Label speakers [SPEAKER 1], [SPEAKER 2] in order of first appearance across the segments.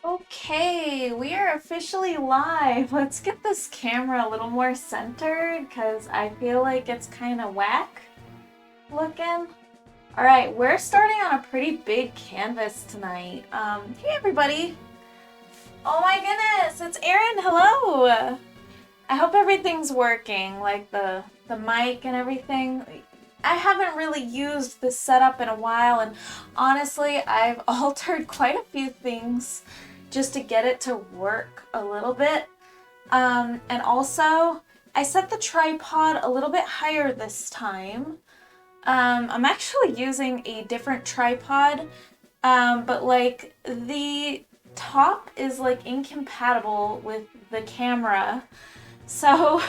[SPEAKER 1] Okay, we are officially live. Let's get this camera a little more centered because I feel like it's kind of whack looking. All right, we're starting on a pretty big canvas tonight. Hey everybody. Oh my goodness, it's Erin. Hello. I hope everything's working, like the mic and everything. I haven't really used this setup in a while, and honestly, I've altered quite a few things just to get it to work a little bit. And also, I set the tripod a little bit higher this time. I'm actually using a different tripod, but like the top is like incompatible with the camera. So,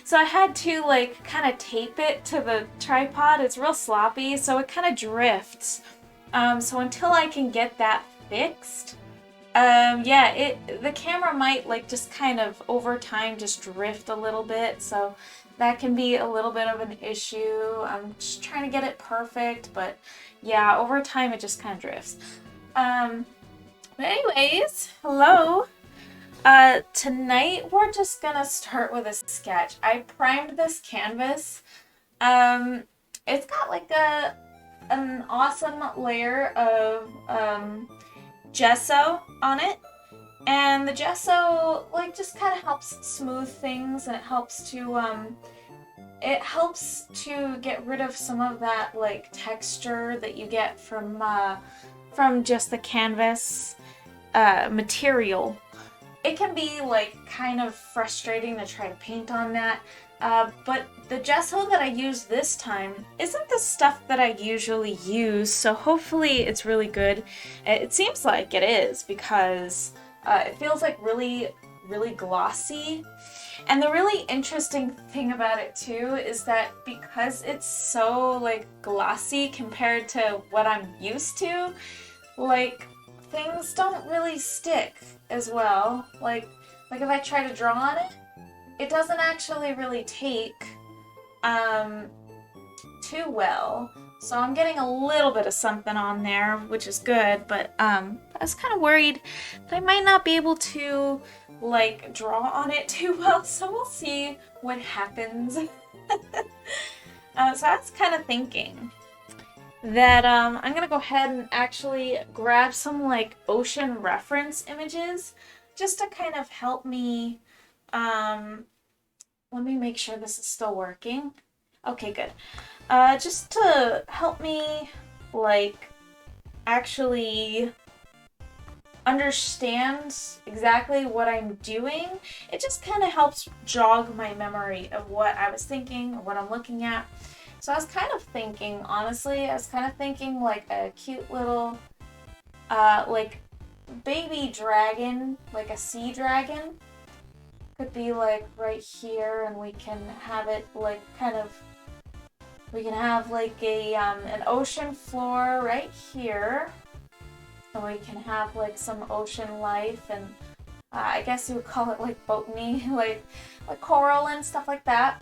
[SPEAKER 1] so I had to like kind of tape it to the tripod. It's real sloppy, so it kind of drifts. So until I can get that fixed, yeah, the camera might like just kind of over time just drift a little bit. So that can be a little bit of an issue. I'm just trying to get it perfect, but yeah, over time it just kind of drifts. But anyways, hello. Tonight we're just gonna start with a sketch. I primed this canvas. It's got like an awesome layer of gesso on it, and the gesso like just kind of helps smooth things, and it helps to get rid of some of that like texture that you get from just the canvas material. It can be like kind of frustrating to try to paint on that, but the gesso that I used this time isn't the stuff that I usually use, so hopefully it's really good. It seems like it is because it feels like really, really glossy. And the really interesting thing about it too is that because it's so like glossy compared to what I'm used to, like things don't really stick as well. Like if I try to draw on it, it doesn't actually really take too well. So I'm getting a little bit of something on there, which is good, but I was kind of worried that I might not be able to like draw on it too well, so we'll see what happens. So I was kind of thinking that I'm gonna go ahead and actually grab some like ocean reference images just to kind of help me. Let me make sure this is still working. Okay, good. Just to help me like actually understand exactly what I'm doing. It just kind of helps jog my memory of what I was thinking or what I'm looking at. So I was kind of thinking, honestly, like a cute little, like baby dragon, like a sea dragon. Could be like right here, and we can have it like we can have like an ocean floor right here. And we can have like some ocean life, and I guess you would call it like botany, like coral and stuff like that.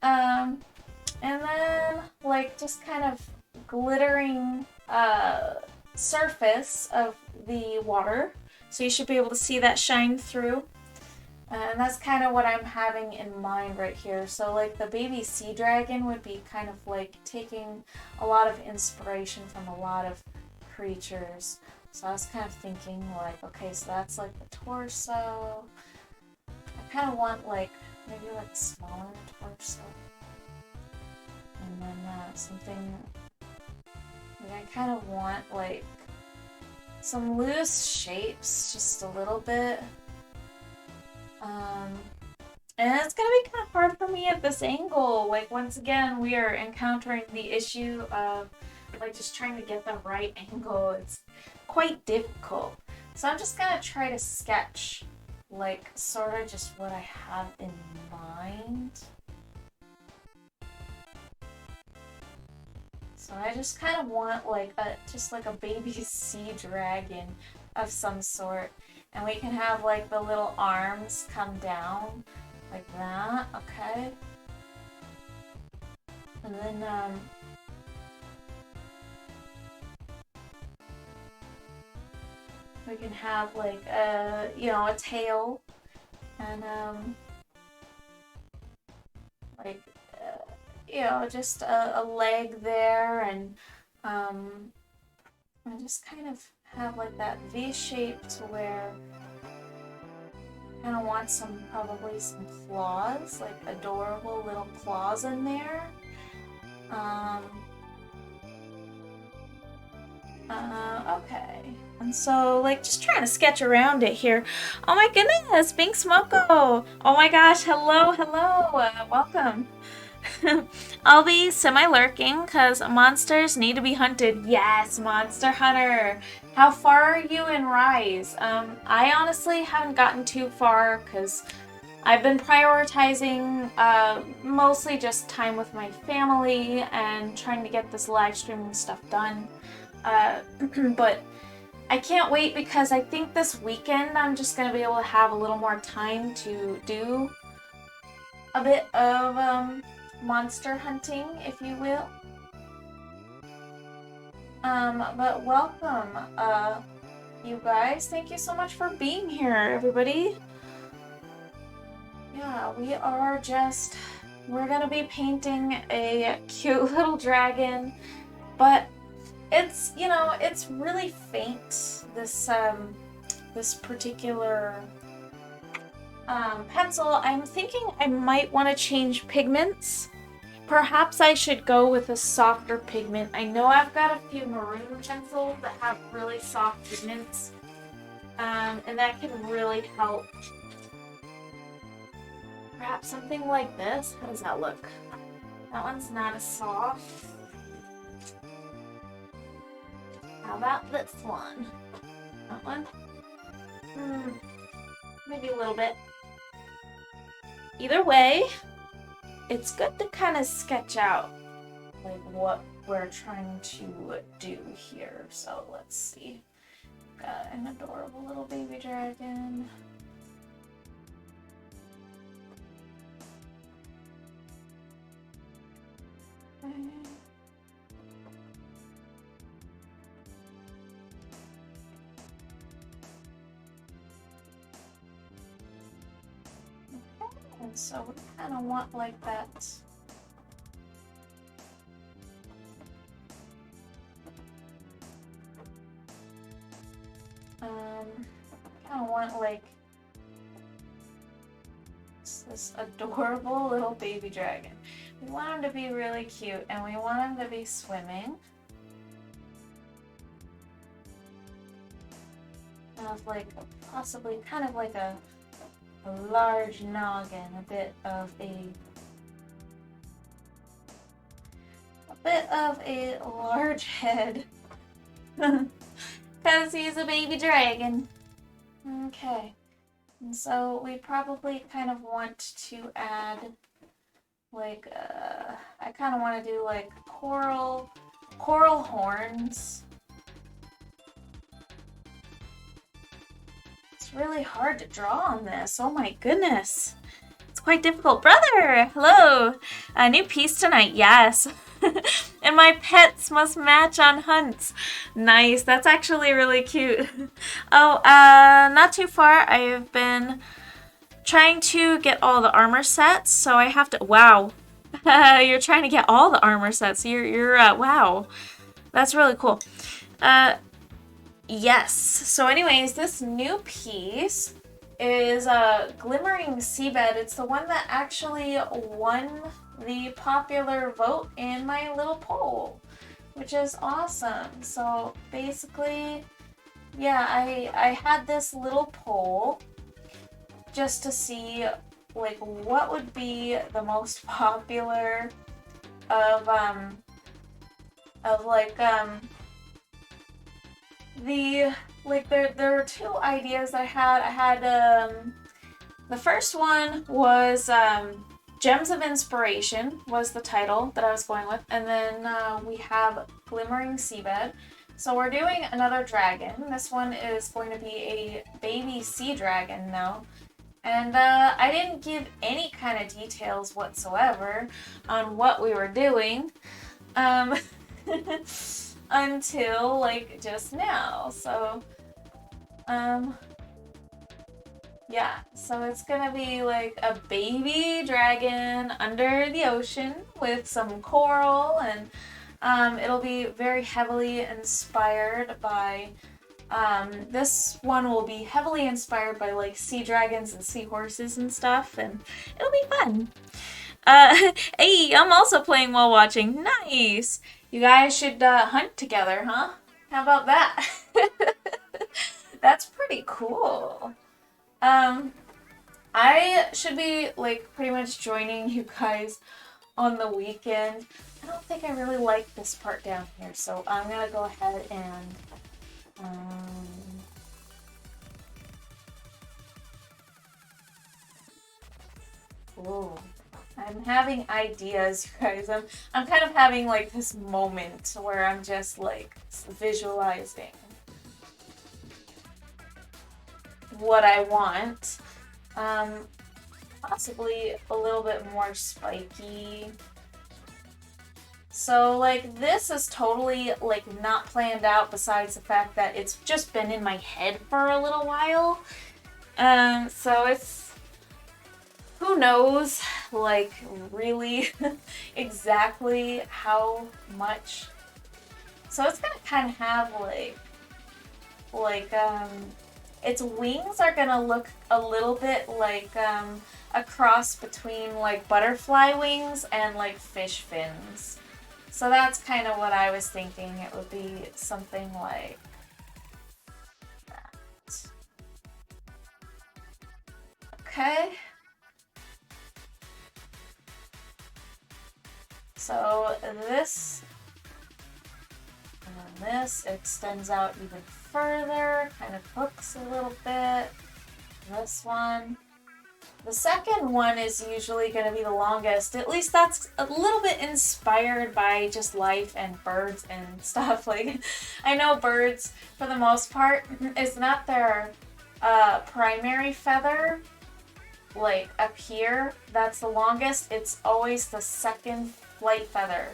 [SPEAKER 1] And then like just kind of glittering surface of the water. So you should be able to see that shine through. And that's kind of what I'm having in mind right here. So like the baby sea dragon would be kind of like taking a lot of inspiration from a lot of creatures. So I was kind of thinking like, okay, so that's like the torso. I kind of want like maybe like a smaller torso. And then something, like I kind of want like some loose shapes, just a little bit. And it's gonna be kind of hard for me at this angle. Like once again, we are encountering the issue of like just trying to get the right angle. It's quite difficult. So I'm just gonna try to sketch like sort of just what I have in mind. So I just kind of want like just like a baby sea dragon of some sort. And we can have like the little arms come down like that, okay? And then we can have like a, you know, a tail and like you know, just a leg there, and I just kind of have like that V shape to where I kind of want probably some claws, like adorable little claws in there. Okay. And so, like, just trying to sketch around it here. Oh my goodness, Pink Smoko! Oh my gosh, hello, welcome. I'll be semi-lurking because monsters need to be hunted. Yes, Monster Hunter! How far are you in Rise? I honestly haven't gotten too far because I've been prioritizing mostly just time with my family and trying to get this live streaming stuff done. But I can't wait because I think this weekend I'm just going to be able to have a little more time to do a bit of monster hunting, if you will. But welcome, you guys. Thank you so much for being here, everybody. Yeah, we're gonna be painting a cute little dragon, but it's, you know, it's really faint, this particular pencil. I'm thinking I might want to change pigments. Perhaps I should go with a softer pigment. I know I've got a few maroon pencils that have really soft pigments, and that can really help. Perhaps something like this. How does that look? That one's not as soft. How about this one? That one? Maybe a little bit. Either way, it's good to kind of sketch out like what we're trying to do here. So let's see. Got an adorable little baby dragon. Okay. And so we kind of want like that. Kind of want like this adorable little baby dragon. We want him to be really cute, and we want him to be swimming. Have like possibly kind of like a large noggin, a bit of a large head, because he's a baby dragon. Okay, and so we probably kind of want to add like I kind of want to do like coral horns. It's really hard to draw on this. Oh my goodness. It's quite difficult. Brother, hello. A new piece tonight. Yes. And my pets must match on hunts. Nice. That's actually really cute. Oh, not too far. I've been trying to get all the armor sets, so I have to. Wow. You're trying to get all the armor sets. You're wow. That's really cool. Yes. So anyways, this new piece is Glimmering Seabed. It's the one that actually won the popular vote in my little poll, which is awesome. So basically, yeah, I had this little poll just to see like what would be the most popular of there were two ideas I had. I had the first one was Gems of Inspiration was the title that I was going with, and then we have Glimmering Seabed. So we're doing another dragon. This one is going to be a baby sea dragon now. And I didn't give any kind of details whatsoever on what we were doing until like just now. So Yeah, so it's gonna be like a baby dragon under the ocean with some coral, and it'll be very heavily inspired by, this one will be heavily inspired by like sea dragons and seahorses and stuff, and it'll be fun. Hey, I'm also playing while watching. Nice! You guys should hunt together, huh? How about that? That's pretty cool. Um, I should be like pretty much joining you guys on the weekend. I don't think I really like this part down here, so I'm gonna go ahead and ooh. I'm having ideas, you guys. I'm kind of having like this moment where I'm just like visualizing what I want. Possibly a little bit more spiky. So like this is totally like not planned out, besides the fact that it's just been in my head for a little while. So it's, who knows like really exactly how much. So it's gonna kind of have like its wings are gonna look a little bit like a cross between like butterfly wings and like fish fins. So that's kind of what I was thinking. It would be something like that. Okay. So this, and then this extends out even further, kind of hooks a little bit. This one. The second one is usually going to be the longest. At least that's a little bit inspired by just life and birds and stuff. Like, I know birds, for the most part, is not their primary feather, like up here, that's the longest. It's always the second flight feather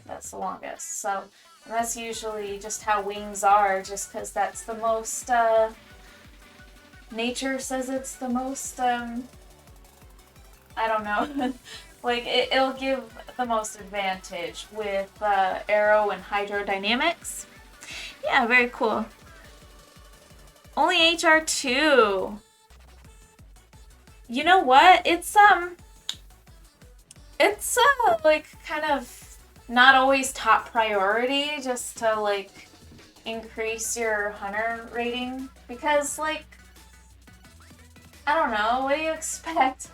[SPEAKER 1] that's the longest. So that's usually just how wings are, just because that's the most, nature says it's the most, I don't know, like it'll give the most advantage with aero and hydrodynamics. Yeah, very cool. Only HR2. You know what? It's like kind of not always top priority, just to like increase your hunter rating, because like, I don't know, what do you expect?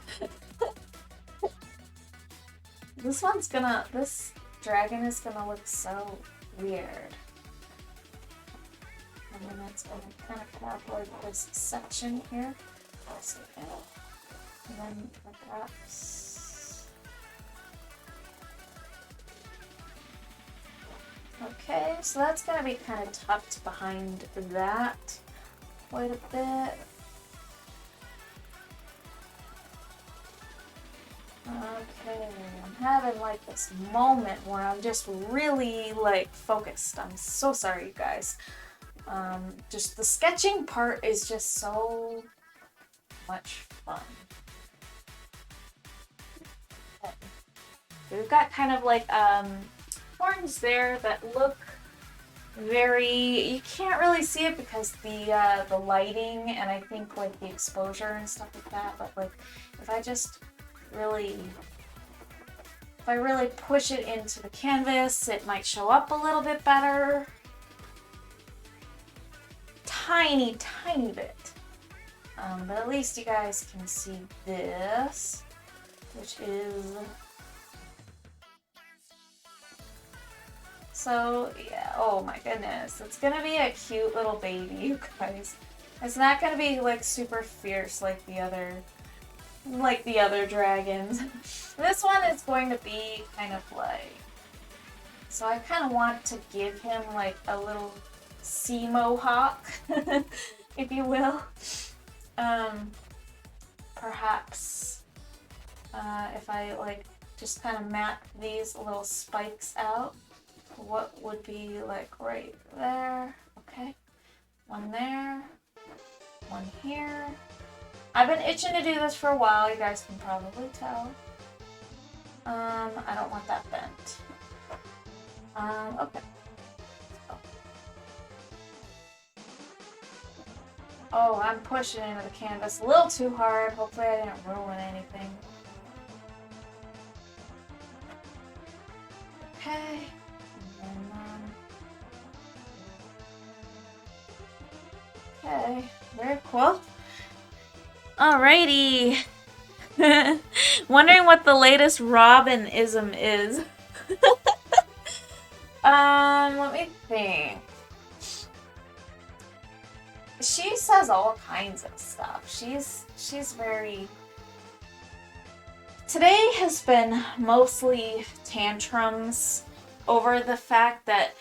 [SPEAKER 1] This dragon is gonna look so weird. And then it's gonna kind of have like this section here. And then perhaps. Okay, so that's gonna be kind of tucked behind that quite a bit. Okay, I'm having like this moment where I'm just really like focused. I'm so sorry, you guys. Just the sketching part is just so much fun. Okay. We've got kind of like horns there that look very, you can't really see it because the lighting and I think like the exposure and stuff like that, but like if I really push it into the canvas, it might show up a little bit better. Tiny bit. But at least you guys can see this, which is, so yeah, oh my goodness. It's gonna be a cute little baby, you guys. It's not gonna be like super fierce like the other dragons. This one is going to be kind of like, so I kind of want to give him like a little sea mohawk, if you will. Perhaps if I like just kind of map these little spikes out, what would be like right there. Okay, one there. one here. I've been itching to do this for a while, you guys can probably tell. I don't want that bent. Okay. Oh, I'm pushing into the canvas a little too hard. Hopefully I didn't ruin anything. Okay. And then, okay, very cool. Alrighty. Wondering what the latest Robin-ism is. Let me think. She says all kinds of stuff. She's very... Today has been mostly tantrums over the fact that,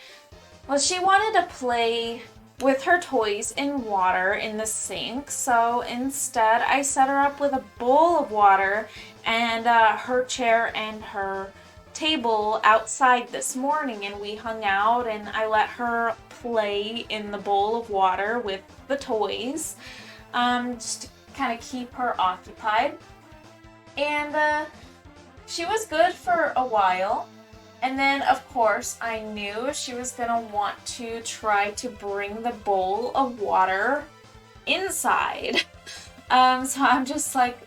[SPEAKER 1] well, she wanted to play with her toys in water in the sink, so instead I set her up with a bowl of water and her chair and her table outside this morning, and we hung out and I let her play in the bowl of water with the toys, just to kind of keep her occupied. And she was good for a while. And then, of course, I knew she was going to want to try to bring the bowl of water inside. So I'm just like,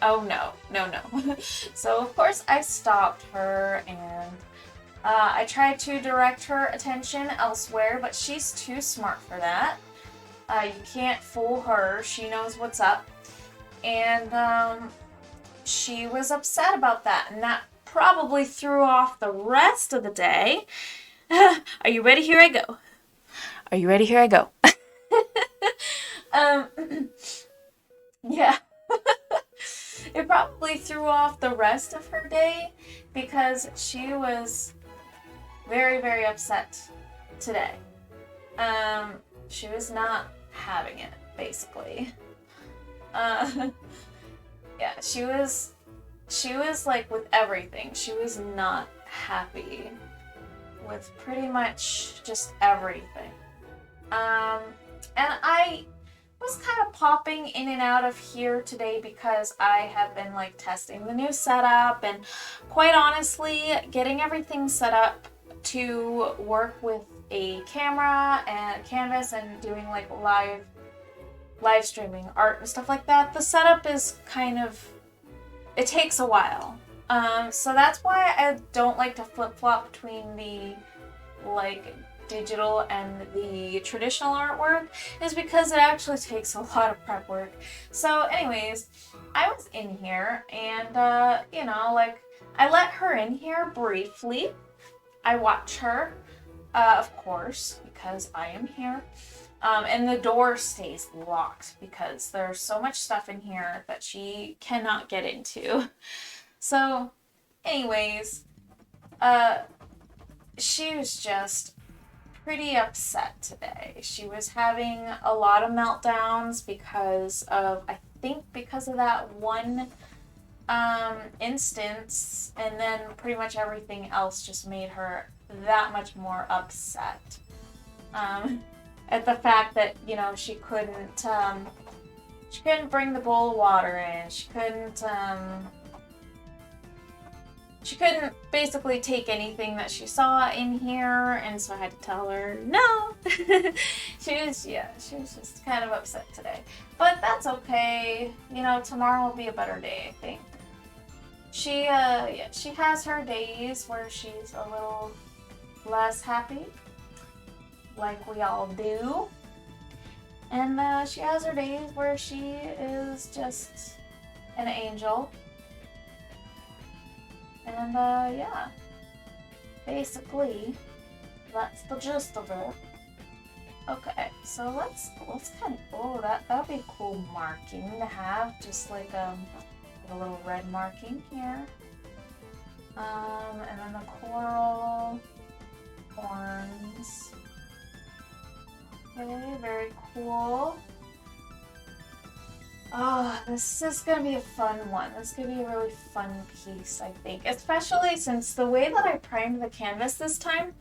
[SPEAKER 1] oh no, no, no. So, of course, I stopped her and I tried to direct her attention elsewhere, but she's too smart for that. You can't fool her. She knows what's up. And she was upset about that, and that probably threw off the rest of the day. Are you ready? Here I go. Are you ready? Here I go. Yeah. It probably threw off the rest of her day because she was very, very upset today. She was not having it, basically. Yeah, she was like with everything. She was not happy with pretty much just everything. And I was kind of popping in and out of here today because I have been like testing the new setup and quite honestly getting everything set up to work with a camera and a canvas and doing like live streaming art and stuff like that. The setup is kind of, it takes a while. So that's why I don't like to flip-flop between the like digital and the traditional artwork, is because it actually takes a lot of prep work. So anyways, I was in here and you know, like I let her in here briefly. I watch her, of course, because I am here. And the door stays locked because there's so much stuff in here that she cannot get into. So, anyways, she was just pretty upset today. She was having a lot of meltdowns because of, I think because of that one instance, and then pretty much everything else just made her that much more upset. At the fact that, you know, she couldn't bring the bowl of water in. She couldn't basically take anything that she saw in here, and so I had to tell her no. She was just kind of upset today. But that's okay. You know, tomorrow will be a better day, I think. She has her days where she's a little less happy, like we all do. And she has her days where she is just an angel. And yeah, basically, that's the gist of it. Okay, so let's kind of, oh, that'd be a cool marking to have, just like a little red marking here. And then the coral horns. Okay, very cool. Oh, this is going to be a fun one. This is going to be a really fun piece, I think. Especially since the way that I primed the canvas this time,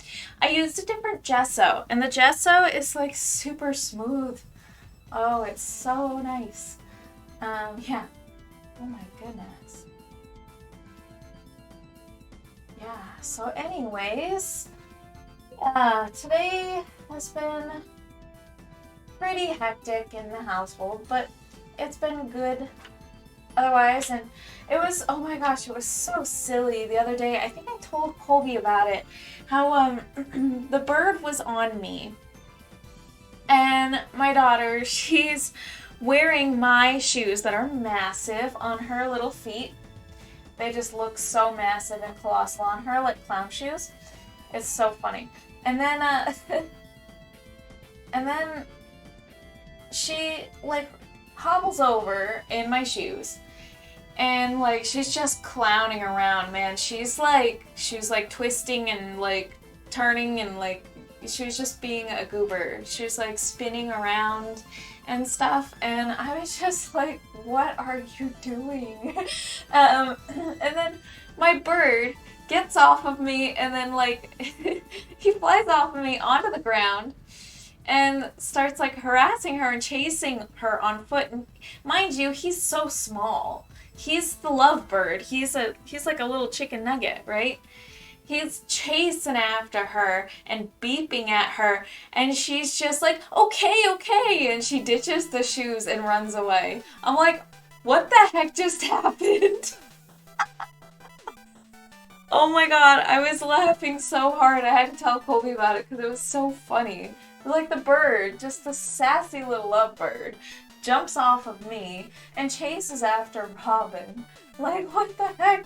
[SPEAKER 1] I used a different gesso. And the gesso is like super smooth. Oh, it's so nice. Yeah. Oh my goodness. Yeah, so anyways, today has been pretty hectic in the household, but it's been good otherwise. And it was, oh my gosh, it was so silly the other day. I think I told Colby about it, how the bird was on me, and my daughter, she's wearing my shoes that are massive on her little feet. They just look so massive and colossal on her, like clown shoes. It's so funny. And then and then she like hobbles over in my shoes, and like she's just clowning around, man. She's like twisting and like turning, and like she was just being a goober. She was like spinning around and stuff, and I was just like, what are you doing? And then my bird gets off of me, and then like he flies off of me onto the ground and starts like harassing her and chasing her on foot. And mind you, he's so small. He's the lovebird. He's like a little chicken nugget, right? He's chasing after her and beeping at her, and she's just like, okay, okay, and she ditches the shoes and runs away. I'm like, what the heck just happened? Oh my god, I was laughing so hard. I had to tell Colby about it because it was so funny. Like the bird, just the sassy little lovebird, jumps off of me and chases after Robin. Like, what the heck?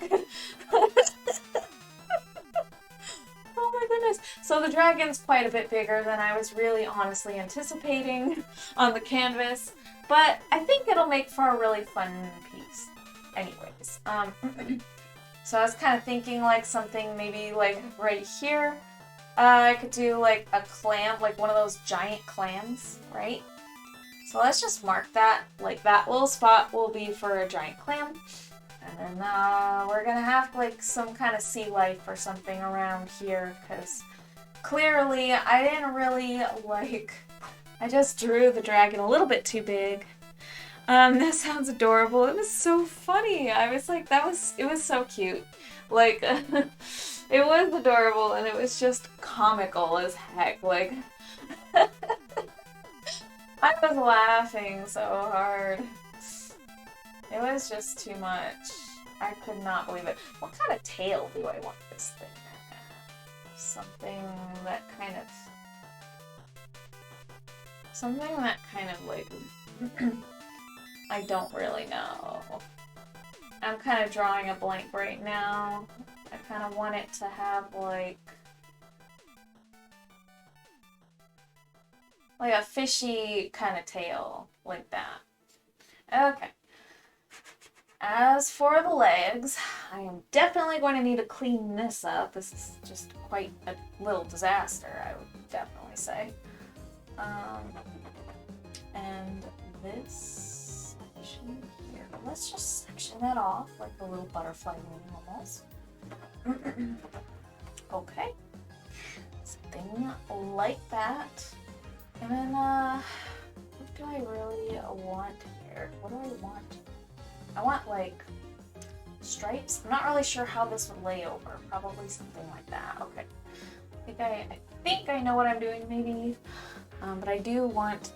[SPEAKER 1] Oh my goodness. So the dragon's quite a bit bigger than I was really honestly anticipating on the canvas, but I think it'll make for a really fun piece. Anyways, so I was kind of thinking like something maybe like right here. I could do like a clam, like one of those giant clams, right? So let's just mark that. Like that little spot will be for a giant clam. And then we're gonna have like some kind of sea life or something around here, because clearly I didn't really like, I just drew the dragon a little bit too big. That sounds adorable. It was so funny. I was like, it was so cute. Like, it was adorable, and it was just comical as heck. Like, I was laughing so hard. It was just too much. I could not believe it. What kind of tail do I want this thing to have? Something that kind of like, I don't really know. I'm kind of drawing a blank right now. I kind of want it to have like a fishy kind of tail, like that. Okay. As for the legs, I am definitely going to need to clean this up. This is just quite a little disaster, I would definitely say. And this section here, let's just section that off like a little butterfly wing almost. Okay, something like that. And then, what do I really want here? What do I want? I want like stripes. I'm not really sure how this would lay over. Probably something like that. Okay. I think I know what I'm doing maybe. But I do want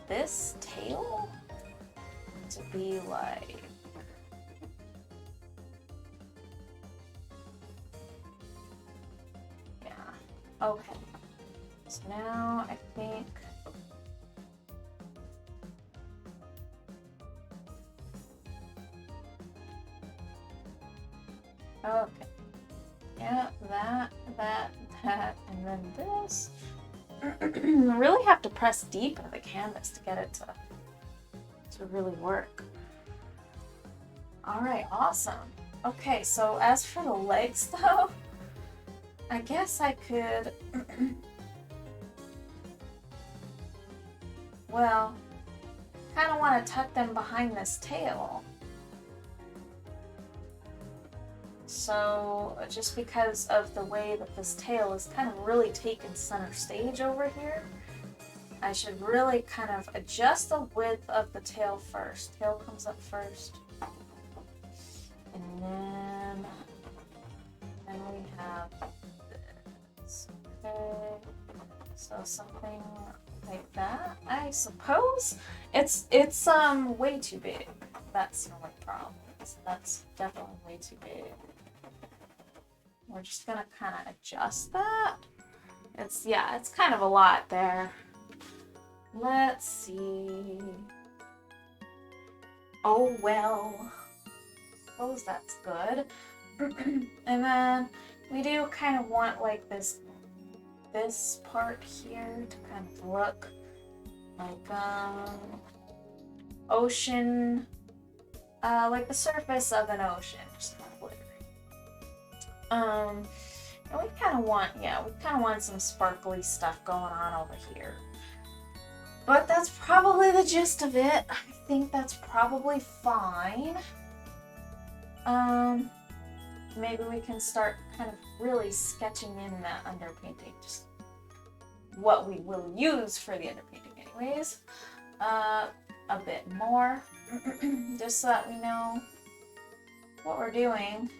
[SPEAKER 1] this tail to be like, yeah. Okay. So now I think okay. Yeah, that, and then this. I really have to press deep into the canvas to get it to really work. Alright, awesome. Okay, so as for the legs though, I guess I could well, kind of want to tuck them behind this tail. So, just because of the way that this tail is kind of really taken center stage over here, I should really kind of adjust the width of the tail first. Tail comes up first. And then we have this. Okay. So something like that, I suppose. It's way too big. That's the only problem. That's definitely way too big. We're just gonna kind of adjust that. It's kind of a lot there. Let's see. Oh well. Suppose that's good. And then we do kind of want like this part here to kind of look like ocean, like the surface of an ocean, just kind of glittery. And we kind of want some sparkly stuff going on over here. But that's probably the gist of it. I think that's probably fine. Maybe we can start kind of really sketching in that underpainting, just what we will use for the underpainting anyways. A bit more, just so that we know what we're doing.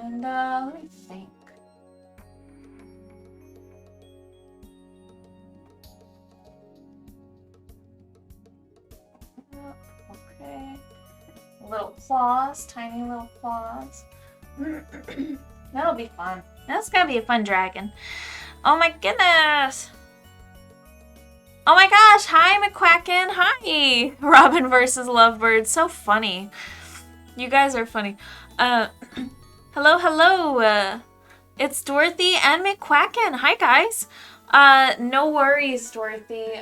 [SPEAKER 1] And let me think. Okay. Little claws, tiny little claws. That'll be fun. That's gonna be a fun dragon. Oh my goodness. Oh my gosh, hi McQuacken, hi! Robin versus Lovebird, so funny. You guys are funny. Hello. It's Dorothy and McQuacken. Hi guys. No worries, Dorothy.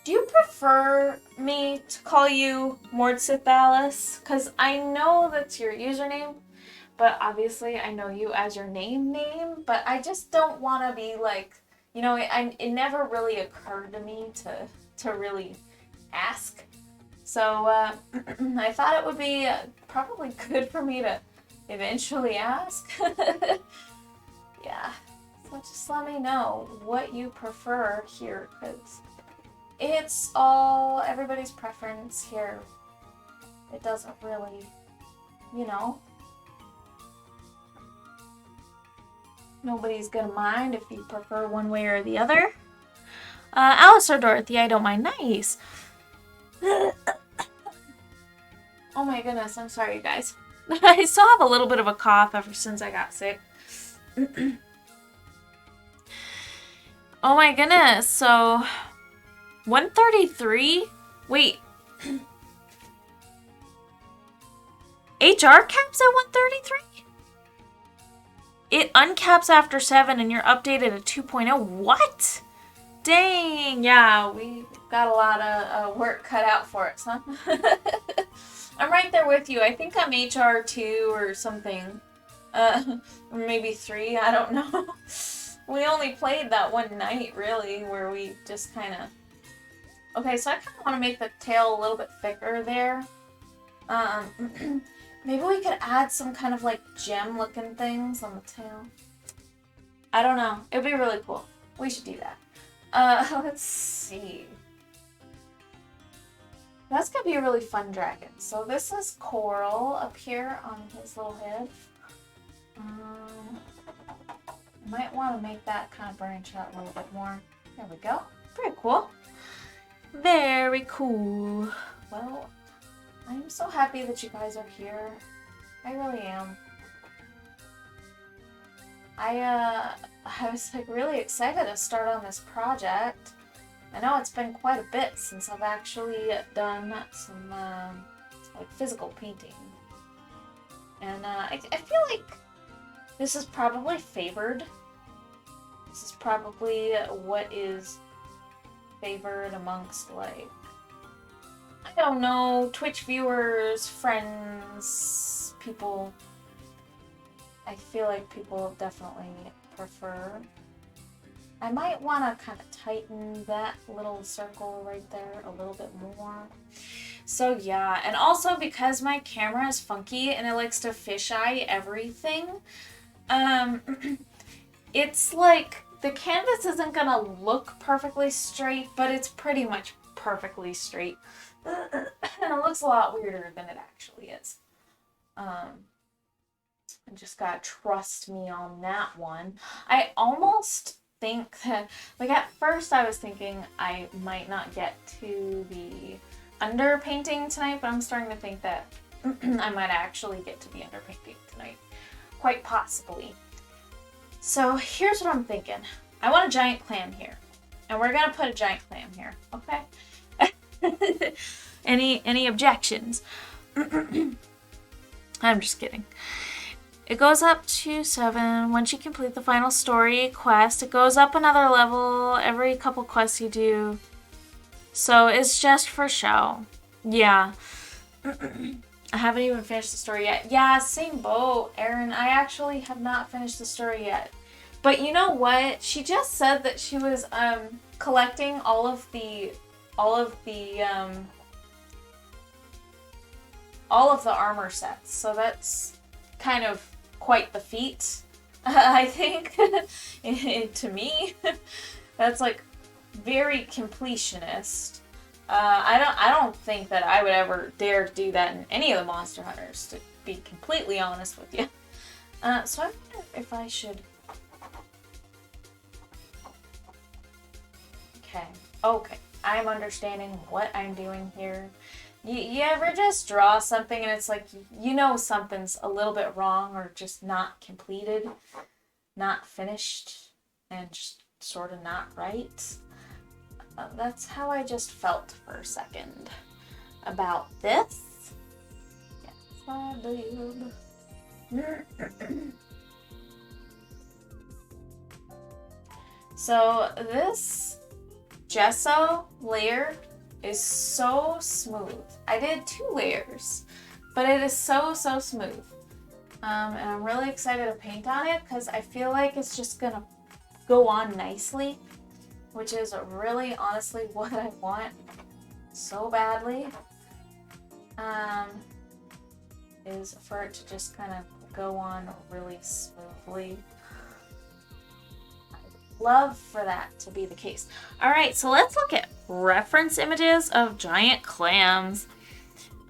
[SPEAKER 1] Do you prefer me to call you Mordsith Alice? Because I know that's your username, but obviously I know you as your name, but I just don't want to be like, you know, it never really occurred to me to really ask. So I thought it would be probably good for me to eventually ask. Yeah, so just let me know what you prefer here, because it's all everybody's preference here. It doesn't really, you know, nobody's gonna mind if you prefer one way or the other. Alice or Dorothy, I don't mind. Nice. Oh my goodness, I'm sorry, you guys. I still have a little bit of a cough ever since I got sick. Oh my goodness, so 133? Wait. HR caps at 133? It uncaps after 7 and you're updated at 2.0. What? Dang, yeah, we got a lot of work cut out for us, huh? I'm right there with you. I think I'm HR 2 or something. Or maybe 3, I don't know. We only played that one night, really, where we just kind of... Okay, so I kind of want to make the tail a little bit thicker there. Maybe we could add some kind of like gem-looking things on the tail. I don't know. It would be really cool. We should do that. Let's see. That's gonna be a really fun dragon. So this is Coral up here on his little head. Might want to make that kind of branch out a little bit more. There we go. Very cool. Very cool. Well, I'm so happy that you guys are here. I really am. I was like really excited to start on this project. I know it's been quite a bit since I've actually done some like physical painting. And I feel like this is probably favored. This is probably what is favored amongst, like, I don't know, Twitch viewers, friends, people. I feel like people definitely prefer. I might want to kind of tighten that little circle right there a little bit more. So yeah, and also because my camera is funky and it likes to fisheye everything, it's like the canvas isn't gonna look perfectly straight, but it's pretty much perfectly straight. And it looks a lot weirder than it actually is. I just gotta trust me on that one. I almost think that, like, at first I was thinking I might not get to the underpainting tonight, but I'm starting to think that I might actually get to the underpainting tonight. Quite possibly. So here's what I'm thinking. I want a giant clam here. And we're gonna put a giant clam here, okay? Any objections? I'm just kidding. It goes up to 7. Once you complete the final story quest, it goes up another level every couple quests you do. So it's just for show. Yeah. I haven't even finished the story yet. Yeah, same boat, Erin. I actually have not finished the story yet. But you know what? She just said that she was collecting all of the armor sets. So that's kind of quite the feat, I think. To me, that's like very completionist. I don't think that I would ever dare do that in any of the Monster Hunters, to be completely honest with you. So I wonder if I should. Okay, I'm understanding what I'm doing here. You ever just draw something and it's like, you know something's a little bit wrong or just not completed, not finished, and just sort of not right? That's how I just felt for a second about this. Yes, I did. So this gesso layer is so smooth. I did 2 layers, but it is so smooth. And I'm really excited to paint on it because I feel like it's just gonna go on nicely, which is really honestly what I want so badly. Is for it to just kind of go on really smoothly. Love for that to be the case. Alright, so let's look at reference images of giant clams.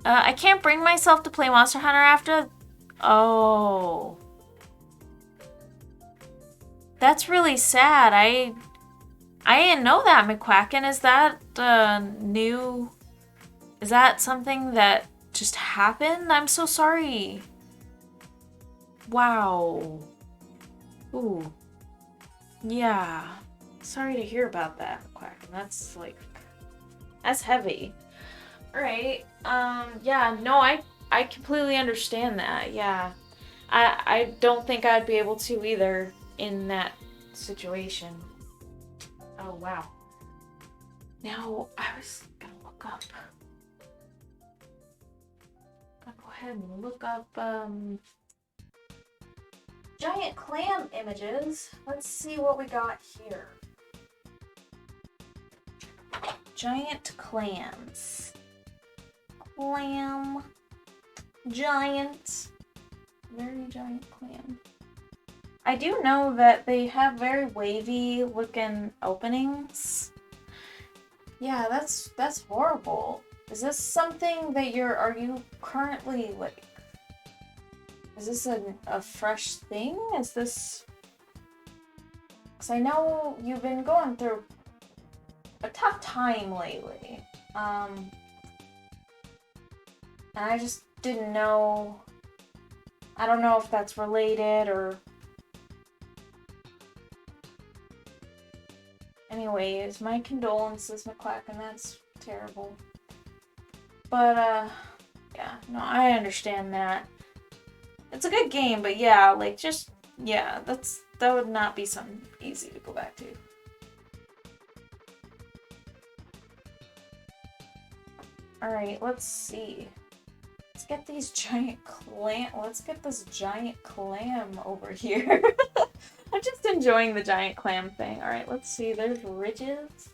[SPEAKER 1] I can't bring myself to play Monster Hunter after. Oh. That's really sad. I didn't know that, McQuacken. Is that new? Is that something that just happened? I'm so sorry. Wow. Ooh. Yeah, sorry to hear about that, McQuacken. That's heavy. Alright, yeah, no, I completely understand that, yeah. I don't think I'd be able to either in that situation. Oh, wow. Now, I was gonna look up. Gonna go ahead and look up, giant clam images. Let's see what we got here. Giant clams. Clam. Giant. Very giant clam. I do know that they have very wavy looking openings. Yeah, that's horrible. Is this something that are you currently like? Is this a fresh thing? Is this... Because I know you've been going through a tough time lately. And I just didn't know... I don't know if that's related or... Anyways, my condolences, McQuacken. That's terrible. But, yeah, no, I understand that. It's a good game, but yeah, like, just, yeah, that would not be something easy to go back to. Alright, let's see. Let's get these giant clam, let's get this giant clam over here. I'm just enjoying the giant clam thing. Alright, let's see, there's ridges.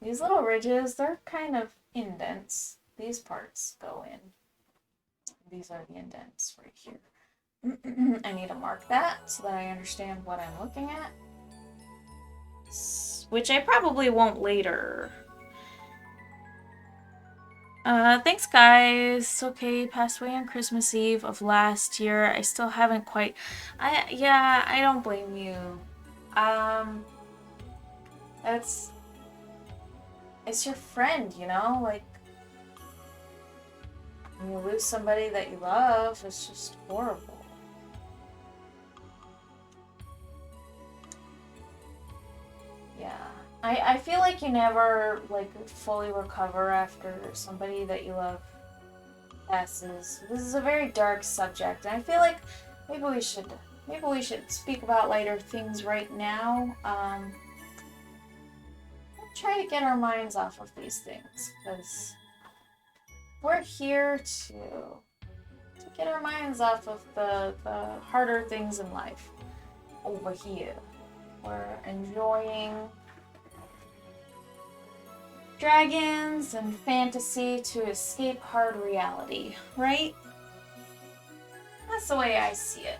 [SPEAKER 1] These little ridges, they're kind of indents. These parts go in. These are the indents right here. I need to mark that so that I understand what I'm looking at. which I probably won't later. Thanks guys. Okay, passed away on Christmas Eve of last year. I still haven't quite... yeah, I don't blame you. It's your friend, you know? Like, when you lose somebody that you love, it's just horrible. Yeah. I feel like you never, like, fully recover after somebody that you love passes. This is a very dark subject, and I feel like maybe we should speak about lighter things right now. Try to get our minds off of these things, because we're here to get our minds off of the harder things in life. Over here, we're enjoying dragons and fantasy to escape hard reality, right? That's the way I see it.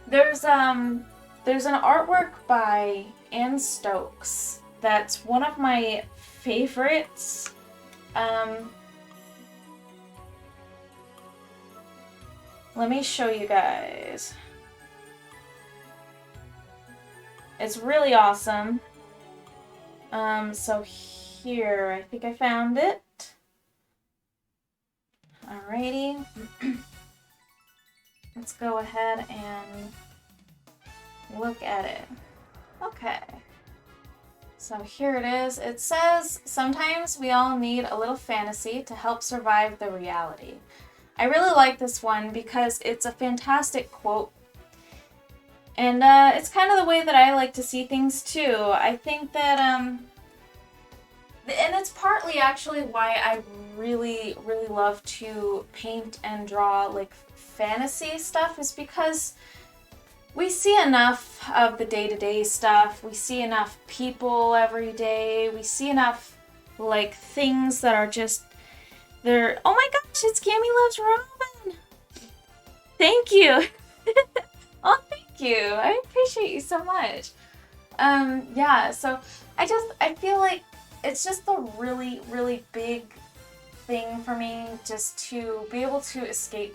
[SPEAKER 1] There's an artwork by Anne Stokes that's one of my favorites. Let me show you guys. It's really awesome. So here, I think I found it. Alrighty. Let's go ahead and look at it. Okay. So here it is. It says, sometimes we all need a little fantasy to help survive the reality. I really like this one because it's a fantastic quote. And it's kind of the way that I like to see things too. I think that, and it's partly actually why I really, really love to paint and draw like fantasy stuff, is because we see enough of the day-to-day stuff. We see enough people every day. We see enough like things that are just, they're, oh my gosh, it's Gammy Loves Robin. Thank you. Oh, thank you. I appreciate you so much. Yeah, so I feel like it's just a really, really big thing for me just to be able to escape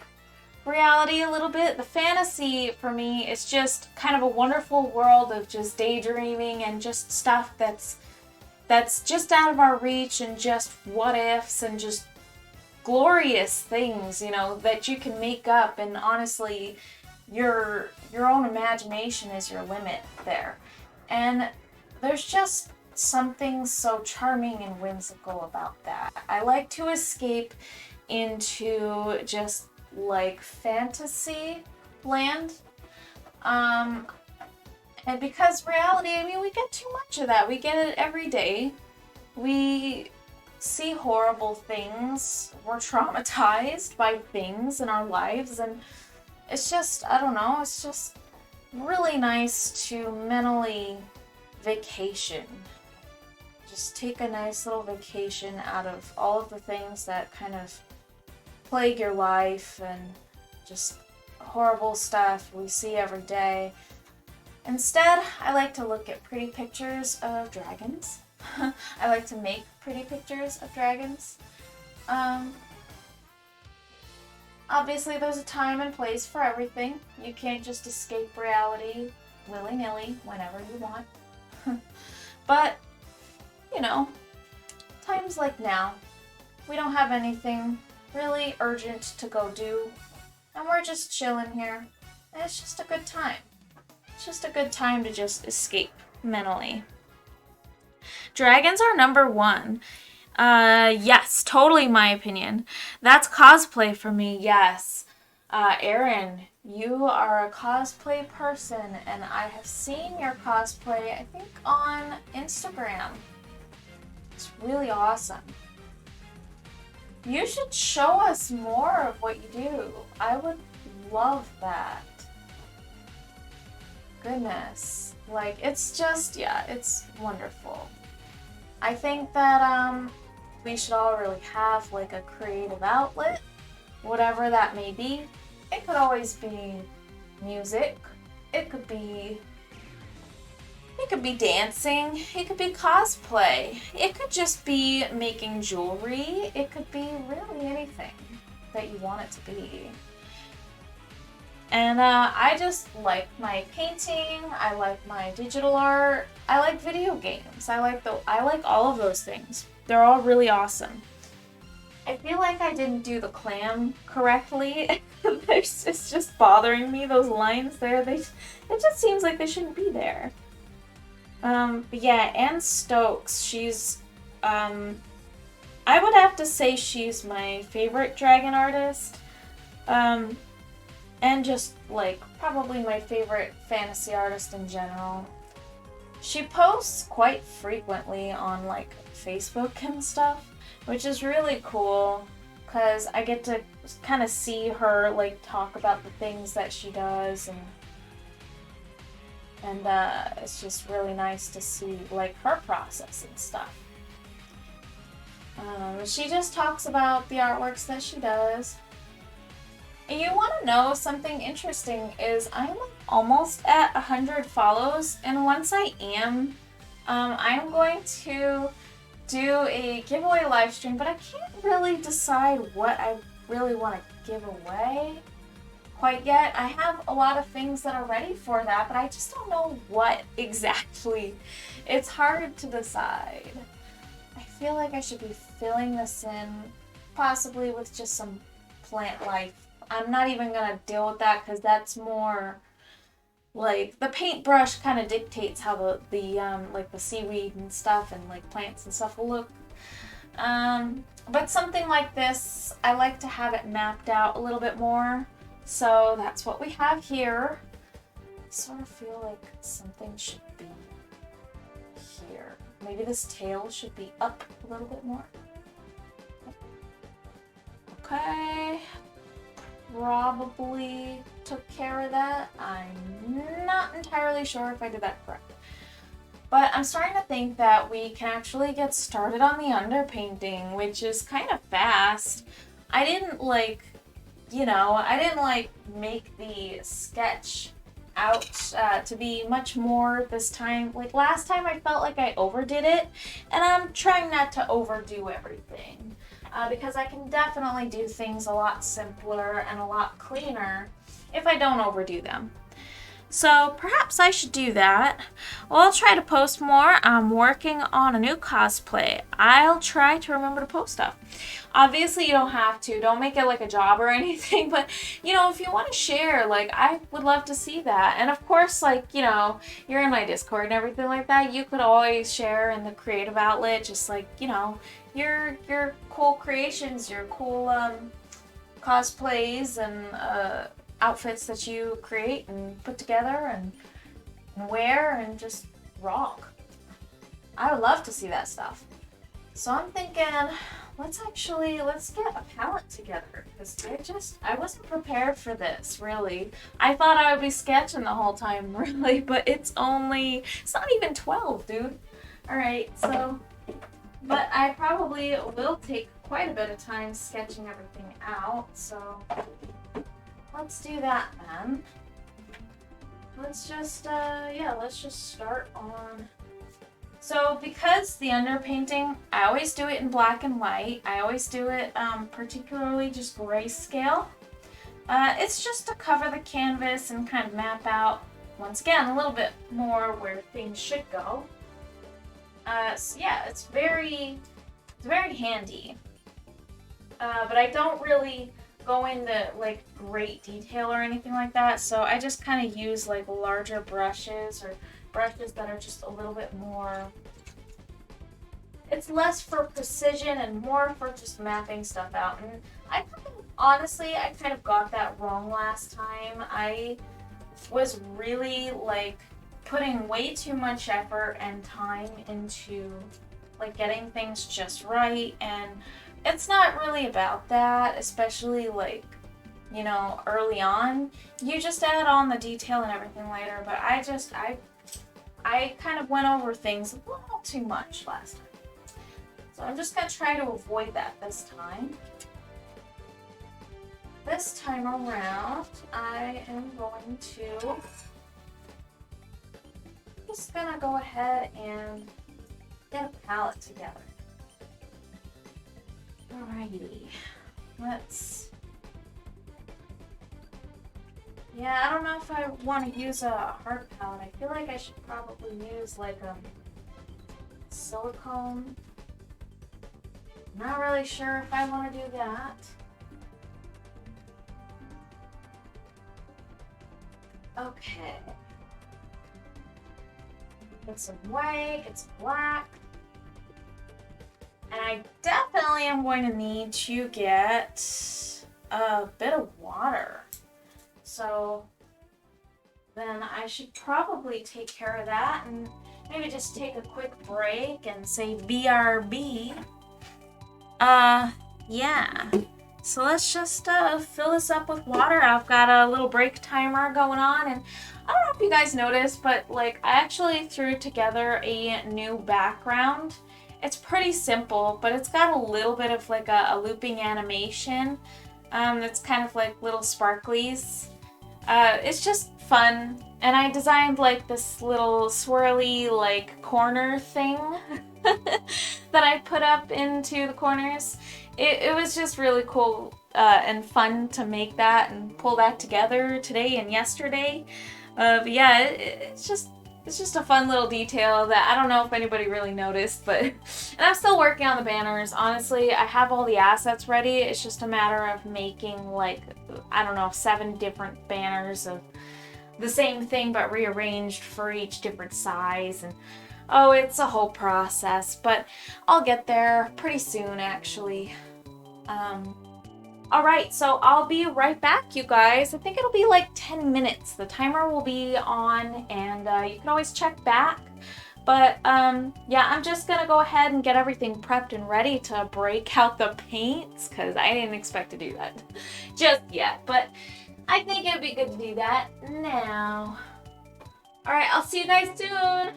[SPEAKER 1] reality a little bit. The fantasy for me is just kind of a wonderful world of just daydreaming and just stuff that's just out of our reach, and just what ifs and just glorious things, you know, that you can make up. And honestly, your own imagination is your limit there. And there's just something so charming and whimsical about that. I like to escape into just like fantasy land. And because reality, I mean, we get too much of that. We get it every day. We see horrible things. We're traumatized by things in our lives, and it's just, I don't know, it's just really nice to mentally vacation. Just take a nice little vacation out of all of the things that kind of plague your life and just horrible stuff we see every day. Instead, I like to look at pretty pictures of dragons. I like to make pretty pictures of dragons. Obviously, there's a time and place for everything. You can't just escape reality willy-nilly whenever you want. But, you know, times like now, we don't have anything really urgent to go do, and we're just chilling here, and it's just a good time. It's just a good time to just escape mentally. Dragons are number one. Yes, totally my opinion. That's cosplay for me, yes. Erin, you are a cosplay person, and I have seen your cosplay, I think, on Instagram. It's really awesome. You should show us more of what you do. I would love that. Goodness. Like, it's just, yeah, it's wonderful. I think that, we should all really have, like, a creative outlet, whatever that may be. It could always be music. It could be It could be dancing, it could be cosplay, it could just be making jewelry, it could be really anything that you want it to be. And I just like my painting, I like my digital art, I like video games, I like all of those things. They're all really awesome. I feel like I didn't do the clam correctly. It's just bothering me, those lines there. It just seems like they shouldn't be there. But yeah, Anne Stokes, she's, I would have to say she's my favorite dragon artist. And just, like, probably my favorite fantasy artist in general. She posts quite frequently on, like, Facebook and stuff, which is really cool, because I get to kind of see her, like, talk about the things that she does, and it's just really nice to see, like, her process and stuff. She just talks about the artworks that she does. And you want to know something interesting is I'm almost at 100 follows, and once I am, I'm going to do a giveaway live stream, but I can't really decide what I really want to give away quite yet. I have a lot of things that are ready for that, but I just don't know what exactly. It's hard to decide. I feel like I should be filling this in possibly with just some plant life. I'm not even gonna deal with that because that's more like the paintbrush kind of dictates how the like the seaweed and stuff and like plants and stuff will look. But something like this, I like to have it mapped out a little bit more. So that's what we have here. I sort of feel like something should be here. Maybe this tail should be up a little bit more. Okay. Probably took care of that. I'm not entirely sure if I did that correct. But I'm starting to think that we can actually get started on the underpainting, which is kind of fast. I didn't like make the sketch out to be much more this time. Like last time I felt like I overdid it, and I'm trying not to overdo everything. Because I can definitely do things a lot simpler and a lot cleaner if I don't overdo them. So perhaps I should do that. Well, I'll try to post more. I'm working on a new cosplay. I'll try to remember to post stuff. Obviously, you don't have to. Don't make it like a job or anything. But, if you want to share, like, I would love to see that. And of course, like, you're in my Discord and everything like that. You could always share in the creative outlet, just like, your cool creations, your cool cosplays and outfits that you create and put together and wear and just rock. I would love to see that stuff. So I'm thinking, let's get a palette together, because I wasn't prepared for this, really. I thought I would be sketching the whole time, really, but it's not even 12, dude. Alright, so, but I probably will take quite a bit of time sketching everything out, so let's do that then. Let's just start on. So because the underpainting, I always do it in black and white. I always do it particularly just grayscale. It's just to cover the canvas and kind of map out, once again, a little bit more where things should go. So yeah, it's very handy. But I don't really go into like great detail or anything like that, so I just kind of use like larger brushes or brushes that are just a little bit more, it's less for precision and more for just mapping stuff out. And honestly, I kind of got that wrong last time. I was really like putting way too much effort and time into like getting things just right, and it's not really about that, especially like, early on. You just add on the detail and everything later, but I kind of went over things a little too much last time. So I'm just going to try to avoid that this time. This time around, I am going to just gonna go ahead and get a palette together. Alrighty, let's... Yeah, I don't know if I want to use a hard palette. I feel like I should probably use like a silicone. Not really sure if I want to do that. Okay. Get some white, get some black. And I definitely am going to need to get a bit of water. So then I should probably take care of that and maybe just take a quick break and say BRB. Yeah. So let's just fill this up with water. I've got a little break timer going on, and I don't know if you guys noticed, but like I actually threw together a new background. It's pretty simple, but it's got a little bit of like a looping animation. That's kind of like little sparklies. It's just fun, and I designed like this little swirly like corner thing that I put up into the corners. It was just really cool and fun to make that and pull that together today and yesterday. But yeah, it's just a fun little detail that I don't know if anybody really noticed, but and I'm still working on the banners. Honestly, I have all the assets ready. It's just a matter of making like, I don't know, 7 different banners of the same thing but rearranged for each different size, and oh, it's a whole process, but I'll get there pretty soon actually. Alright, so I'll be right back, you guys. I think it'll be like 10 minutes. The timer will be on, and you can always check back. But yeah, I'm just gonna go ahead and get everything prepped and ready to break out the paints, because I didn't expect to do that just yet. But I think it'd be good to do that now. Alright, I'll see you guys soon!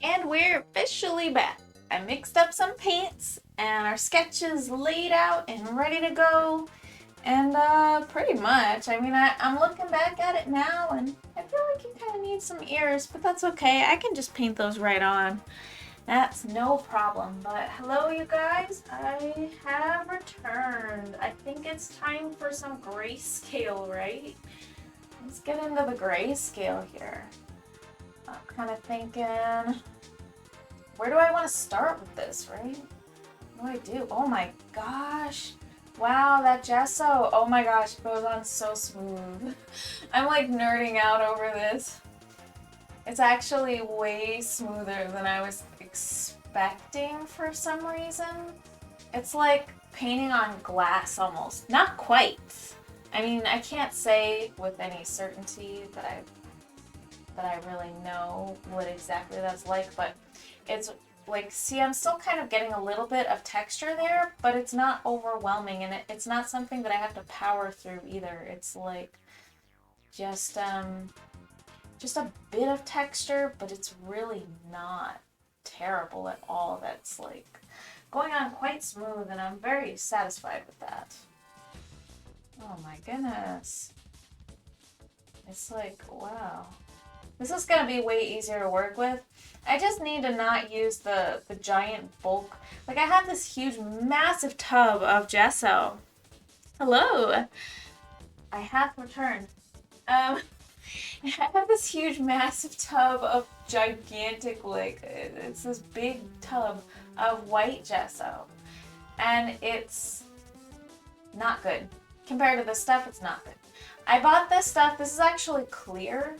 [SPEAKER 1] And we're officially back. I mixed up some paints and our sketch is laid out and ready to go. And pretty much, I mean, I'm looking back at it now and I feel like you kind of need some ears, but that's okay. I can just paint those right on. That's no problem. But hello, you guys. I have returned. I think it's time for some grayscale, right? Let's get into the grayscale here. I'm kind of thinking, where do I want to start with this, right? What do I do? Oh my gosh. Wow, that gesso. Oh my gosh, it goes on so smooth. I'm like nerding out over this. It's actually way smoother than I was expecting for some reason. It's like painting on glass almost. Not quite. I mean, I can't say with any certainty that I really know what exactly that's like, but it's like, see, I'm still kind of getting a little bit of texture there, but it's not overwhelming, and it's not something that I have to power through either. It's like just a bit of texture, but it's really not terrible at all. That's like going on quite smooth, and I'm very satisfied with that. Oh my goodness. It's like, wow. This is going to be way easier to work with. I just need to not use the giant bulk. Like, I have this huge, massive tub of gesso. Hello. I have returned. I have this huge, massive tub of gigantic, like, it's this big tub of white gesso. And it's not good. Compared to this stuff, it's not good. I bought this stuff. This is actually clear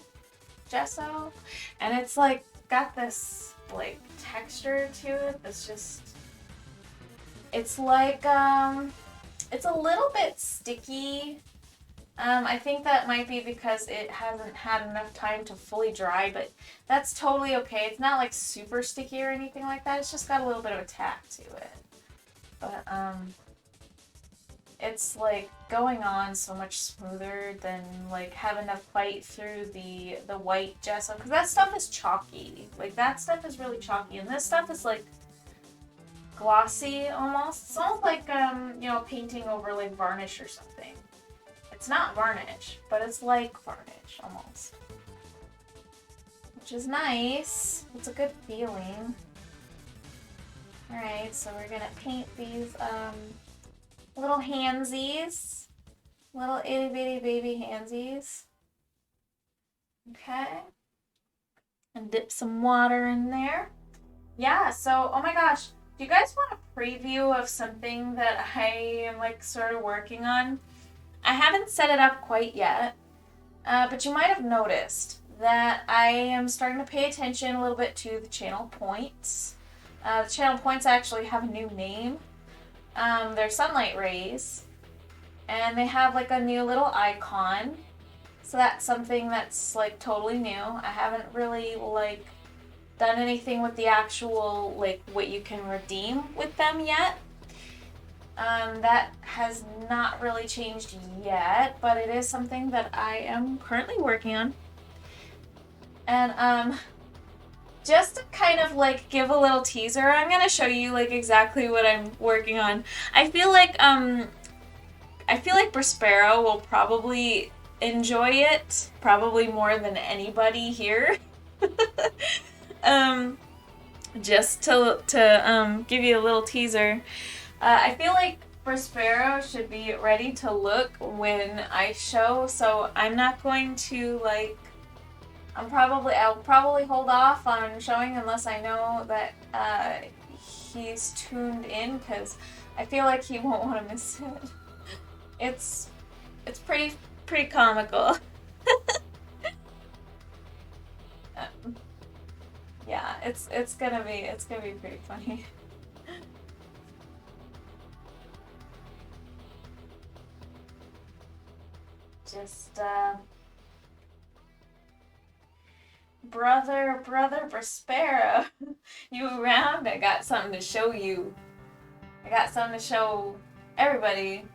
[SPEAKER 1] gesso, and it's like got this like texture to it that's just, it's like it's a little bit sticky. I think that might be because it hasn't had enough time to fully dry, but that's totally okay. It's not like super sticky or anything like that. It's just got a little bit of a tack to it. But it's like going on so much smoother than like having to fight through the white gesso, because that stuff is chalky. Like, that stuff is really chalky, and this stuff is like glossy almost. It's almost like you know, painting over like varnish or something. It's not varnish, but it's like varnish almost, which is nice. It's a good feeling. All right, so we're gonna paint these little handsies. Little itty bitty baby handsies. Okay. And dip some water in there. Yeah, so, oh my gosh. Do you guys want a preview of something that I am like sort of working on? I haven't set it up quite yet, but you might have noticed that I am starting to pay attention a little bit to the channel points. The channel points actually have a new name. They're sunlight rays, and they have like a new little icon. So that's something that's like totally new. I haven't really like done anything with the actual like what you can redeem with them yet. That has not really changed yet, but it is something that I am currently working on. And just to kind of like give a little teaser, I'm gonna show you like exactly what I'm working on. I feel like Prospero will probably enjoy it, probably more than anybody here. Just to give you a little teaser. I feel like Prospero should be ready to look when I show, so I'm not going to like, I'll probably hold off on showing unless I know that he's tuned in, because I feel like he won't want to miss it. It's pretty comical. Yeah, it's gonna be pretty funny. Just brother Prospero, you around? I got something to show you. I got something to show everybody.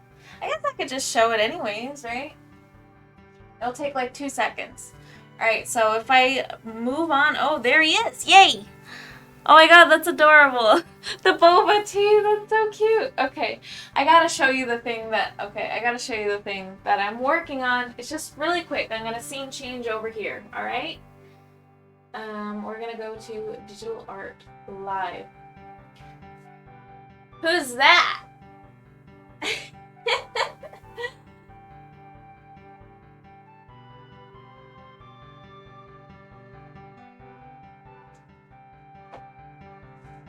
[SPEAKER 1] I guess I could just show it anyways, right? It'll take like 2 seconds. Alright, so if I move on, oh, there he is, yay! Oh my god, that's adorable. The boba tea, that's so cute. Okay, I gotta show you the thing that, I'm working on. It's just really quick. I'm gonna scene change over here, alright? We're gonna go to Digital Art Live. Who's that?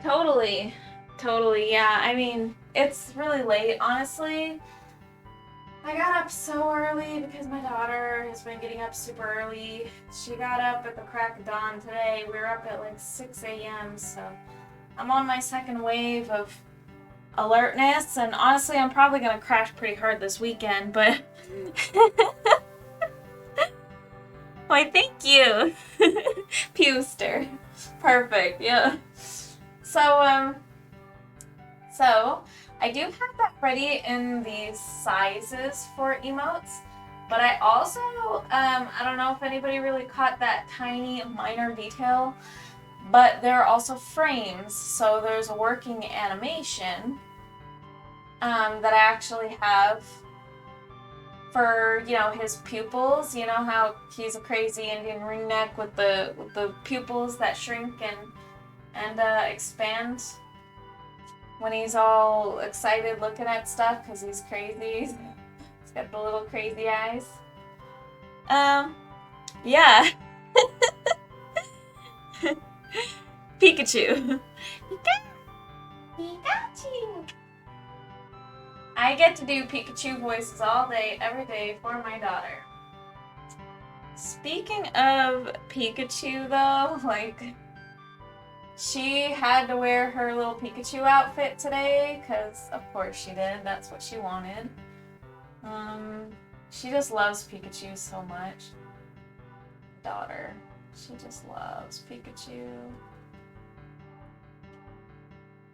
[SPEAKER 1] Totally. Totally, yeah. I mean, it's really late, honestly. I got up so early because my daughter has been getting up super early. She got up at the crack of dawn today. We were up at like 6 a.m., so I'm on my second wave of alertness, and honestly, I'm probably gonna crash pretty hard this weekend, but... Why, thank you! Pewster. Perfect, yeah. So I do have that ready in the sizes for emotes, but I also, I don't know if anybody really caught that tiny minor detail, but there are also frames, so there's a working animation that I actually have for, you know, his pupils. You know how he's a crazy Indian ringneck with the pupils that shrink and expand when he's all excited looking at stuff because he's crazy. He's got the little crazy eyes. Yeah. Pikachu. Pikachu. I get to do Pikachu voices all day, every day for my daughter. Speaking of Pikachu though, like, she had to wear her little Pikachu outfit today, because of course she did, that's what she wanted. She just loves Pikachu so much. Daughter, she just loves Pikachu.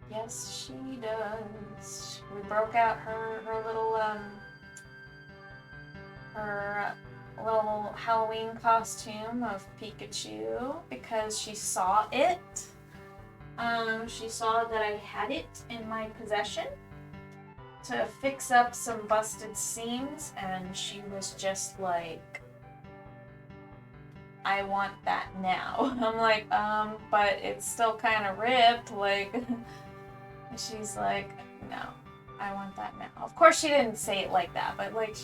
[SPEAKER 1] Yes, she does. We broke out her little Halloween costume of Pikachu because she saw it. She saw that I had it in my possession to fix up some busted seams, and she was just like, I want that now. I'm like, but it's still kind of ripped, like, she's like, no, I want that now. Of course she didn't say it like that, but like,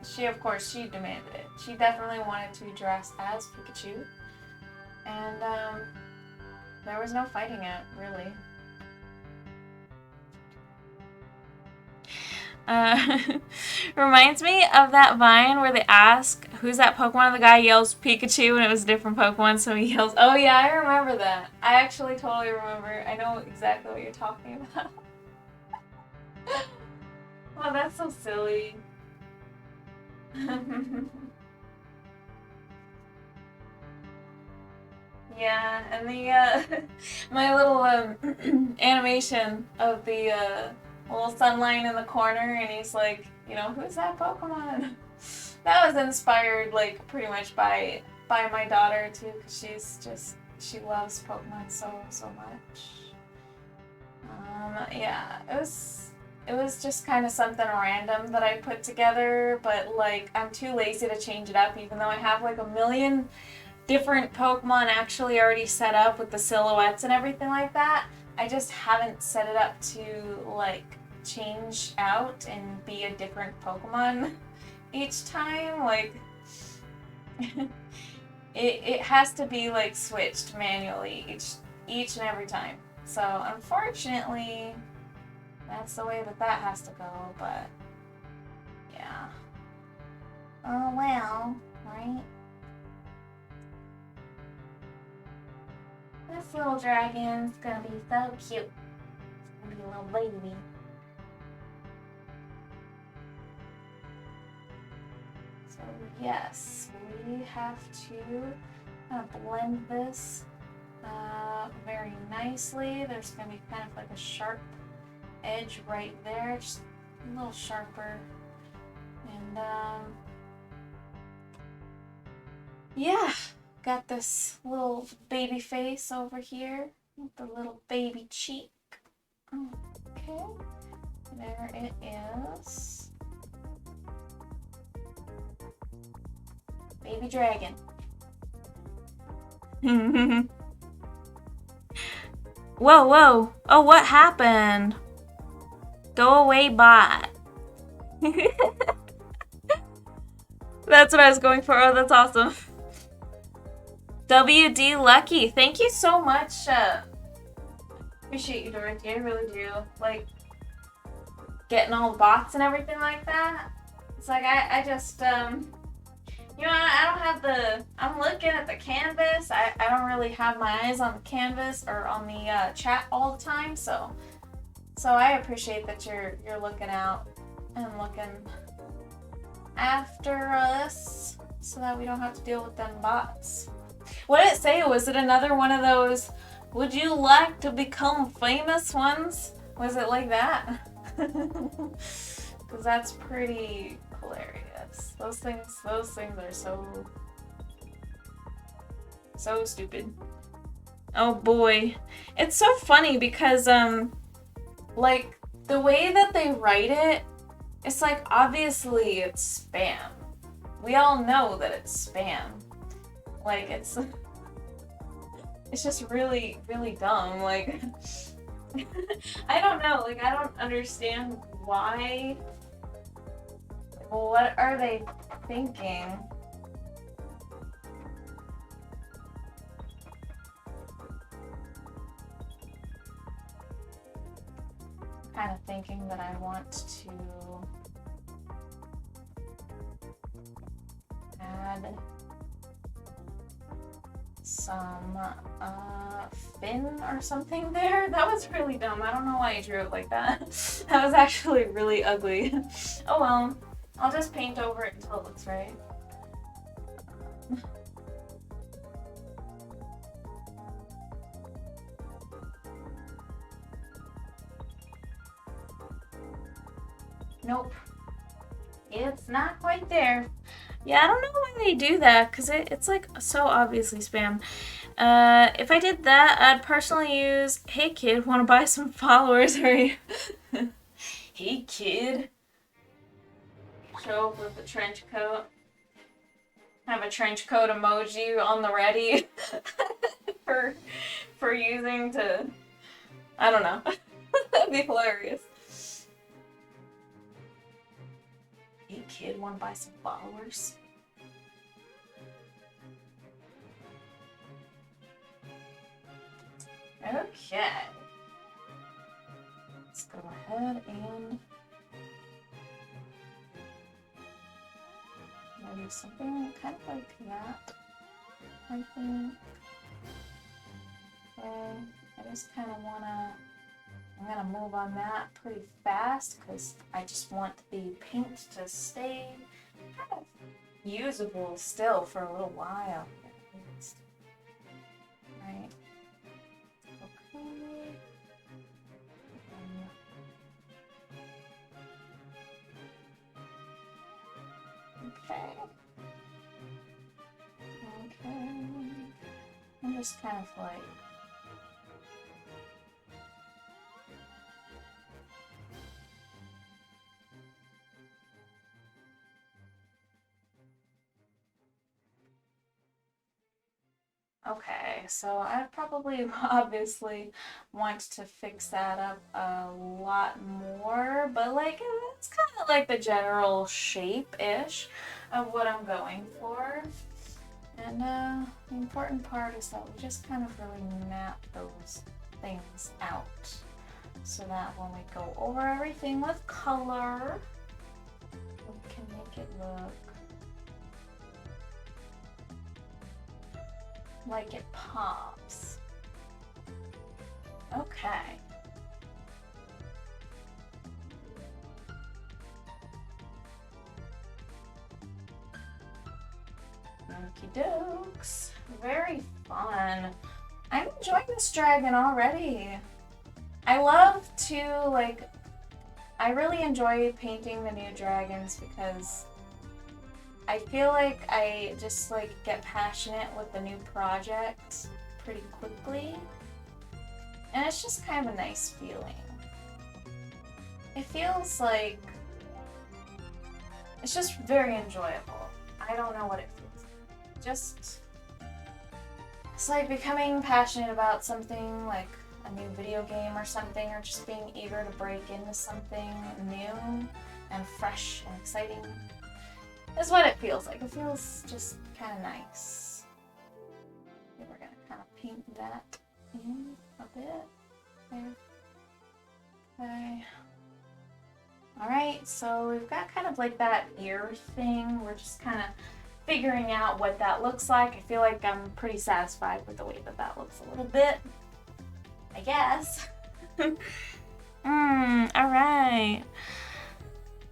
[SPEAKER 1] she of course, she demanded it. She definitely wanted to dress as Pikachu, and, there was no fighting it, really. Reminds me of that Vine where they ask, who's that Pokemon? And the guy yells Pikachu and it was a different Pokemon, so he yells, oh yeah, I remember that. I actually totally remember. I know exactly what you're talking about. Oh, that's so silly. Yeah, and the, my little, animation of the, little sunlight in the corner, and he's like, you know, who's that Pokemon? That was inspired, like, pretty much by my daughter, too, because she loves Pokemon so much. Yeah, it was just kind of something random that I put together, but, like, I'm too lazy to change it up, even though I have, like, a million different Pokemon actually already set up with the silhouettes and everything like that. I just haven't set it up to, like, change out and be a different Pokemon each time. Like, it has to be, like, switched manually each and every time. So, unfortunately, that's the way that has to go, but, yeah. Oh, well, right? This little dragon's gonna be so cute. It's gonna be a little baby. So yes, we have to kind of blend this very nicely. There's gonna be kind of like a sharp edge right there, just a little sharper. And yeah. Got this little baby face over here. With the little baby cheek. Okay. There it is. Baby dragon. Whoa, whoa. Oh, what happened? Go away, bot. That's what I was going for. Oh, that's awesome. WD Lucky. Thank you so much. Appreciate you, Dorothy. I really do. Like, getting all the bots and everything like that. It's like, I just, you know, I don't have the, I'm looking at the canvas. I don't really have my eyes on the canvas or on the chat all the time. So I appreciate that you're looking out and looking after us so that we don't have to deal with them bots. What did it say? Was it another one of those, would you like to become famous ones? Was it like that? Because that's pretty hilarious. Those things are so stupid. Oh boy. It's so funny because like the way that they write it, it's like obviously it's spam. We all know that it's spam. Like it's just really dumb. Like I don't know, like I don't understand why. What are they thinking? I'm kind of thinking that I want to add some fin or something there. That was really dumb. I don't know why I drew it like that. That was actually really ugly. Oh well. I'll just paint over it until it looks right. Nope. It's not quite there. Yeah, I don't know why they do that, because it's like so obviously spam. If I did that, I'd personally use, hey kid, want to buy some followers? Hey kid. Show up with a trench coat. Have a trench coat emoji on the ready for using to, I don't know. That'd be hilarious. Hey kid, want to buy some followers? Okay. Let's go ahead and maybe something kind of like that, I think. Okay, I just kind of want to, I'm going to move on that pretty fast because I just want the paint to stay kind of usable still for a little while. Right. Okay. Okay. Okay. I'm just kind of like, okay, so I probably obviously want to fix that up a lot more, but like it's kind of like the general shape-ish of what I'm going for. And the important part is that we just kind of really map those things out so that when we go over everything with color, we can make it look like it pops. Okay. Okie dokes. Very fun. I'm enjoying this dragon already. I love to, like, I really enjoy painting the new dragons because I feel like I just, like, get passionate with the new projects pretty quickly. it's just kind of a nice feeling. It feels like it's just very enjoyable. I don't know what it feels like. Just, it's like becoming passionate about something, like a new video game or something, or just being eager to break into something new and fresh and exciting. Is what it feels like. It feels just kind of nice. Okay, we're gonna kind of paint that in a bit. There. Okay. Alright, so we've got kind of like that ear thing. We're just kind of figuring out what that looks like. I feel like I'm pretty satisfied with the way that that looks a little bit, I guess. Alright.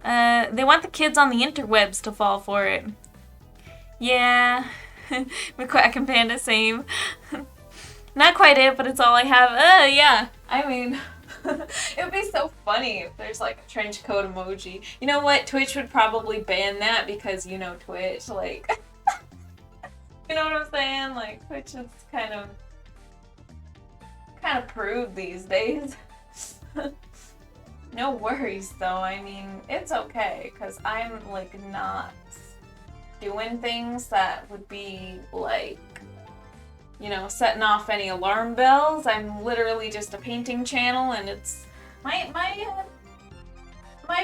[SPEAKER 1] They want the kids on the interwebs to fall for it. Yeah. McQuack and Panda, same. Not quite it, but it's all I have. Yeah. I mean, it would be so funny if there's like a trench coat emoji. You know what? Twitch would probably ban that because you know Twitch, like, you know what I'm saying? Like, Twitch is kind of prude these days. No worries though, I mean, it's okay, because I'm like not doing things that would be like, you know, setting off any alarm bells. I'm literally just a painting channel, and it's my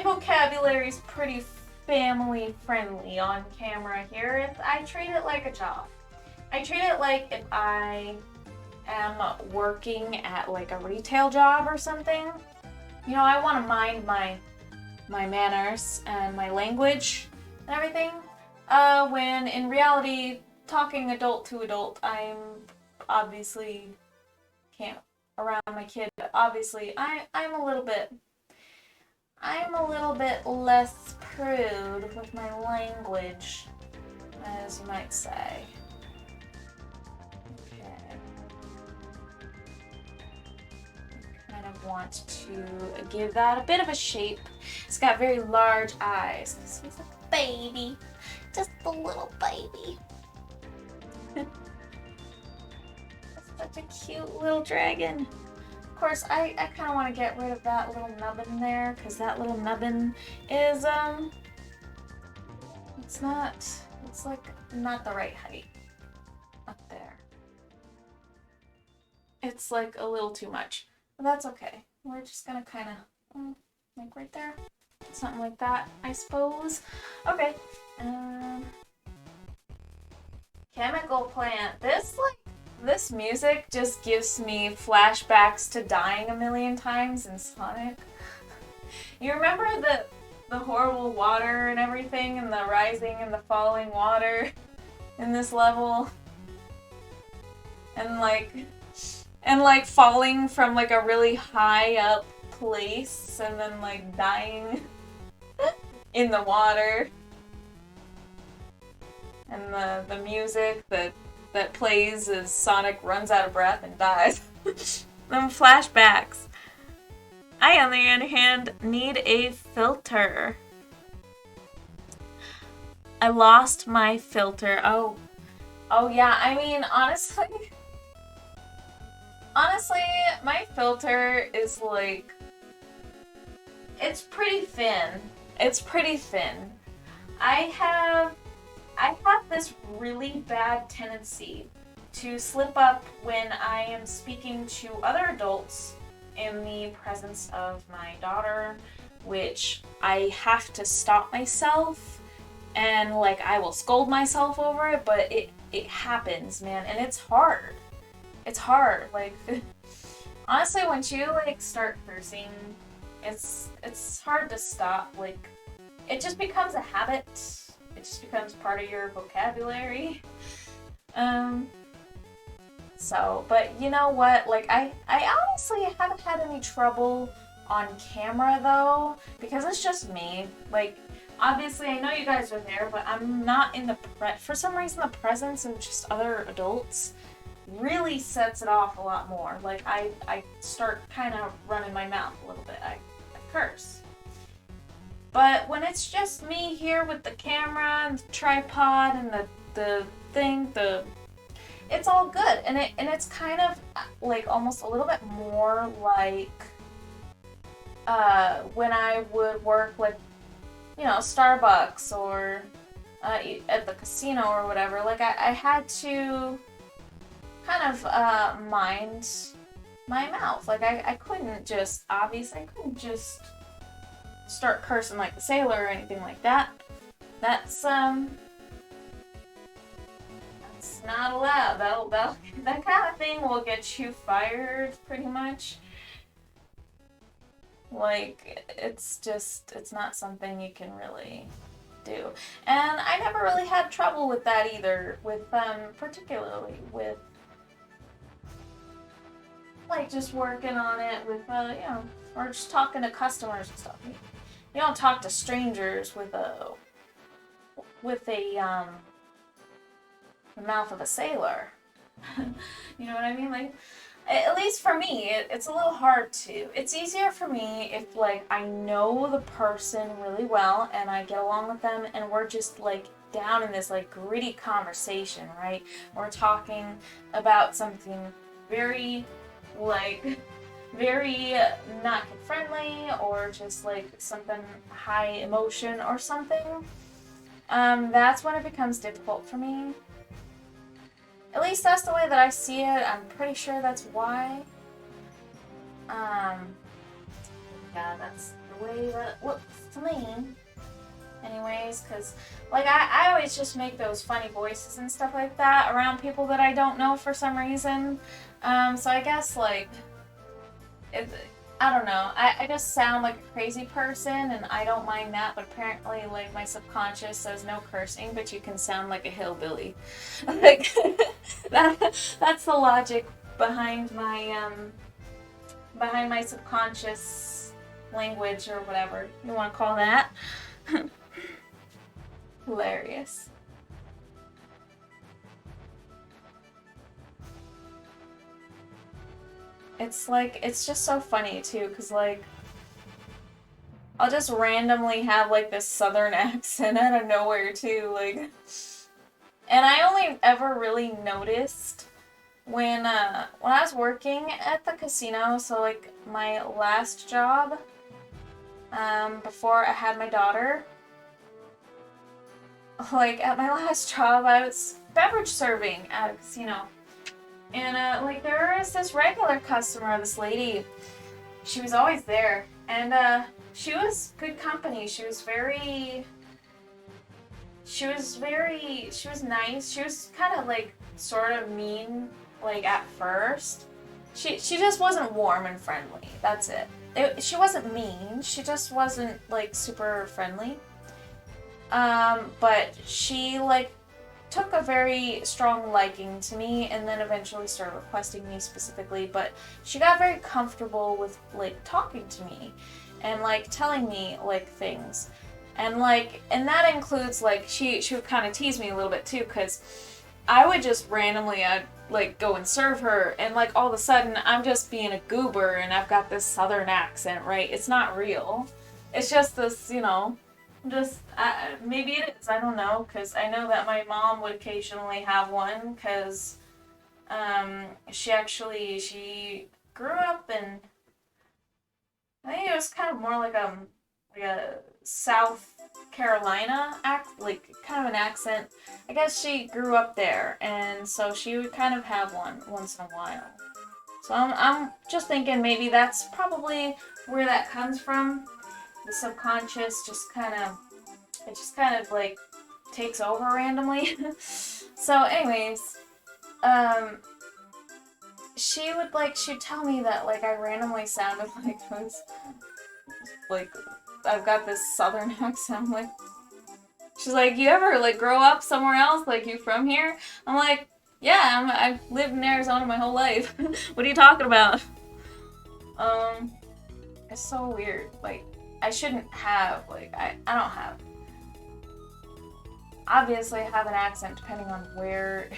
[SPEAKER 1] vocabulary is pretty family friendly on camera here. I treat it like a job. I treat it like if I am working at like a retail job or something. You know, I want to mind my manners and my language and everything. When in reality, talking adult to adult, I'm obviously can't around my kid, but obviously I'm a little bit less prude with my language, as you might say. Okay. Kind of want to give that a bit of a shape. It's got very large eyes because he's a baby, just a little baby. Such a cute little dragon. Of course, I kind of want to get rid of that little nubbin there, because that little nubbin is, it's like not the right height up there. It's like a little too much, but that's okay. We're just gonna kind of, like right there. Something like that, I suppose. Okay. Chemical plant. This music just gives me flashbacks to dying a million times in Sonic. You remember the horrible water and everything, and the rising and the falling water in this level? And like falling from like a really high up place and then like dying in the water. And the music that plays as Sonic runs out of breath and dies. Them flashbacks. I, on the other hand, need a filter. I lost my filter. Oh yeah, I mean, honestly, my filter is like, it's pretty thin. It's pretty thin. I have this really bad tendency to slip up when I am speaking to other adults in the presence of my daughter, which I have to stop myself, and like I will scold myself over it, but it happens, man, and it's hard. It's hard. Like, honestly, once you like start cursing, it's hard to stop. Like, it just becomes a habit. It just becomes part of your vocabulary. So, but you know what? Like, I honestly haven't had any trouble on camera though, because it's just me. Like, obviously, I know you guys are there, but I'm not in the for some reason, the presence of just other adults really sets it off a lot more. Like, I start kind of running my mouth a little bit. I curse. But when it's just me here with the camera and the tripod and the thing, it's all good, and it's kind of like almost a little bit more like when I would work like, you know, Starbucks or at the casino or whatever. Like I had to kind of mind my mouth. Like I couldn't just, obviously I couldn't just start cursing like a sailor or anything like that. That's not allowed. That kind of thing will get you fired pretty much. Like it's not something you can really do. And I never really had trouble with that either, with particularly with like just working on it with you know, or just talking to customers and stuff. You don't talk to strangers with a the mouth of a sailor. You know what I mean? Like, at least for me, it's a little hard to. It's easier for me if, like, I know the person really well and I get along with them and we're just, like, down in this, like, gritty conversation, right? We're talking about something very, like, very not friendly or just, like, something high emotion or something. That's when it becomes difficult for me. At least that's the way that I see it. I'm pretty sure that's why. Yeah, that's the way that looks to me. Anyways, because, like, I always just make those funny voices and stuff like that around people that I don't know for some reason. So I guess, like, I don't know. I just sound like a crazy person, and I don't mind that, but apparently, like, my subconscious says no cursing, but you can sound like a hillbilly. Like, that's the logic behind my subconscious language, or whatever you want to call that. Hilarious. It's like, it's just so funny too, because, like, I'll just randomly have, like, this southern accent out of nowhere too, like, and I only ever really noticed when I was working at the casino, so, like, my last job, before I had my daughter, like, at my last job, I was beverage serving at a casino. And, like, there was this regular customer, this lady. She was always there. And, she was good company. She was nice. She was kind of, like, sort of mean, like, at first. She just wasn't warm and friendly. That's it. She wasn't mean. She just wasn't, like, super friendly. But she, like, took a very strong liking to me and then eventually started requesting me specifically, but she got very comfortable with, like, talking to me and, like, telling me, like, things. And, like, and that includes, like, she would kind of tease me a little bit too, because I would just randomly, like, go and serve her, and, like, all of a sudden I'm just being a goober and I've got this southern accent, right? It's not real. It's just this, you know, just, maybe it is, I don't know, because I know that my mom would occasionally have one, because, she grew up in, I think it was kind of more like a South Carolina like, kind of an accent. I guess she grew up there, and so she would kind of have one once in a while. So I'm just thinking maybe that's probably where that comes from. The subconscious just kind of like takes over randomly. So anyways, she'd tell me that, like, I randomly sounded like I was, like, I've got this southern accent. Like, she's like, you ever, like, grow up somewhere else? Like, you from here? I'm like, yeah, I've lived in Arizona my whole life. What are you talking about? It's so weird. Like, I shouldn't have, like, I don't have. Obviously, I have an accent depending on where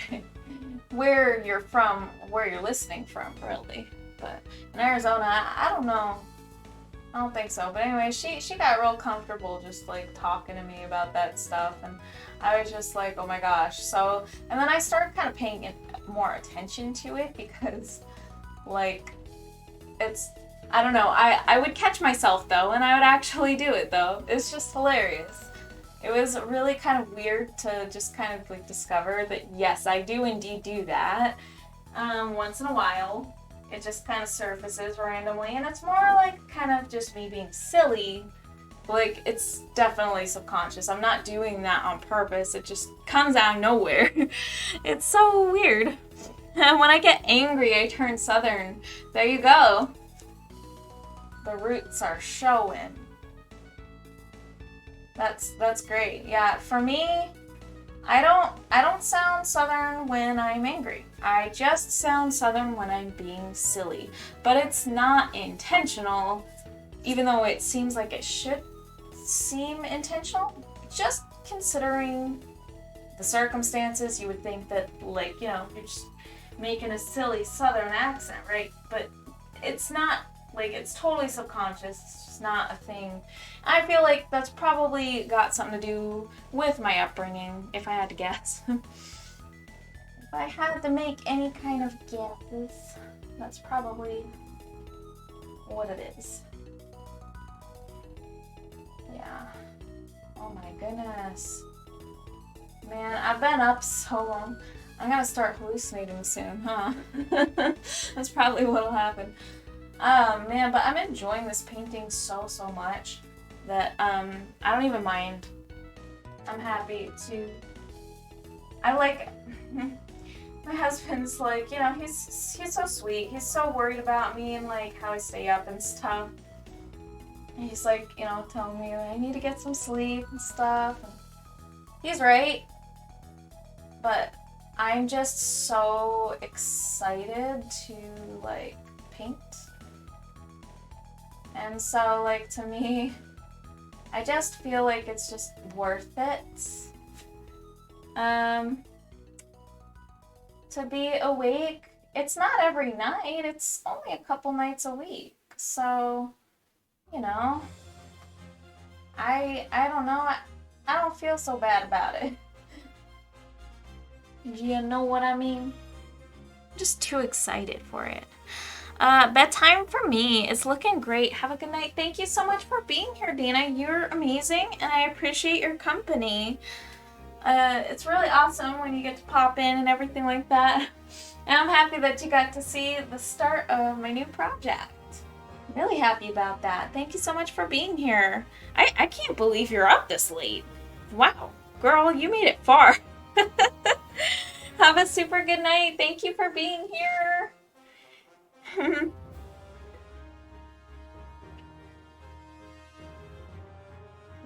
[SPEAKER 1] you're from, where you're listening from, really. But in Arizona, I don't know. I don't think so. But anyway, she got real comfortable just like talking to me about that stuff, and I was just like, oh my gosh. So, and then I started kind of paying more attention to it because like it's, I don't know, I would catch myself though, and I would actually do it though. It's just hilarious. It was really kind of weird to just kind of like discover that yes, I do indeed do that once in a while. It just kind of surfaces randomly, and it's more like kind of just me being silly. Like, it's definitely subconscious. I'm not doing that on purpose. It just comes out of nowhere. It's so weird. And when I get angry, I turn southern. There you go. The roots are showing. That's great. Yeah, for me, I don't sound southern when I'm angry. I just sound southern when I'm being silly. But it's not intentional, even though it seems like it should seem intentional. Just considering the circumstances, you would think that, like, you know, you're just making a silly southern accent, right? But it's not, like, it's totally subconscious. It's just not a thing. I feel like that's probably got something to do with my upbringing, if I had to guess. If I had to make any kind of guesses, that's probably what it is. Yeah. Oh my goodness. Man, I've been up so long. I'm gonna start hallucinating soon, huh? That's probably what'll happen. Man, but I'm enjoying this painting so much that I don't even mind. I'm happy to. I like. My husband's like, you know, he's so sweet. He's so worried about me and like how I stay up and stuff. And he's like, you know, telling me that I need to get some sleep and stuff. And he's right. But I'm just so excited to like paint. And so like to me, I just feel like it's just worth it. To be awake. It's not every night, it's only a couple nights a week. So, you know, I don't know, I don't feel so bad about it. You know what I mean? I'm just too excited for it. Bedtime for me is looking great. Have a good night. Thank you so much for being here, Dina. You're amazing, and I appreciate your company. It's really awesome when you get to pop in and everything like that. And I'm happy that you got to see the start of my new project. Really happy about that. Thank you so much for being here. I can't believe you're up this late. Wow, girl, you made it far. Have a super good night. Thank you for being here.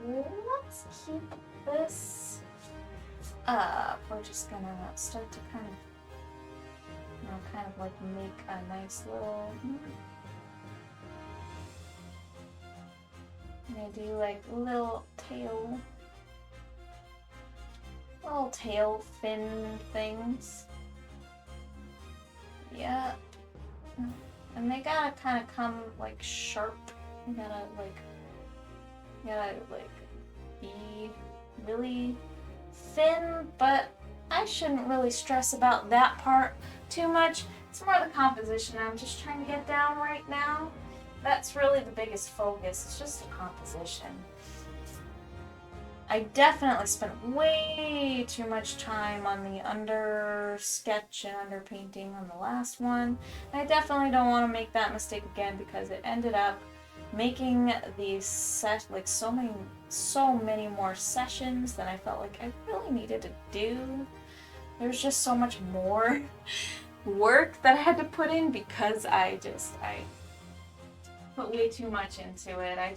[SPEAKER 1] Let's keep this up. We're just gonna start to kind of, you know, kind of like make a nice little. I'm gonna do like little tail fin things. Yeah. And they gotta kind of come like sharp. You gotta like be really thin, but I shouldn't really stress about that part too much. It's more the composition I'm just trying to get down right now. That's really the biggest focus. It's just the composition. I definitely spent way too much time on the under sketch and under painting on the last one. I definitely don't want to make that mistake again because it ended up making these so many more sessions than I felt like I really needed to do. There's just so much more work that I had to put in because I put way too much into it. I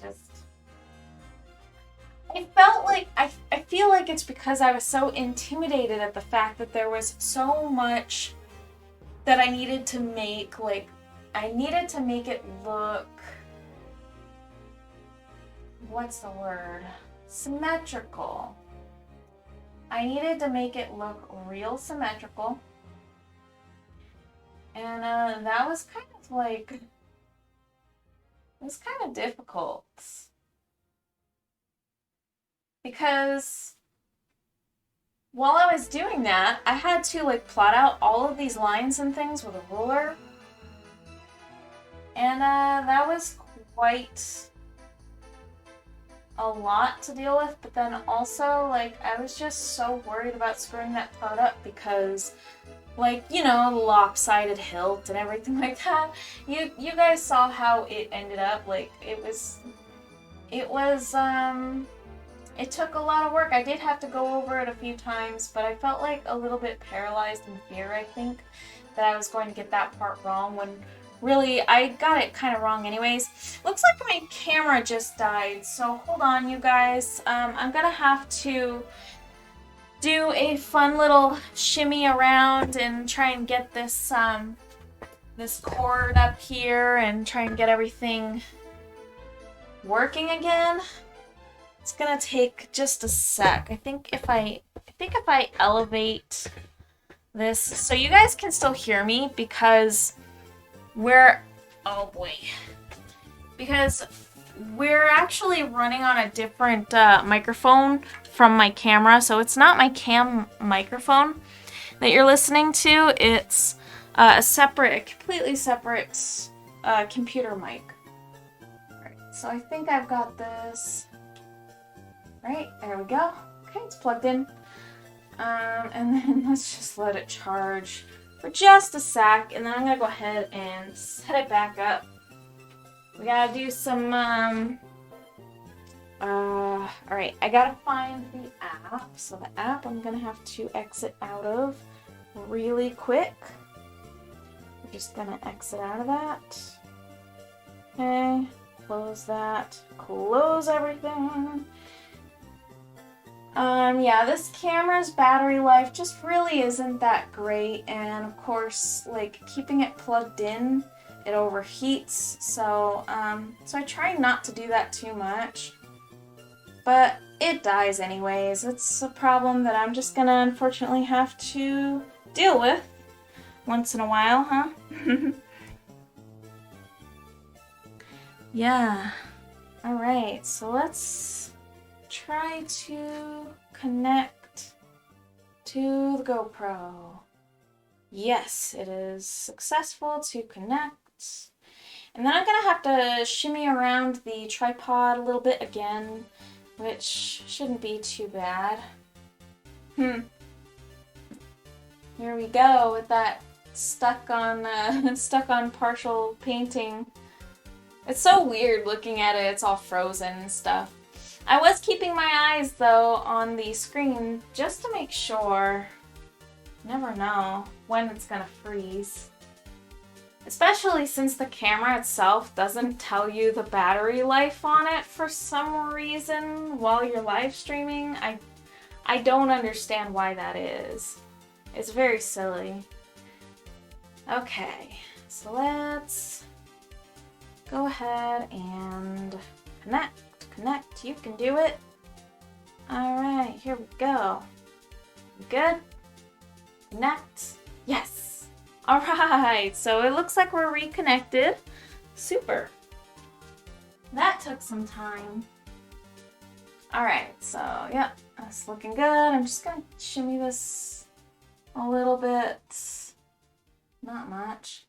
[SPEAKER 1] felt like, I feel like it's because I was so intimidated at the fact that there was so much that I needed to make, like, I needed to make it look, what's the word? Symmetrical. I needed to make it look real symmetrical. And that was kind of like It was kind of difficult because while I was doing that, I had to like plot out all of these lines and things with a ruler. And that was quite a lot to deal with, but then also like I was just so worried about screwing that part up because like, you know, the lopsided hilt and everything like that. You guys saw how it ended up. Like it took a lot of work. I did have to go over it a few times, but I felt like a little bit paralyzed in fear, I think, that I was going to get that part wrong when really I got it kind of wrong anyways. Looks like my camera just died, so hold on, you guys. I'm gonna have to do a fun little shimmy around and try and get this this cord up here and try and get everything working again. It's gonna take just a sec. I think if I elevate this so you guys can still hear me because oh boy, because we're actually running on a different microphone from my camera, so it's not my cam microphone that you're listening to. It's a completely separate computer mic. Alright, so I think I've got this. Right, there we go. Okay, it's plugged in. And then let's just let it charge for just a sec, and then I'm gonna go ahead and set it back up. We gotta do some, alright, I gotta find the app. So the app I'm gonna have to exit out of really quick. We're just gonna exit out of that. Okay, close that, close everything. Yeah, this camera's battery life just really isn't that great, and of course, like, keeping it plugged in, it overheats, so I try not to do that too much, but it dies anyways. It's a problem that I'm just gonna unfortunately have to deal with once in a while, huh? Yeah. Alright, so let's try to connect to the GoPro. Yes, it is successful to connect. And then I'm gonna have to shimmy around the tripod a little bit again, which shouldn't be too bad. Here we go with that stuck on partial painting. It's so weird looking at it. It's all frozen and stuff. I was keeping my eyes, though, on the screen just to make sure. Never know when it's gonna freeze. Especially since the camera itself doesn't tell you the battery life on it for some reason while you're live streaming. I don't understand why that is. It's very silly. Okay, so let's go ahead and connect. Connect, you can do it. Alright, here we go. Good? Connect. Yes! Alright, so it looks like we're reconnected. Super. That took some time. Alright, so yep, that's looking good. I'm just gonna shimmy this a little bit. Not much.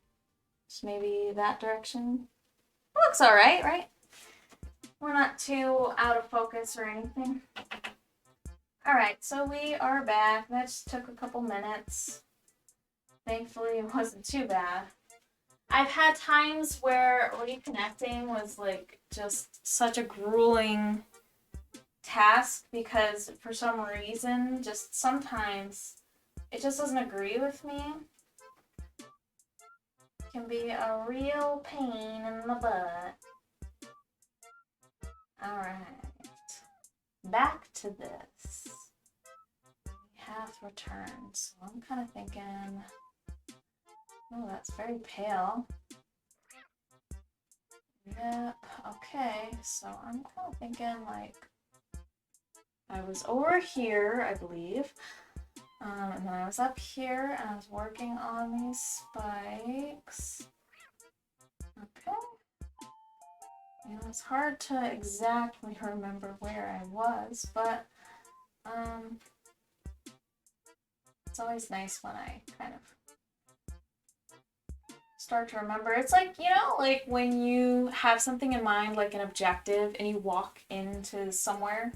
[SPEAKER 1] Just maybe that direction. It looks alright, right? We're not too out of focus or anything. Alright, so we are back. That just took a couple minutes. Thankfully, it wasn't too bad. I've had times where reconnecting was like just such a grueling task because for some reason, just sometimes it just doesn't agree with me. It can be a real pain in the butt. Alright, back to this. We have returned, so I'm kind of thinking, oh, that's very pale. Yep, okay, so I'm kind of thinking like, I was over here, I believe, and then I was up here and I was working on these spikes. Okay. You know, it's hard to exactly remember where I was, but it's always nice when I kind of start to remember. It's like, you know, like when you have something in mind, like an objective, and you walk into somewhere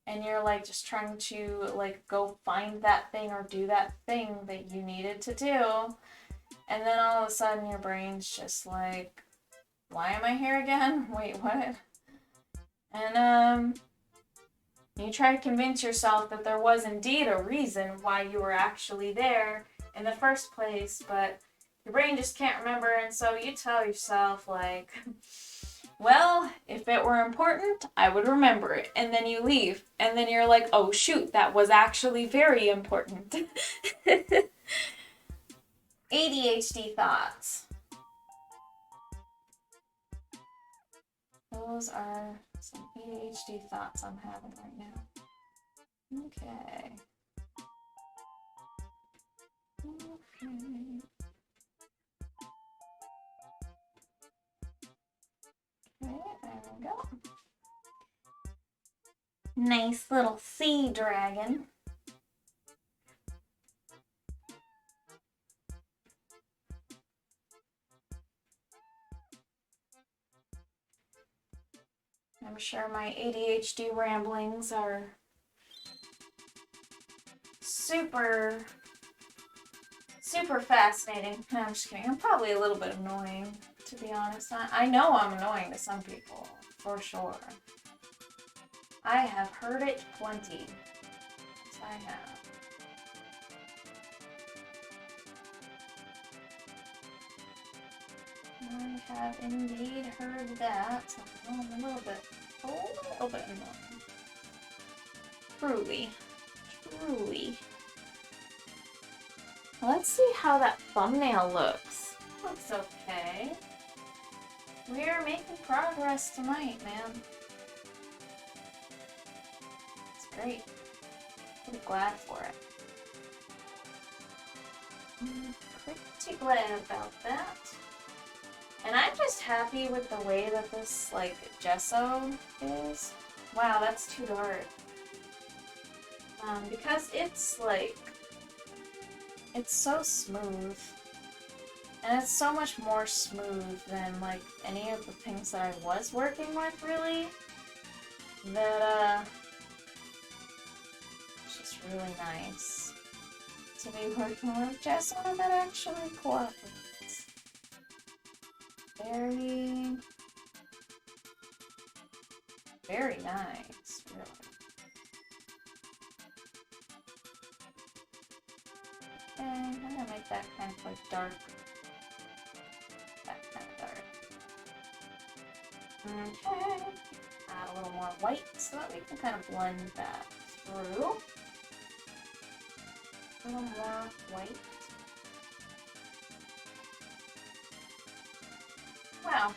[SPEAKER 1] and you're like just trying to like go find that thing or do that thing that you needed to do, and then all of a sudden your brain's just like, why am I here again? Wait, what? And you try to convince yourself that there was indeed a reason why you were actually there in the first place, but your brain just can't remember, and so you tell yourself, like, well, if it were important, I would remember it. And then you leave, and then you're like, oh shoot, that was actually very important. ADHD thoughts. Those are some ADHD thoughts I'm having right now. Okay. Okay, there we go. Nice little sea dragon. I'm sure my ADHD ramblings are super fascinating. No, I'm just kidding. I'm probably a little bit annoying, to be honest. I know I'm annoying to some people, for sure. I have heard it plenty. Yes, I have. I have indeed heard that. So I'm a little bit annoying. Truly. Let's see how that thumbnail looks. Looks okay. We're making progress tonight, man. It's great. Pretty glad for it. I'm pretty glad about that. And I'm just happy with the way that this, like, gesso is. Wow, that's too dark. Because it's, like, it's so smooth. And it's so much more smooth than, like, any of the things that I was working with, really. That, it's just really nice to be working with gesso that actually cooperates. Very, very nice, really. Okay, I'm gonna make that kind of like dark. That kind of dark. Okay. Add a little more white so that we can kind of blend that through. A little more white. Wow.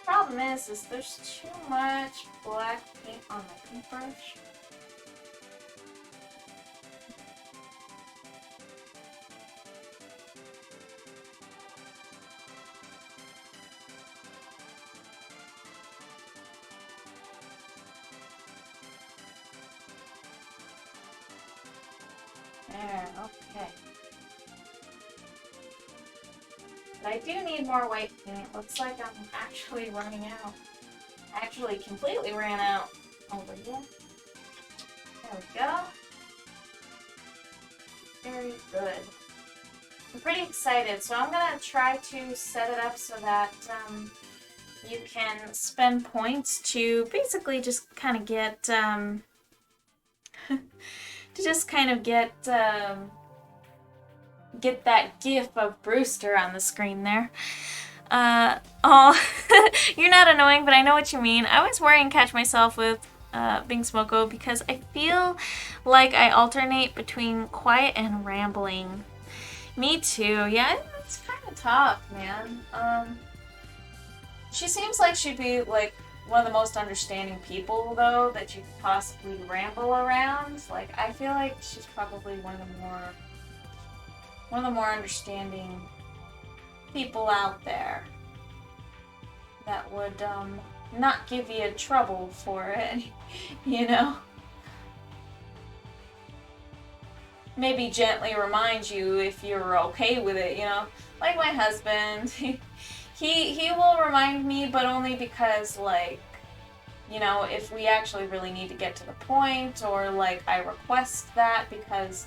[SPEAKER 1] Problem is there's too much black paint on my paintbrush. There, okay. But I do need more white paint. Looks like I'm actually running out. Actually completely ran out over here. There we go. Very good. I'm pretty excited, so I'm gonna try to set it up so that you can spend points to basically just kind of get to just kind of get that gif of Brewster on the screen there. Oh, you're not annoying, but I know what you mean. I always worry and catch myself with Bing Smoko because I feel like I alternate between quiet and rambling. Me too. Yeah, it's kind of tough, man. She seems like she'd be like one of the most understanding people, though, that you could possibly ramble around. Like, I feel like she's probably one of the more understanding people out there. that would not give you trouble for it, you know? Maybe gently remind you if you're okay with it, you know? Like my husband, he will remind me, but only because, like, you know, if we actually really need to get to the point, or like I request that because,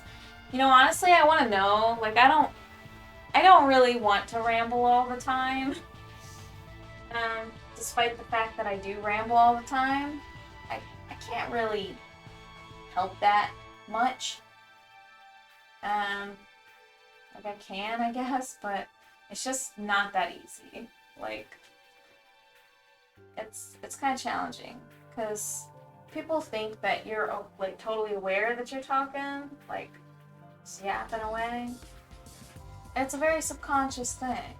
[SPEAKER 1] you know, honestly, I want to know. Like, I don't really want to ramble all the time. Despite the fact that I do ramble all the time, I can't really help that much. Like I can, I guess, but it's just not that easy. Like, it's kind of challenging because people think that you're like totally aware that you're talking, like just yapping away. It's a very subconscious thing.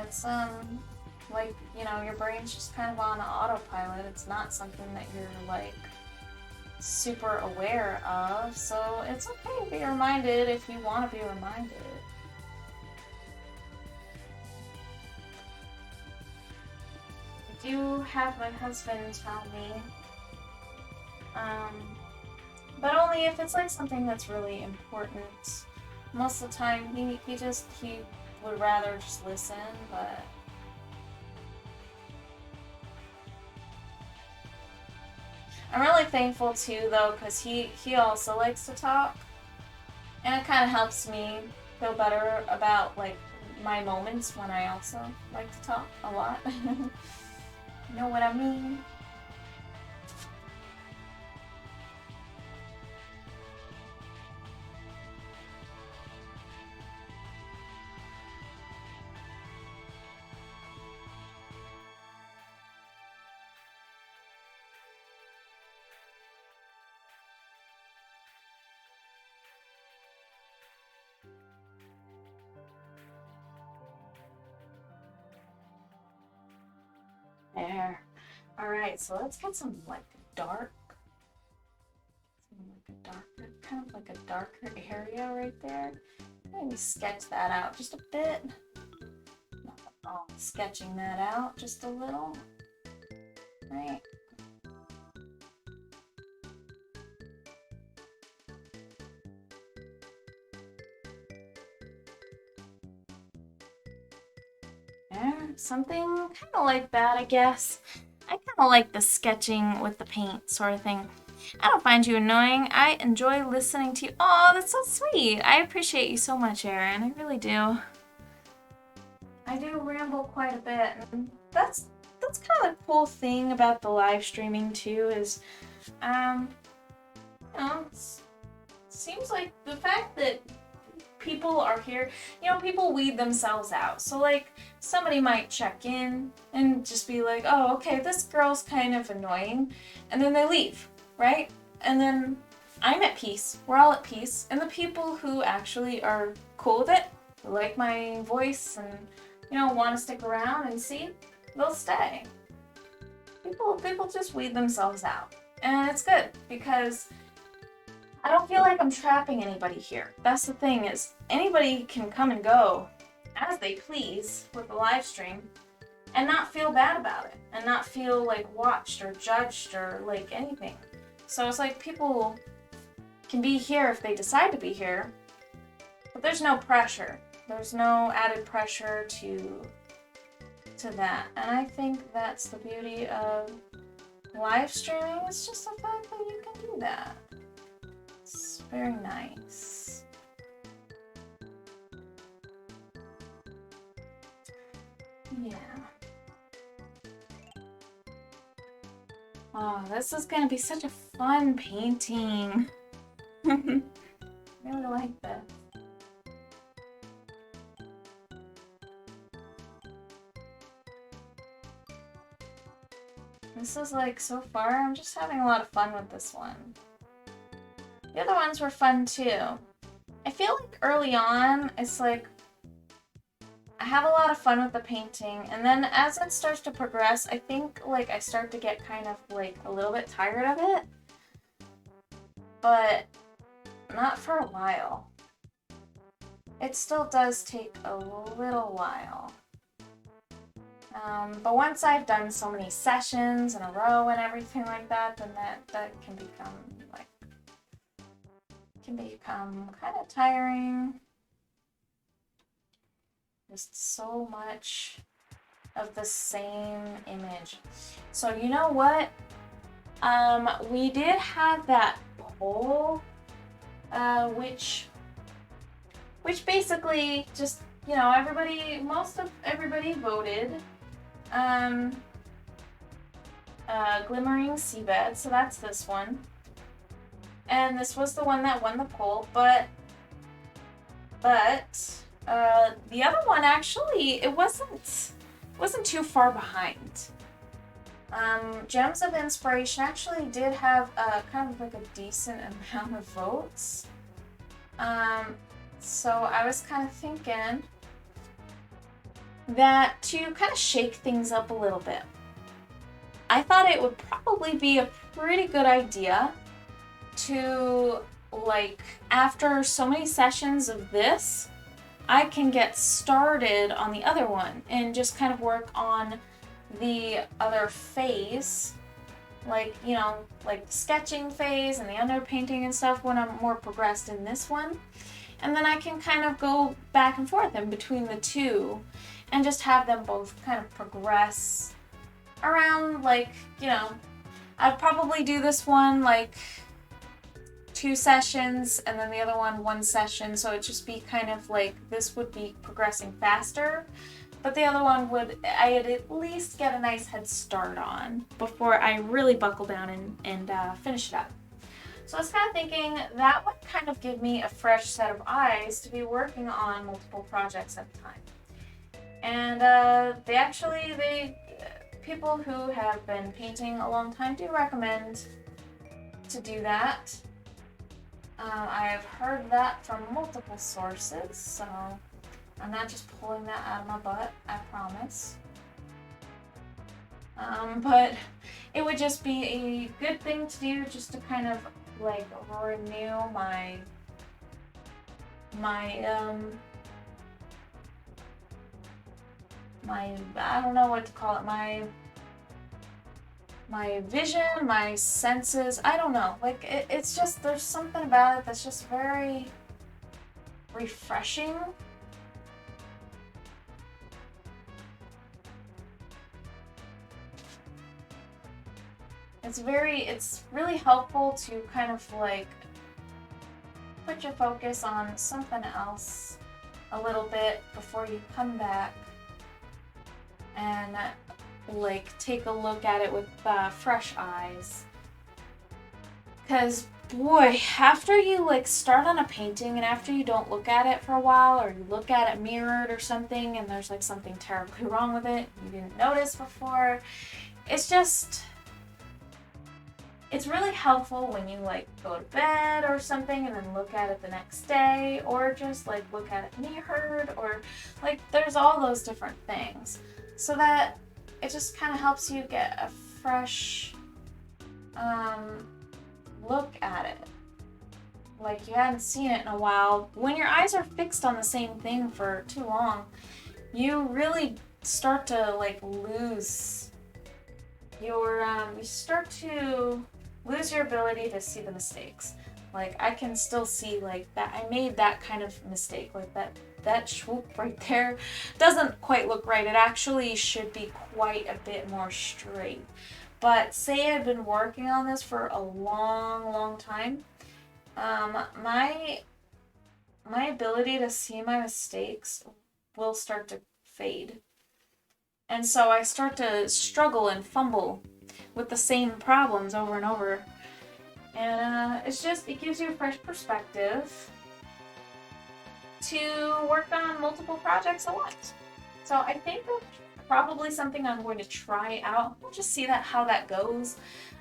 [SPEAKER 1] It's like, you know, your brain's just kind of on autopilot. It's not something that you're like super aware of, so it's okay to be reminded if you want to be reminded. I do have my husband tell me, but only if it's like something that's really important. Most of the time, he would rather just listen, but I'm really thankful too, though, because he also likes to talk, and it kind of helps me feel better about like my moments when I also like to talk a lot. You know what I mean? There. Alright, so let's get some like dark, kind of like a darker area right there. Maybe sketch that out just a bit. Not at all. Sketching that out just a little. Right. There, something kind of like that, I guess. I kind of like the sketching with the paint sort of thing. I don't find you annoying. I enjoy listening to you. Oh, that's so sweet. I appreciate you so much, Erin. I really do. I do ramble quite a bit, and that's kind of the cool thing about the live streaming too. Is, you know, it seems like the fact that people are here, you know, people weed themselves out. So like somebody might check in and just be like, oh, okay, this girl's kind of annoying, and then they leave, right? And then I'm at peace, we're all at peace, and the people who actually are cool with it, like my voice and, you know, want to stick around and see, they'll stay. People just weed themselves out, and it's good because I don't feel like I'm trapping anybody here. That's the thing, is anybody can come and go as they please with the live stream and not feel bad about it and not feel like watched or judged or like anything. So it's like people can be here if they decide to be here, but there's no pressure. There's no added pressure to that. And I think that's the beauty of live streaming. It's just the fact that you can do that. It's very nice. Yeah. Oh, this is gonna be such a fun painting. Really like this. This is like, so far, I'm just having a lot of fun with this one. The other ones were fun too. I feel like early on, it's like, I have a lot of fun with the painting, and then as it starts to progress, I think like I start to get kind of like a little bit tired of it. But not for a while. It still does take a little while. But once I've done so many sessions in a row and everything like that, then that can become kind of tiring. Just so much of the same image. So you know what? We did have that poll, which basically just, you know, most of everybody voted. Glimmering Seabed, so that's this one. And this was the one that won the poll, but the other one actually, it wasn't too far behind. Gems of Inspiration actually did have kind of like a decent amount of votes. So I was kind of thinking that to kind of shake things up a little bit, I thought it would probably be a pretty good idea to, like, after so many sessions of this, I can get started on the other one and just kind of work on the other phase, like, you know, like the sketching phase and the underpainting and stuff when I'm more progressed in this one. And then I can kind of go back and forth in between the two and just have them both kind of progress around, like, you know, I'd probably do this one like 2 sessions and then the other one session, so it'd just be kind of like this would be progressing faster, but the other one I'd at least get a nice head start on before I really buckle down and finish it up. So I was kind of thinking that would kind of give me a fresh set of eyes to be working on multiple projects at a time. And people who have been painting a long time do recommend to do that. I have heard that from multiple sources, so I'm not just pulling that out of my butt, I promise. But it would just be a good thing to do just to kind of like renew my I don't know what to call it, my vision, my senses, I don't know. Like, it's just, there's something about it that's just very refreshing. It's really helpful to kind of like put your focus on something else a little bit before you come back and like take a look at it with fresh eyes. Because boy, after you like start on a painting and after you don't look at it for a while, or you look at it mirrored or something and there's like something terribly wrong with it you didn't notice before, it's really helpful when you like go to bed or something and then look at it the next day, or just like look at it mirrored, or like there's all those different things, so that it just kind of helps you get a fresh look at it, like you hadn't seen it in a while. When your eyes are fixed on the same thing for too long, you really start to like lose your you start to lose your ability to see the mistakes. Like, I can still see like that I made that kind of mistake, like that swoop right there doesn't quite look right. It actually should be quite a bit more straight. But say I've been working on this for a long time, my ability to see my mistakes will start to fade. And so I start to struggle and fumble with the same problems over and over. And it gives you a fresh perspective to work on multiple projects at once. So I think that's probably something I'm going to try out. We'll just see how that goes,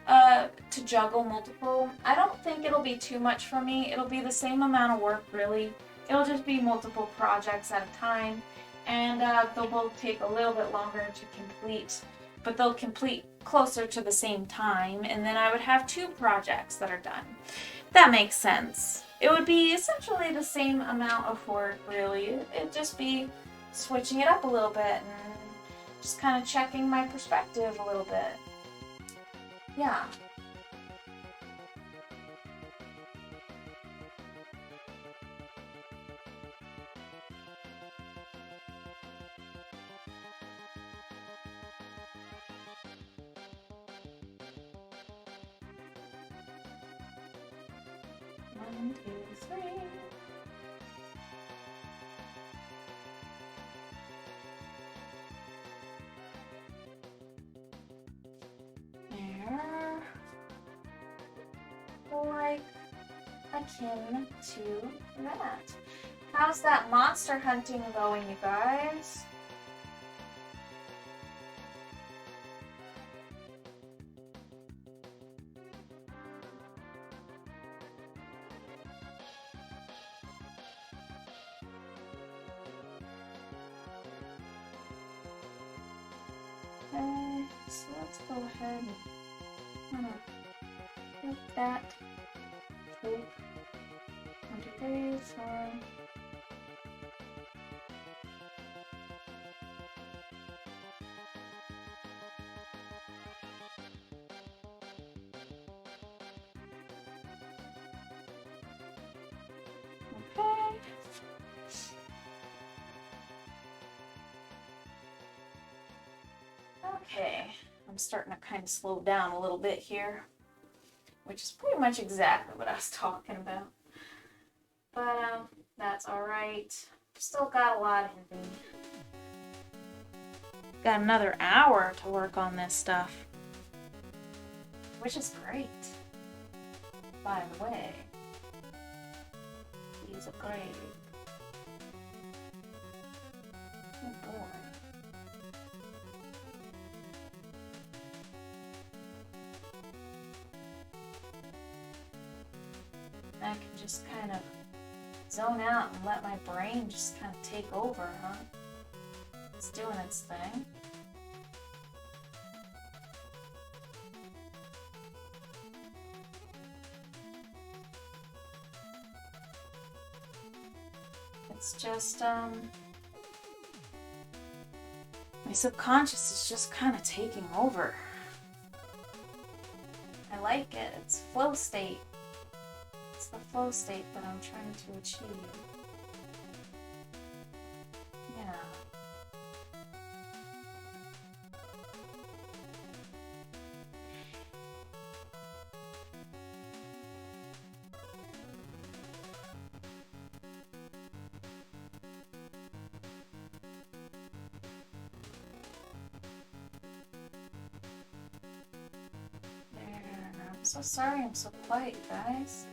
[SPEAKER 1] to juggle multiple. I don't think it'll be too much for me. It'll be the same amount of work, really. It'll just be multiple projects at a time. And they'll both take a little bit longer to complete, but they'll complete closer to the same time, and then I would have 2 projects that are done. That makes sense. It would be essentially the same amount of work, really. It'd just be switching it up a little bit and Just kind of checking my perspective a little bit. Yeah. One, two, three. There. Like akin to that. How's that monster hunting going, you guys? Okay, so let's go ahead and put that tape onto these one. Okay. Okay, I'm starting to kind of slow down a little bit here, which is pretty much exactly what I was talking about. But that's all right. Still got a lot in me. Got another hour to work on this stuff, which is great. By the way, he's a great. Oh boy. I can just kind of zone out and let my brain just kind of take over, huh? It's doing its thing. It's just, my subconscious is just kind of taking over. I like it. It's flow state. It's the flow state that I'm trying to achieve. Yeah. I'm so sorry I'm so quiet, guys.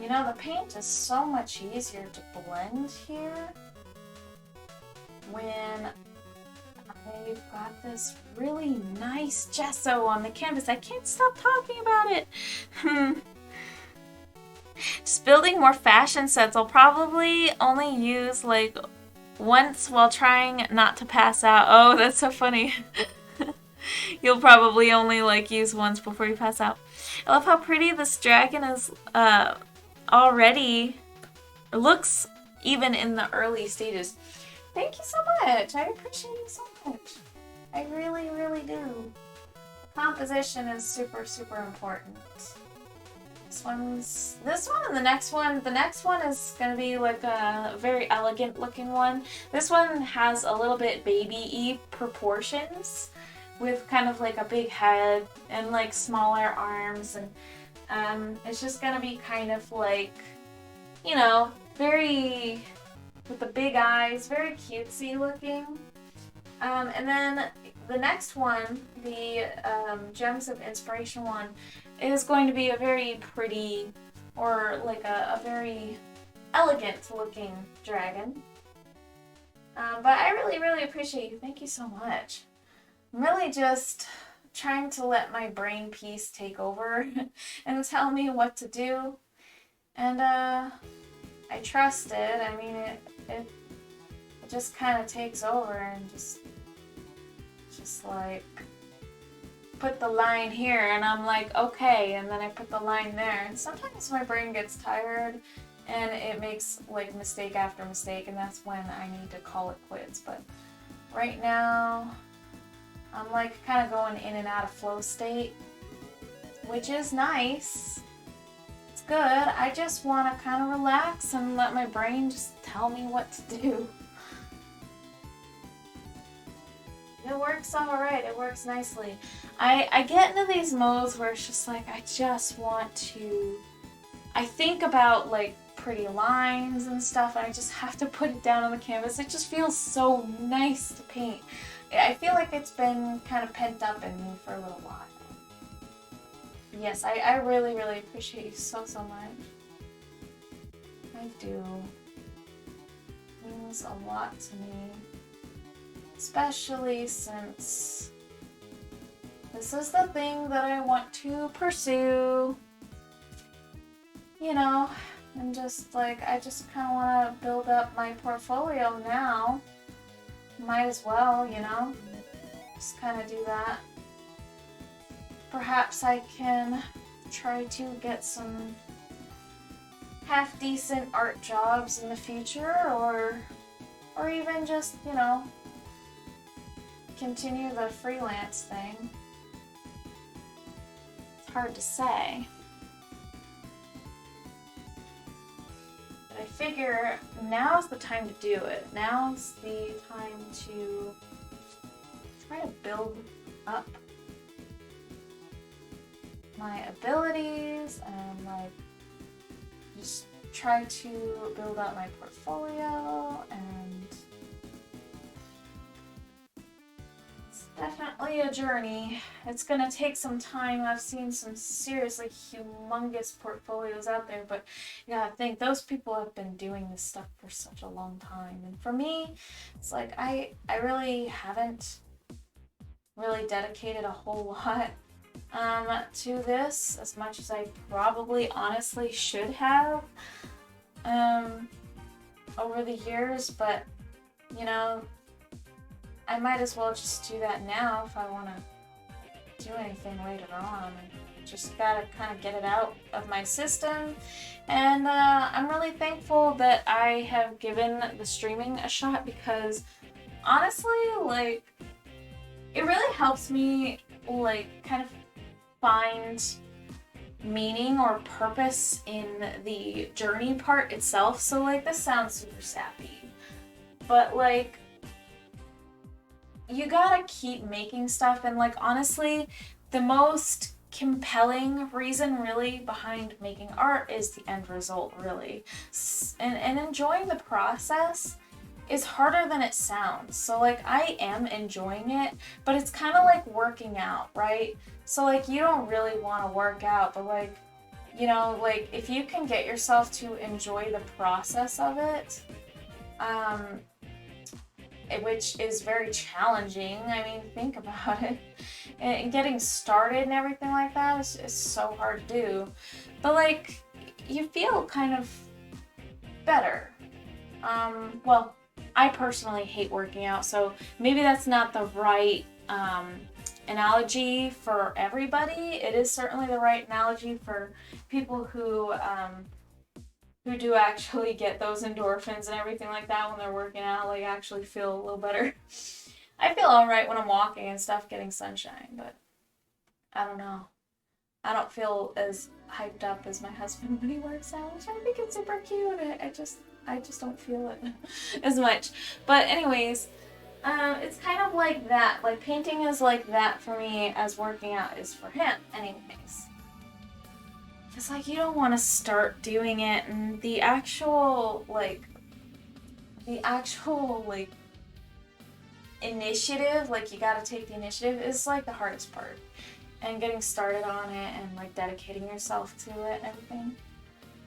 [SPEAKER 1] You know, the paint is so much easier to blend here when I've got this really nice gesso on the canvas. I can't stop talking about it. Just building more fashion sets. I'll probably only use like once while trying not to pass out. Oh, that's so funny. You'll probably only like use once before you pass out. I love how pretty this dragon is already. It looks even in the early stages. Thank you so much. I appreciate you so much. I really, really do. Composition is super, super important. This one and the next one. The next one is going to be like a very elegant looking one. This one has a little bit baby-y proportions with kind of like a big head and like smaller arms, and it's just going to be kind of like, you know, very, with the big eyes, very cutesy looking. And then the next one, the Gems of Inspiration one, is going to be a very pretty, or like a very elegant looking dragon. But I really, really appreciate you. Thank you so much. I'm really just trying to let my brain piece take over and tell me what to do. And I trust it. I mean, it just kind of takes over and just like put the line here, and I'm like, okay, and then I put the line there. And sometimes my brain gets tired and it makes like mistake after mistake, and that's when I need to call it quits. But right now I'm like kind of going in and out of flow state, which is nice. It's good. I just want to kind of relax and let my brain just tell me what to do. It works alright, it works nicely. I get into these modes where it's just like I just want to... I think about like pretty lines and stuff, and I just have to put it down on the canvas. It just feels so nice to paint. I feel like it's been kind of pent up in me for a little while. Yes, I really, really appreciate you so much. I do. It means a lot to me. Especially since this is the thing that I want to pursue. You know, and just like, I just kind of want to build up my portfolio now. Might as well, you know, just kind of do that. Perhaps I can try to get some half-decent art jobs in the future, or even just, you know, continue the freelance thing. It's hard to say. But I figure now's the time to do it. Now's the time to try to build up my abilities and like just try to build out my portfolio, and it's definitely a journey. It's gonna take some time. I've seen some seriously humongous portfolios out there, but you gotta think those people have been doing this stuff for such a long time, and for me it's like I really haven't really dedicated a whole lot to this as much as I probably honestly should have over the years, but you know, I might as well just do that now if I want to do anything later on. I just gotta kind of get it out of my system, and I'm really thankful that I have given the streaming a shot, because honestly, like, it really helps me like kind of find meaning or purpose in the journey part itself. So like, this sounds super sappy, but like, you gotta keep making stuff, and like, honestly, the most compelling reason really behind making art is the end result, really. And enjoying the process is harder than it sounds. So like, I am enjoying it, but it's kind of like working out, right? So like, you don't really want to work out, but like, you know, like, if you can get yourself to enjoy the process of it, which is very challenging. I mean, think about it. And getting started and everything like that is so hard to do. But like, you feel kind of better. Well, I personally hate working out, so maybe that's not the right analogy for everybody. It is certainly the right analogy for people who do actually get those endorphins and everything like that when they're working out, like actually feel a little better. I feel alright when I'm walking and stuff, getting sunshine, but I don't know. I don't feel as hyped up as my husband when he works out, which I think is super cute. I just don't feel it as much. But anyways, it's kind of like that. Like, painting is like that for me as working out is for him, anyways. It's like, you don't want to start doing it, and the actual initiative, like, you gotta take the initiative, is like the hardest part. And getting started on it and like dedicating yourself to it and everything,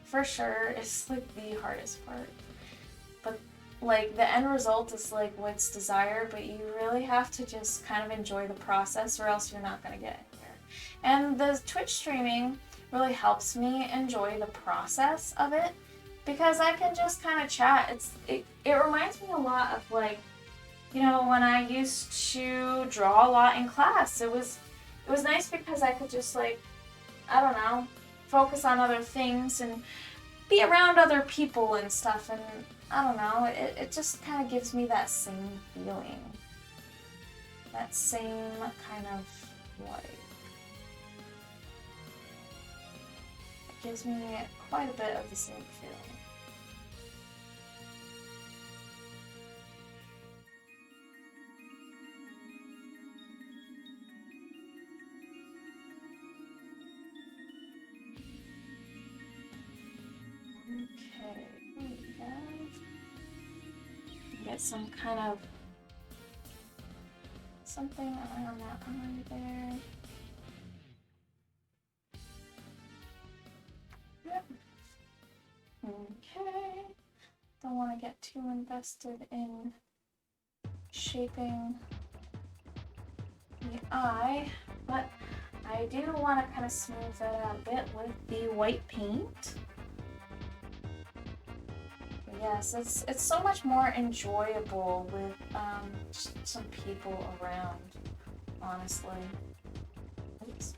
[SPEAKER 1] for sure, is like the hardest part. But like, the end result is like what's desired, but you really have to just kind of enjoy the process, or else you're not gonna get anywhere. And the Twitch streaming really helps me enjoy the process of it, because I can just kind of chat. It reminds me a lot of, like, you know, when I used to draw a lot in class. It was nice because I could just, like, I don't know, focus on other things and be around other people and stuff, and I don't know, it just kind of gives me that same feeling. That same kind of, like, it gives me quite a bit of the same feeling. Okay, here we go. Get some kind of something around that eye there. Yep. Okay. Don't want to get too invested in shaping the eye, but I do want to kind of smooth that out a bit with the white paint. Yes, it's so much more enjoyable with just some people around, honestly. Oops.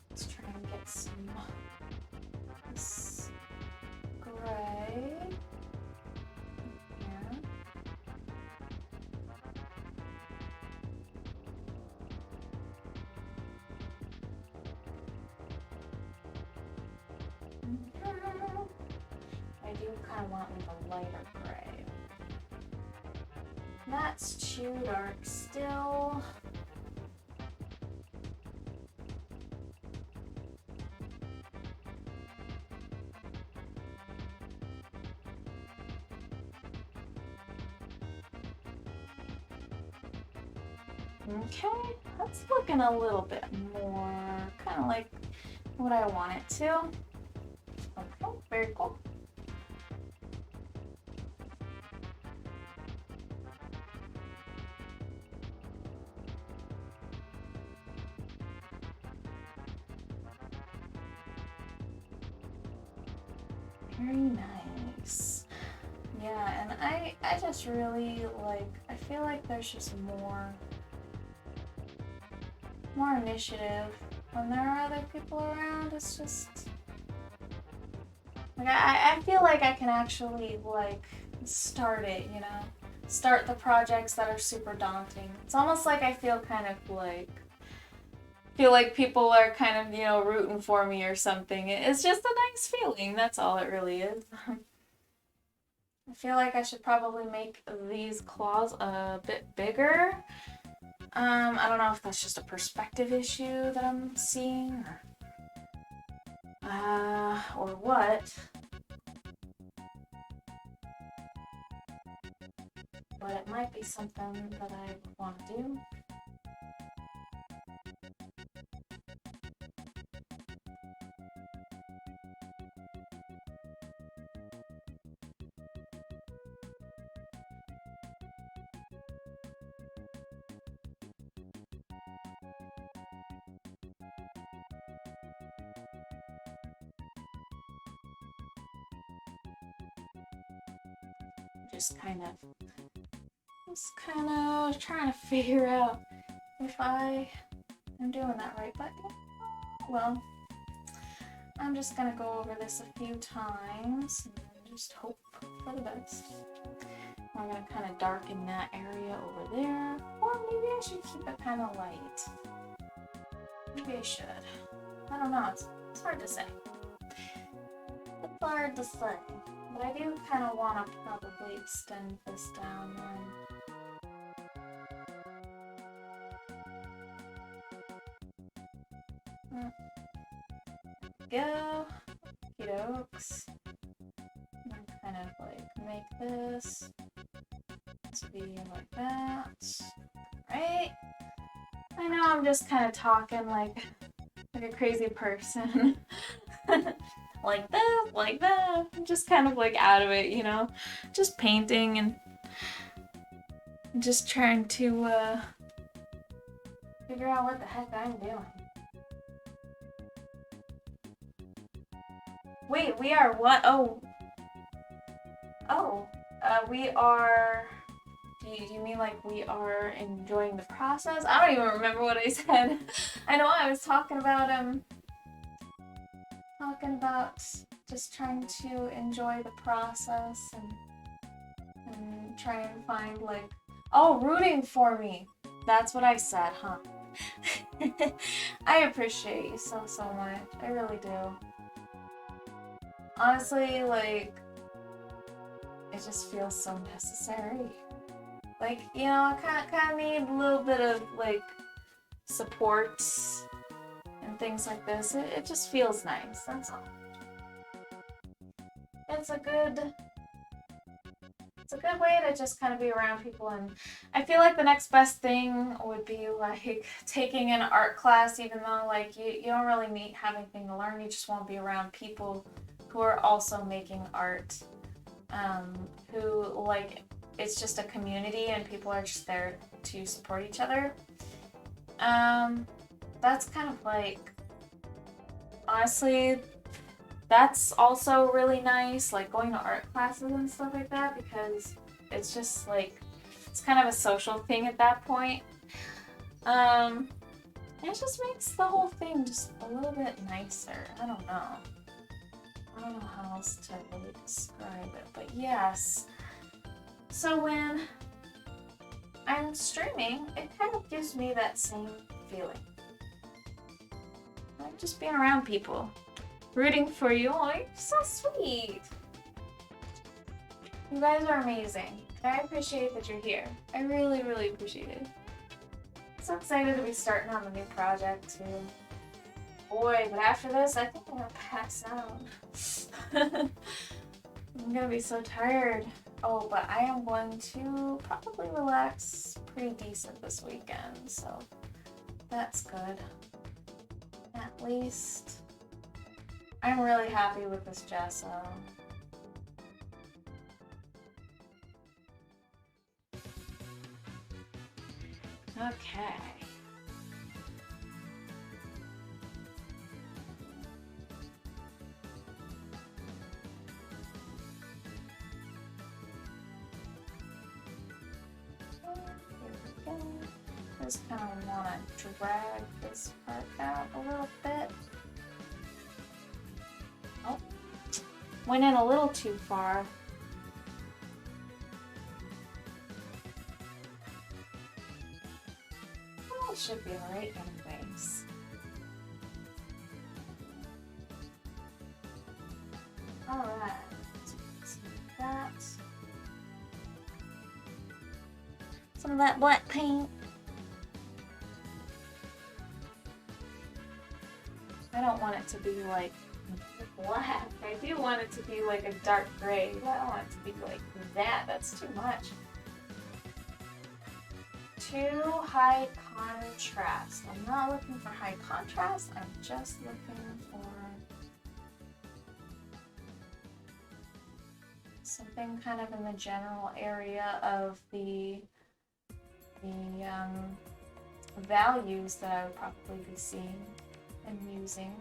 [SPEAKER 1] Let's try and get some this gray. Yeah. I do kind of want like a lighter gray. That's too dark still. Okay, that's looking a little bit more kind of like what I want it to. Okay, very cool. Very nice. Yeah, and I just really like, I feel like there's just more initiative when there are other people around. It's just like I feel like I can actually like start it, you know? Start the projects that are super daunting. It's almost like I feel kind of like people are kind of, you know, rooting for me or something. It's just a nice feeling. That's all it really is. I feel like I should probably make these claws a bit bigger. I don't know if that's just a perspective issue that I'm seeing or what. But it might be something that I want to do. Just kind of trying to figure out if I am doing that right, but well, I'm just gonna go over this a few times and just hope for the best. I'm gonna kind of darken that area over there, or maybe I should keep it kind of light. Maybe I should. I don't know, it's hard to say. It's hard to say. But I do kind of want to probably extend this down then. Go. Okey-dokes. And kind of like make this to be like that. Right? I know I'm just kind of talking like a crazy person. Like this, like that. I'm just kind of like out of it, you know? Just painting and just trying to figure out what the heck I'm doing. Wait, we are what? Oh. We are... Do you mean like we are enjoying the process? I don't even remember what I said. I know I was talking about talking about just trying to enjoy the process and try and find like, oh, rooting for me. That's what I said, huh? I appreciate you so much. I really do. Honestly, like, it just feels so necessary. Like, you know, I kind of need a little bit of like support and things like this. It just feels nice. That's all. It's a good way to just kind of be around people, and I feel like the next best thing would be like taking an art class, even though like you don't really have anything to learn. You just want to be around people who are also making art, who like it's just a community and people are just there to support each other. That's kind of like, honestly, that's also really nice, like going to art classes and stuff like that, because it's just like, it's kind of a social thing at that point. It just makes the whole thing just a little bit nicer. I don't know how else to really describe it, but yes. So when I'm streaming, it kind of gives me that same feeling. Like just being around people, rooting for you. Oh, you're so sweet. You guys are amazing. I appreciate that you're here. I really, really appreciate it. So excited to be starting on the new project too. Boy, but after this, I think I'm gonna pass out. I'm gonna be so tired. Oh, but I am going to probably relax pretty decent this weekend, so that's good. At least I'm really happy with this gesso. Okay. Just kind of want to drag this part out a little bit. Oh, went in a little too far. Well, it should be alright anyways. Alright, that. Some of that black paint. I don't want it to be like black. I do want it to be like a dark gray. I don't want it to be like that. That's too much. Too high contrast. I'm not looking for high contrast. I'm just looking for something kind of in the general area of the values that I would probably be seeing and using.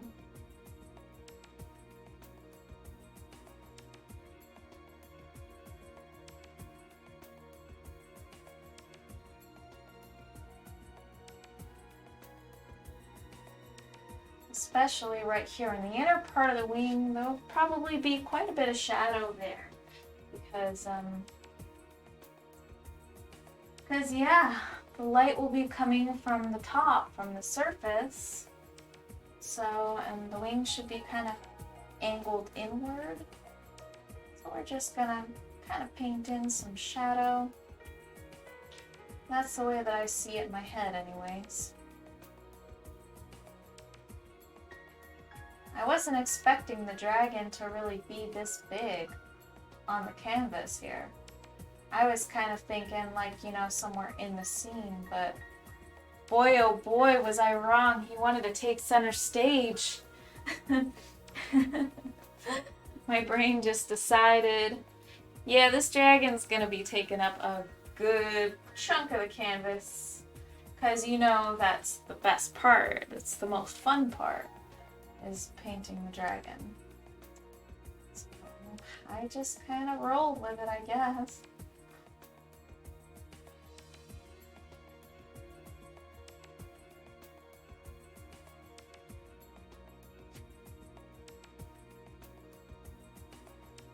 [SPEAKER 1] Especially right here in the inner part of the wing, there'll probably be quite a bit of shadow there because yeah, the light will be coming from the top, from the surface. So, and the wing should be kind of angled inward. So we're just gonna kind of paint in some shadow. That's the way that I see it in my head anyways. I wasn't expecting the dragon to really be this big on the canvas here. I was kind of thinking like, you know, somewhere in the scene, but boy, oh boy, was I wrong. He wanted to take center stage. My brain just decided, yeah, this dragon's gonna be taking up a good chunk of the canvas. Because you know that's the best part. It's the most fun part, is painting the dragon. So I just kind of rolled with it, I guess.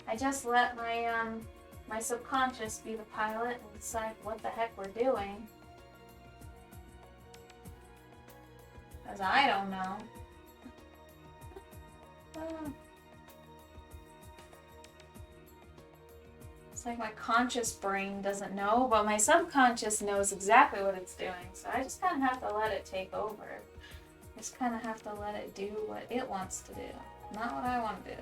[SPEAKER 1] I just let my subconscious be the pilot and decide what the heck we're doing. Because I don't know. It's like my conscious brain doesn't know, but my subconscious knows exactly what it's doing. So I just kind of have to let it take over. Just kind of have to let it do what it wants to do, not what I want to do.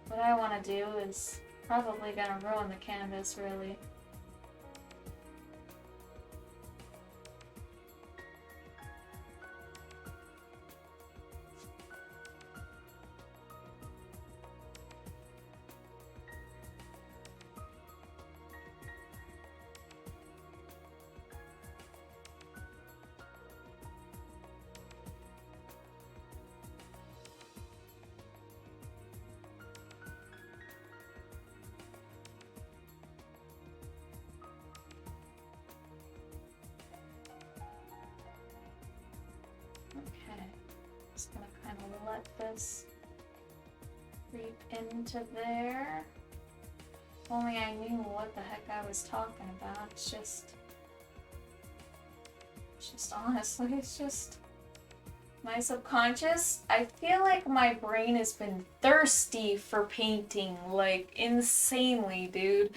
[SPEAKER 1] What I want to do is probably gonna ruin the canvas, really. Okay, just gonna kind of let this creep into there. If only I knew what the heck I was talking about. It's just honestly, it's just my subconscious. I feel like my brain has been thirsty for painting, like insanely, dude.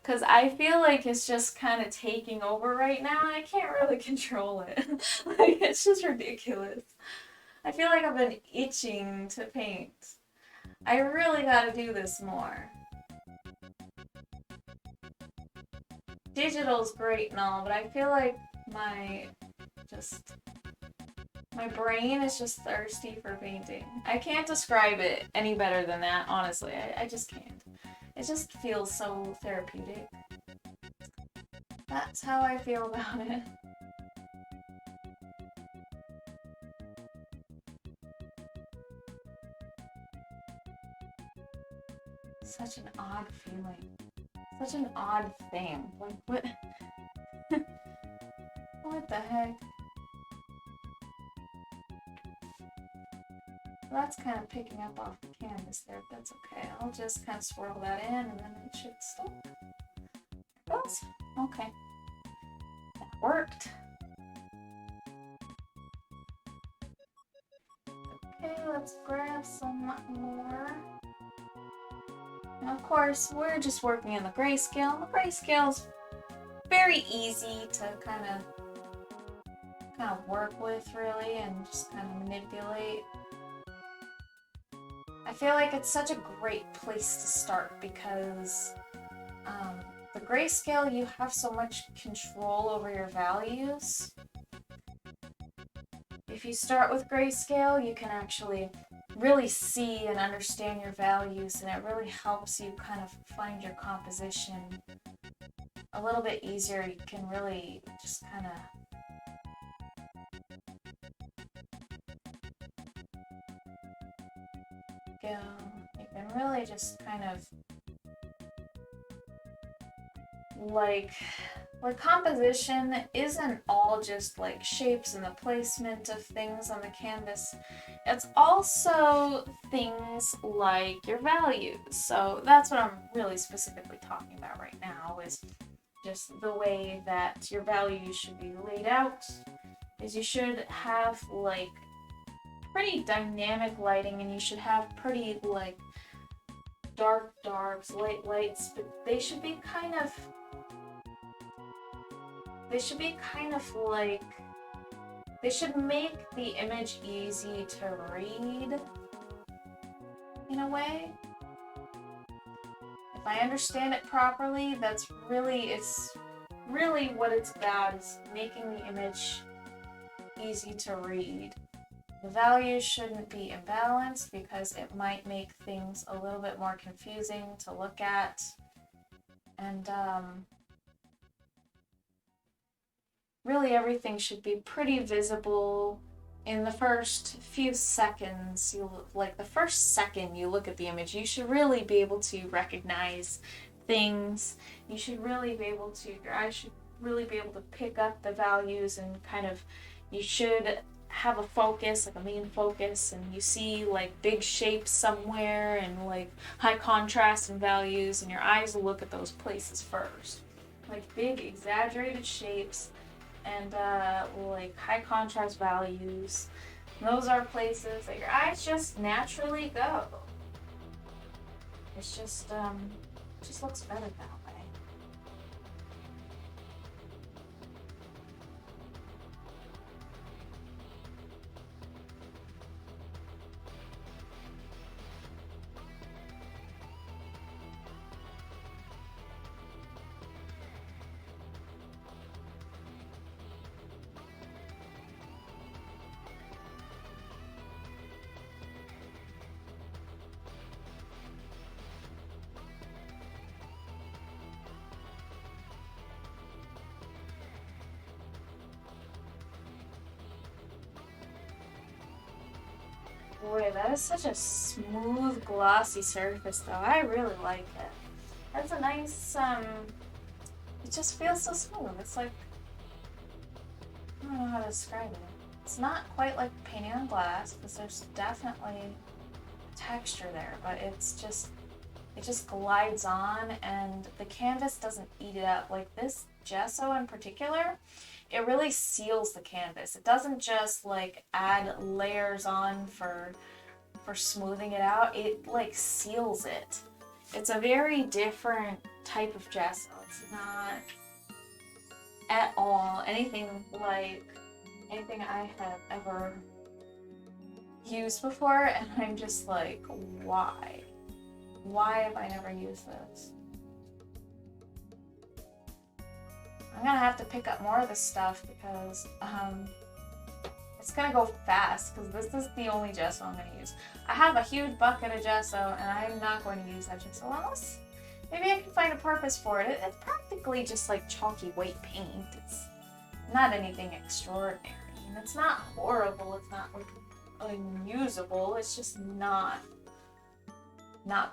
[SPEAKER 1] Because I feel like it's just kind of taking over right now. I can't really control it. Like, it's just ridiculous. I feel like I've been itching to paint. I really gotta do this more. Digital's great and all, but I feel like my brain is just thirsty for painting. I can't describe it any better than that, honestly. I just can't. It just feels so therapeutic. That's how I feel about it. Such an odd feeling. Such an odd thing. Like, what? What the heck? Well, that's kind of picking up off the canvas there, but that's okay. I'll just kind of swirl that in and then it should stick. There it goes. Okay. That worked. Okay, let's grab some more. Now, of course, we're just working in the grayscale. The grayscale's very easy to kind of work with, really, and just kind of manipulate. I feel like it's such a great place to start because the grayscale, you have so much control over your values. If you start with grayscale, you can actually really see and understand your values, and it really helps you kind of find your composition a little bit easier. You can really just kind of go. You can really just kind of like composition isn't all just like shapes and the placement of things on the canvas. It's also things like your values. So that's what I'm really specifically talking about right now, is just the way that your values should be laid out. Is you should have like pretty dynamic lighting, and you should have pretty like darks, lights, but they should be kind of like, they should make the image easy to read in a way. If I understand it properly, it's really what it's about, is making the image easy to read. The values shouldn't be imbalanced because it might make things a little bit more confusing to look at. And really everything should be pretty visible in the first few seconds. The first second you look at the image, you should really be able to recognize things. You should really be able to, your eyes should really be able to pick up the values, and kind of, you should have a focus, like a main focus, and you see like big shapes somewhere and like high contrast and values, and your eyes will look at those places first. Like big exaggerated shapes and like high contrast values. And those are places that your eyes just naturally go. It's just looks better that way. Boy, that is such a smooth, glossy surface, though. I really like it. That's a nice, it just feels so smooth. It's like, I don't know how to describe it. It's not quite like painting on glass, because there's definitely texture there, but it just glides on, and the canvas doesn't eat it up. Like this gesso in particular, it really seals the canvas. It doesn't just like add layers on for smoothing it out. It like seals it. It's a very different type of gesso. It's not at all anything like anything I have ever used before, and I'm just like, why? Why have I never used this? I'm gonna have to pick up more of this stuff because it's gonna go fast, because this is the only gesso I'm gonna use. I have a huge bucket of gesso and I'm not going to use that gesso unless maybe I can find a purpose for it. It's practically just like chalky white paint. It's not anything extraordinary. And it's not horrible, it's not like unusable, it's just not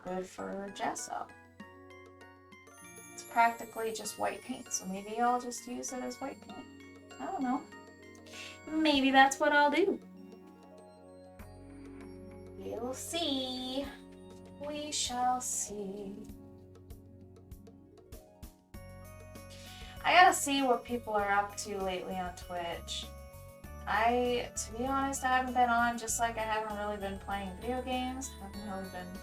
[SPEAKER 1] good for gesso. It's practically just white paint, so maybe I'll just use it as white paint. I don't know. Maybe that's what I'll do. We'll see. We shall see. I gotta see what people are up to lately on Twitch. To be honest, I haven't been on, just like I haven't really been playing video games. I haven't really been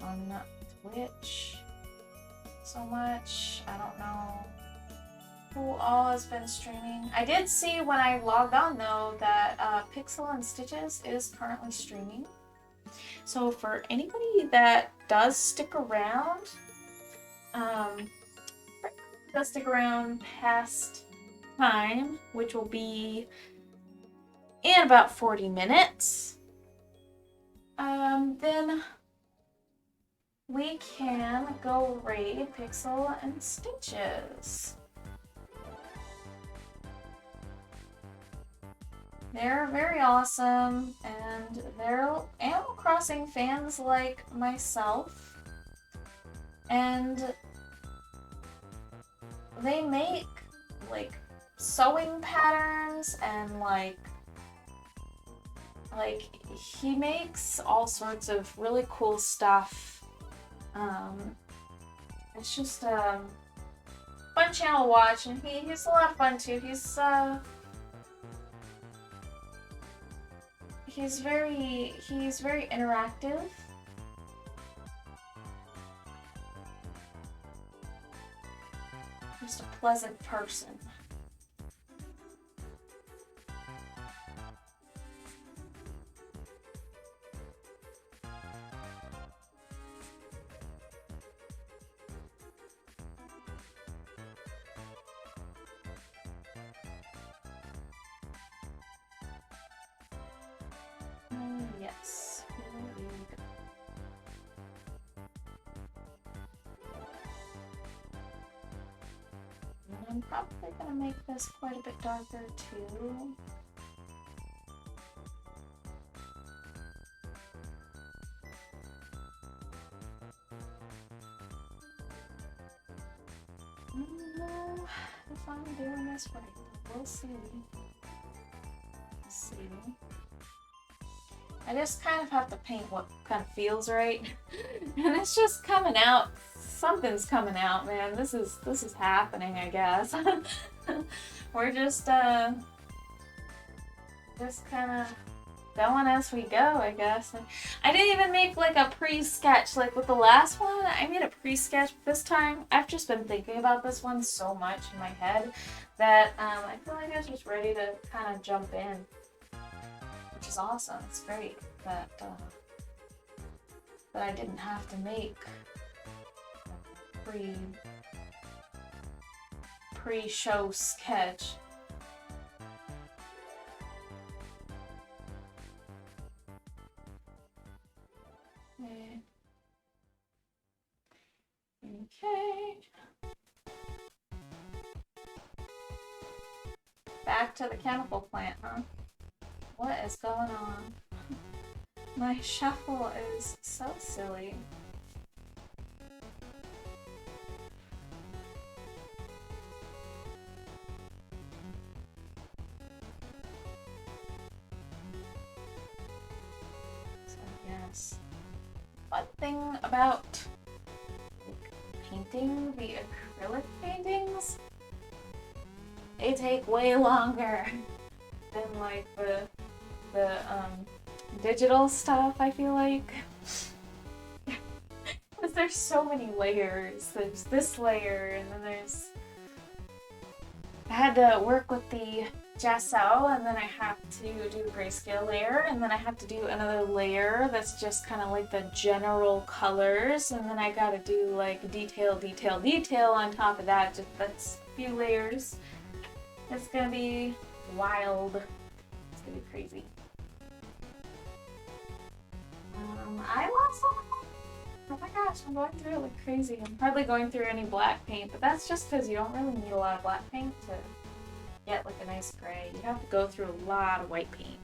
[SPEAKER 1] on Twitch so much. I don't know who all has been streaming. I did see when I logged on though that Pixel and Stitches is currently streaming. So for anybody that does stick around, past time, which will be in about 40 minutes, then we can go raid Pixel and Stitches. They're very awesome, and they're Animal Crossing fans like myself, and they make like sewing patterns and like he makes all sorts of really cool stuff. It's just a fun channel to watch, and he's a lot of fun too. He's very interactive. Just a pleasant person. Yes, here we go. And I'm probably gonna make this quite a bit darker too. I don't know if I'm doing this right. We'll see. I just kind of have to paint what kind of feels right. And it's just coming out. Something's coming out, man. This is happening, I guess. We're just kind of going as we go, I guess. I didn't even make like a pre-sketch like with the last one. I made a pre-sketch this time. I've just been thinking about this one so much in my head that I feel like I was just ready to kind of jump in, which is awesome. It's great that I didn't have to make pre-show sketch. Okay. Back to the chemical plant, huh? What is going on? My shuffle is so silly. So yes. One thing about painting the acrylic paintings, they take way longer than like the digital stuff, I feel like. Because there's so many layers. There's this layer, and then there's... I had to work with the gesso, and then I have to do the grayscale layer, and then I have to do another layer that's just kind of like the general colors, and then I gotta do like detail on top of that. Just that's a few layers. It's gonna be wild. It's gonna be crazy. I lost all my... Oh my gosh, I'm going through it like crazy. I'm hardly going through any black paint, but that's just because you don't really need a lot of black paint to get like a nice gray. You have to go through a lot of white paint.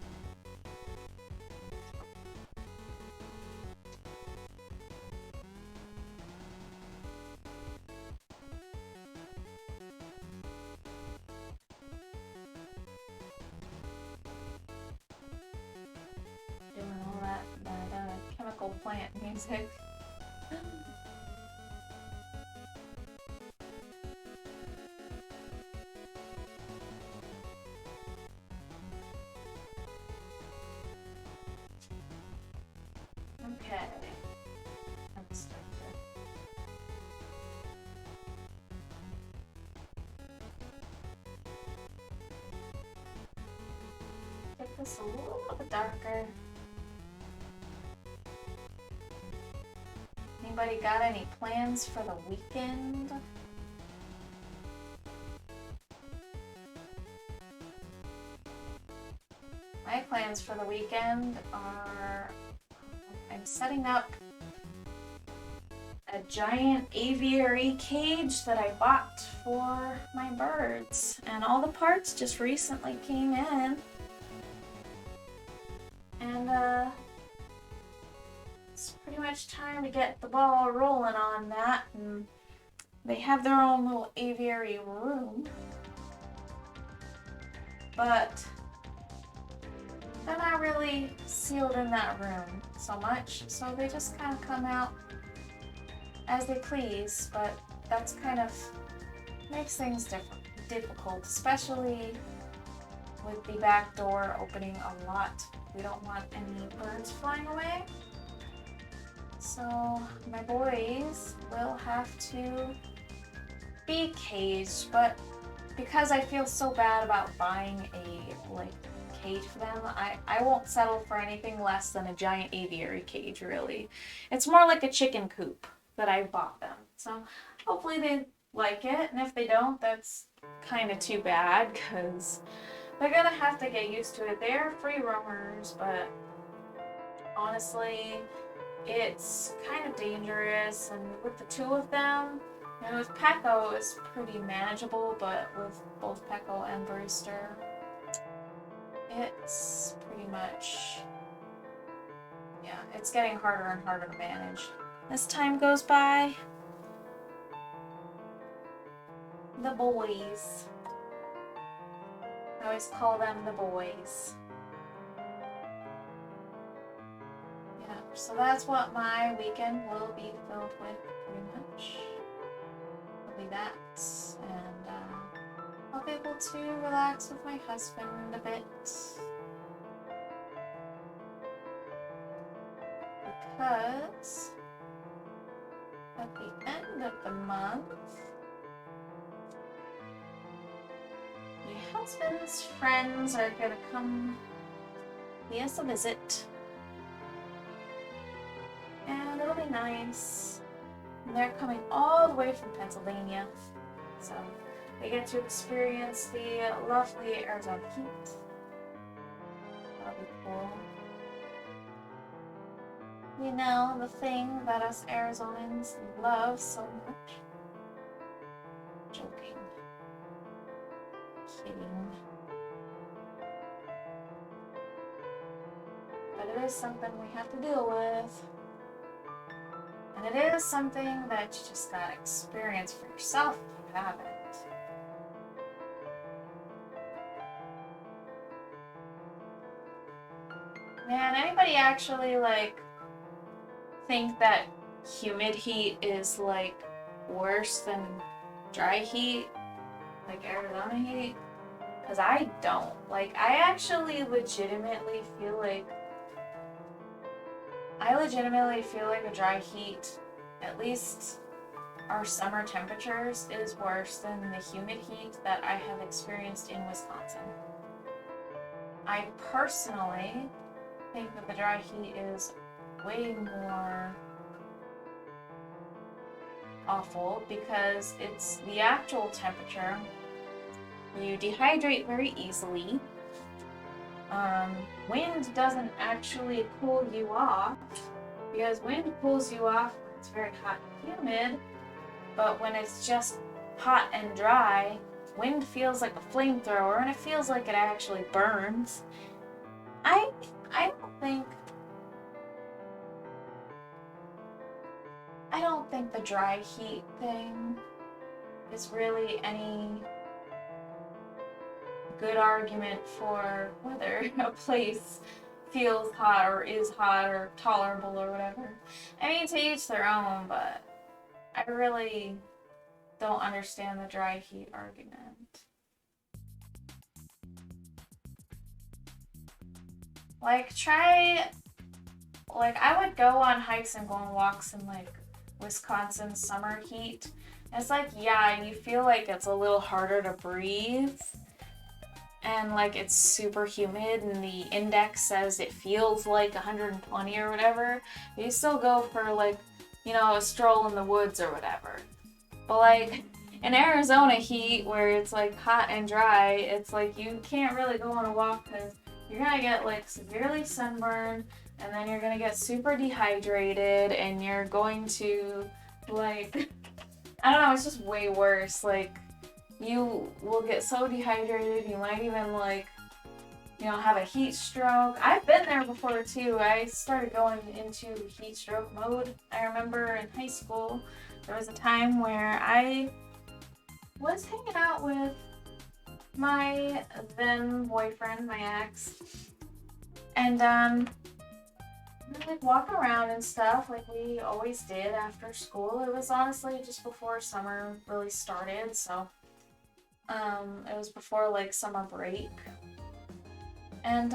[SPEAKER 1] Doing all that chemical plant music. Okay. Let's start to get this a little bit darker. Anybody got any plans for the weekend? My plans for the weekend are I'm setting up a giant aviary cage that I bought for my birds, and all the parts just recently came in, and it's pretty much time to get the ball rolling on that. And they have their own little aviary room, but they're not really sealed in that room so much, so they just kind of come out as they please, but that's kind of makes things difficult, especially with the back door opening a lot. We don't want any birds flying away, so my boys will have to be caged, but because I feel so bad about buying a cage for them, I won't settle for anything less than a giant aviary cage, really. It's more like a chicken coop that I bought them. So hopefully they like it, and if they don't, that's kind of too bad, because they're gonna have to get used to it. They're free roamers, but honestly, it's kind of dangerous, and with the two of them, and with Pecco, it's pretty manageable, but with both Pecco and Brewster, it's pretty much, yeah, it's getting harder and harder to manage. As time goes by, the boys. I always call them the boys. So that's what my weekend will be filled with, pretty much. It'll be that, and I'll be able to relax with my husband a bit. Because at the end of the month, my husband's friends are gonna come pay us a visit. And it'll be nice. And they're coming all the way from Pennsylvania. So they get to experience the lovely Arizona heat. That'll be cool. You know, the thing that us Arizonans love so much. Joking. Kidding. But it is something we have to deal with. And it is something that you just gotta experience for yourself if you haven't. Man, anybody actually think that humid heat is worse than dry heat? Like Arizona heat? Because I don't. I actually legitimately feel like a dry heat, at least our summer temperatures, is worse than the humid heat that I have experienced in Wisconsin. I personally think that the dry heat is way more awful because it's the actual temperature. You dehydrate very easily. Wind doesn't actually cool you off, because wind cools you off when it's very hot and humid, but when it's just hot and dry, wind feels like a flamethrower and it feels like it actually burns. I don't think the dry heat thing is really any good argument for whether a place feels hot or is hot or tolerable or whatever. I mean, to each their own, but I really don't understand the dry heat argument. I would go on hikes and go on walks in Wisconsin summer heat. It's yeah, you feel like it's a little harder to breathe. And it's super humid and the index says it feels like 120 or whatever. But you still go for a stroll in the woods or whatever. But in Arizona heat where it's hot and dry, it's you can't really go on a walk because you're gonna get severely sunburned, and then you're gonna get super dehydrated, and you're going to I don't know, it's just way worse. You will get so dehydrated, you might even have a heat stroke. I've been there before too. I started going into heat stroke mode. I remember in high school, there was a time where I was hanging out with my then boyfriend, my ex, and we'd walk around and stuff like we always did after school. It was honestly just before summer really started, so it was before summer break. And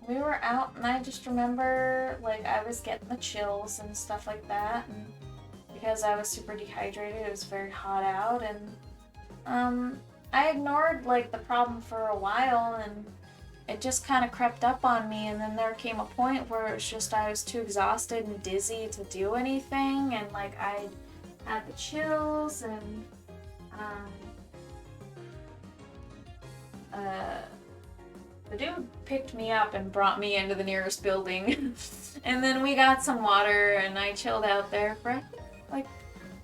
[SPEAKER 1] we were out, and I just remember I was getting the chills and stuff like that, and because I was super dehydrated, it was very hot out, and I ignored the problem for a while, and it just kind of crept up on me, and then there came a point where it was just I was too exhausted and dizzy to do anything, and I had the chills, and the dude picked me up and brought me into the nearest building. And then we got some water, and I chilled out there for I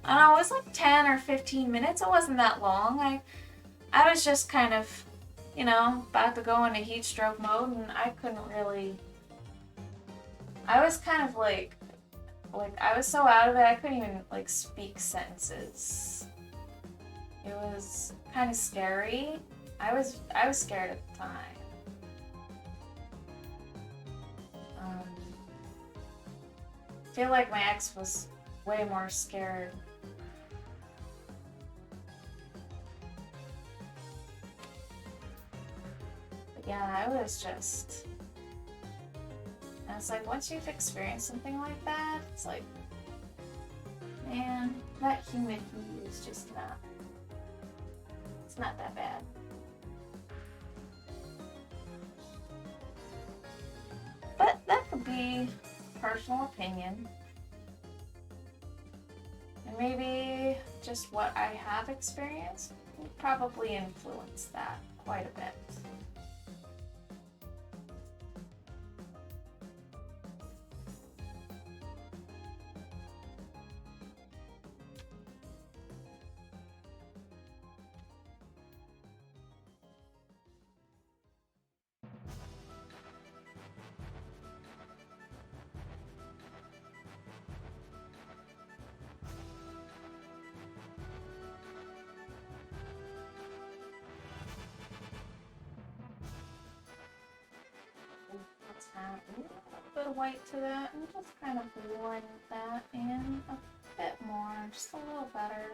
[SPEAKER 1] don't know, it was 10 or 15 minutes. It wasn't that long. I was just kind of, about to go into heat stroke mode, and I couldn't really, I was kind of I was so out of it, I couldn't even speak sentences. It was kind of scary. I was scared at the time. feel like my ex was way more scared. But yeah, it was just... And it's like, once you've experienced something like that, it's like, man, that humid heat is just not... It's not that bad. But that could be personal opinion. And maybe just what I have experienced will probably influence that quite a bit. Let's add a little bit of white to that and just kind of blend that in a bit more, just a little better.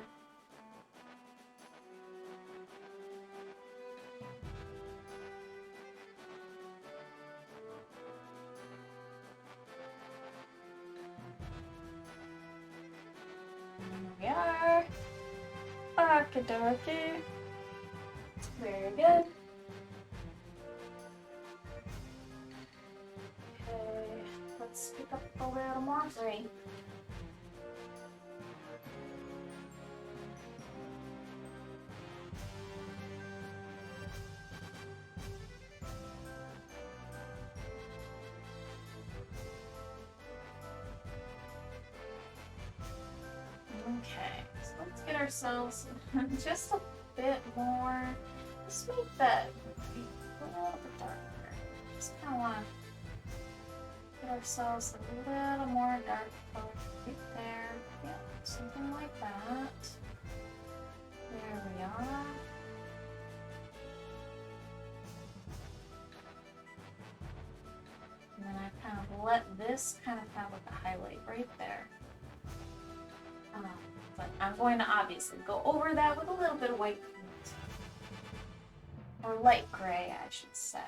[SPEAKER 1] There we are. Okie-dokie. Very good. Okay, let's pick up a little more gray. Okay, so let's get ourselves just a bit more. Let's make that a little bit darker. Just kind of want to get ourselves a little more dark color right there. Yeah, something like that. There we are. And then I kind of let this kind of have like a highlight right there. But I'm going to obviously go over that with a little bit of white paint. Or light gray, I should say.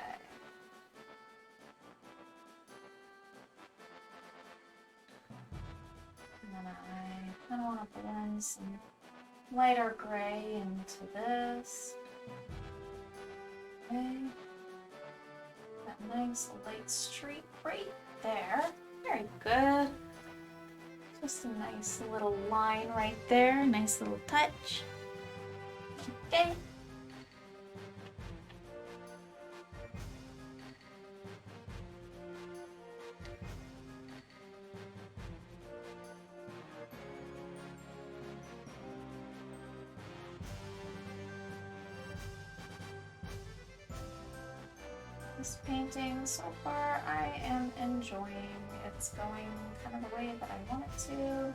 [SPEAKER 1] And then I kind of want to blend some lighter gray into this. Okay. That nice light streak right there. Very good. Just a nice little line right there, nice little touch. Okay. This painting, so far, I am enjoying. It's going kind of the way that I want it to.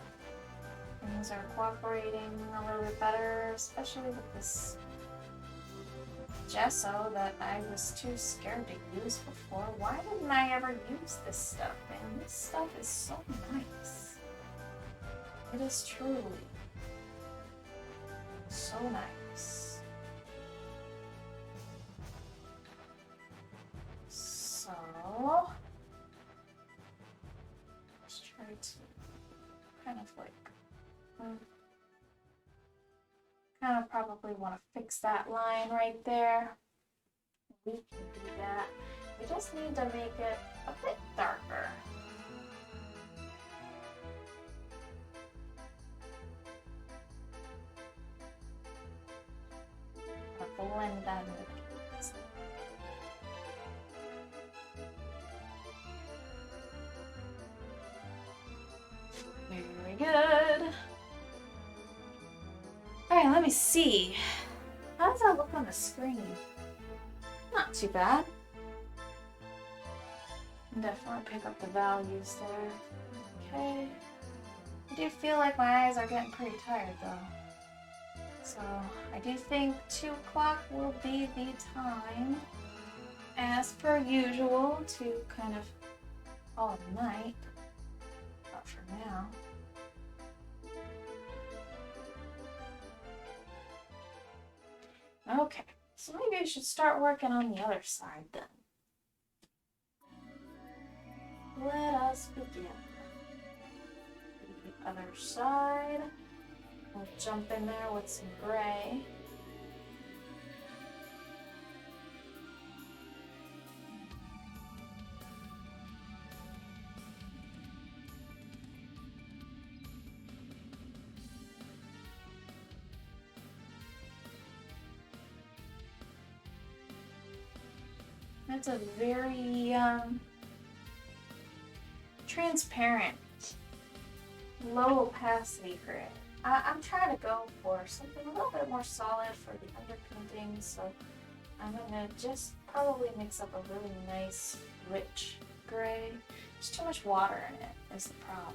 [SPEAKER 1] Things are cooperating a little bit better, especially with this gesso that I was too scared to use before. Why didn't I ever use this stuff, man? This stuff is so nice. It is truly so nice. So, let's try to kind of like, kind of probably want to fix that line right there. We can do that. We just need to make it a bit darker. I'll blend that in. Very good. Alright, let me see. How does that look on the screen? Not too bad. Definitely pick up the values there. Okay. I do feel like my eyes are getting pretty tired though. So I do think 2 o'clock will be the time, as per usual, to kind of call it a night. But for now. Okay, so maybe I should start working on the other side then. Let us begin. The other side. We'll jump in there with some gray. That's a very transparent, low opacity gray. I'm trying to go for something a little bit more solid for the underpainting, so I'm gonna just probably mix up a really nice, rich gray. There's too much water in it is the problem.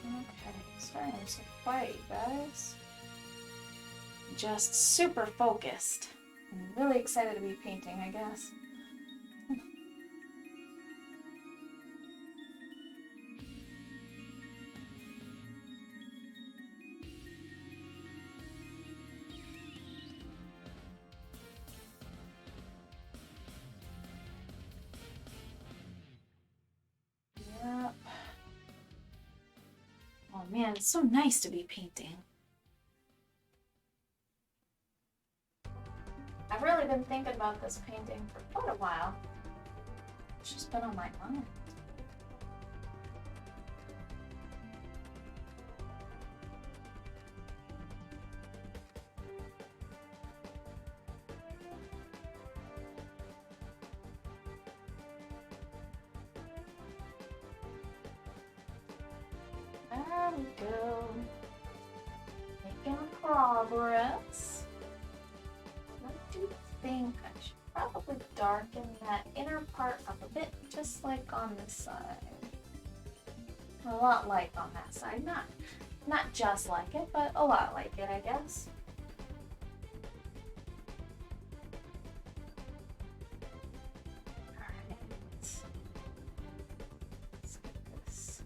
[SPEAKER 1] Okay, starting to so quiet, you guys. Just super focused. I'm really excited to be painting, I guess. Yep. Oh man, it's so nice to be painting. I've really been thinking about this painting for quite a while. It's just been on my mind. There we go. Making progress. What do you think? I should probably darken that inner part up a bit, just like on this side. A lot like on that side. Not just like it, but a lot like it, I guess. Alright. Let's get this.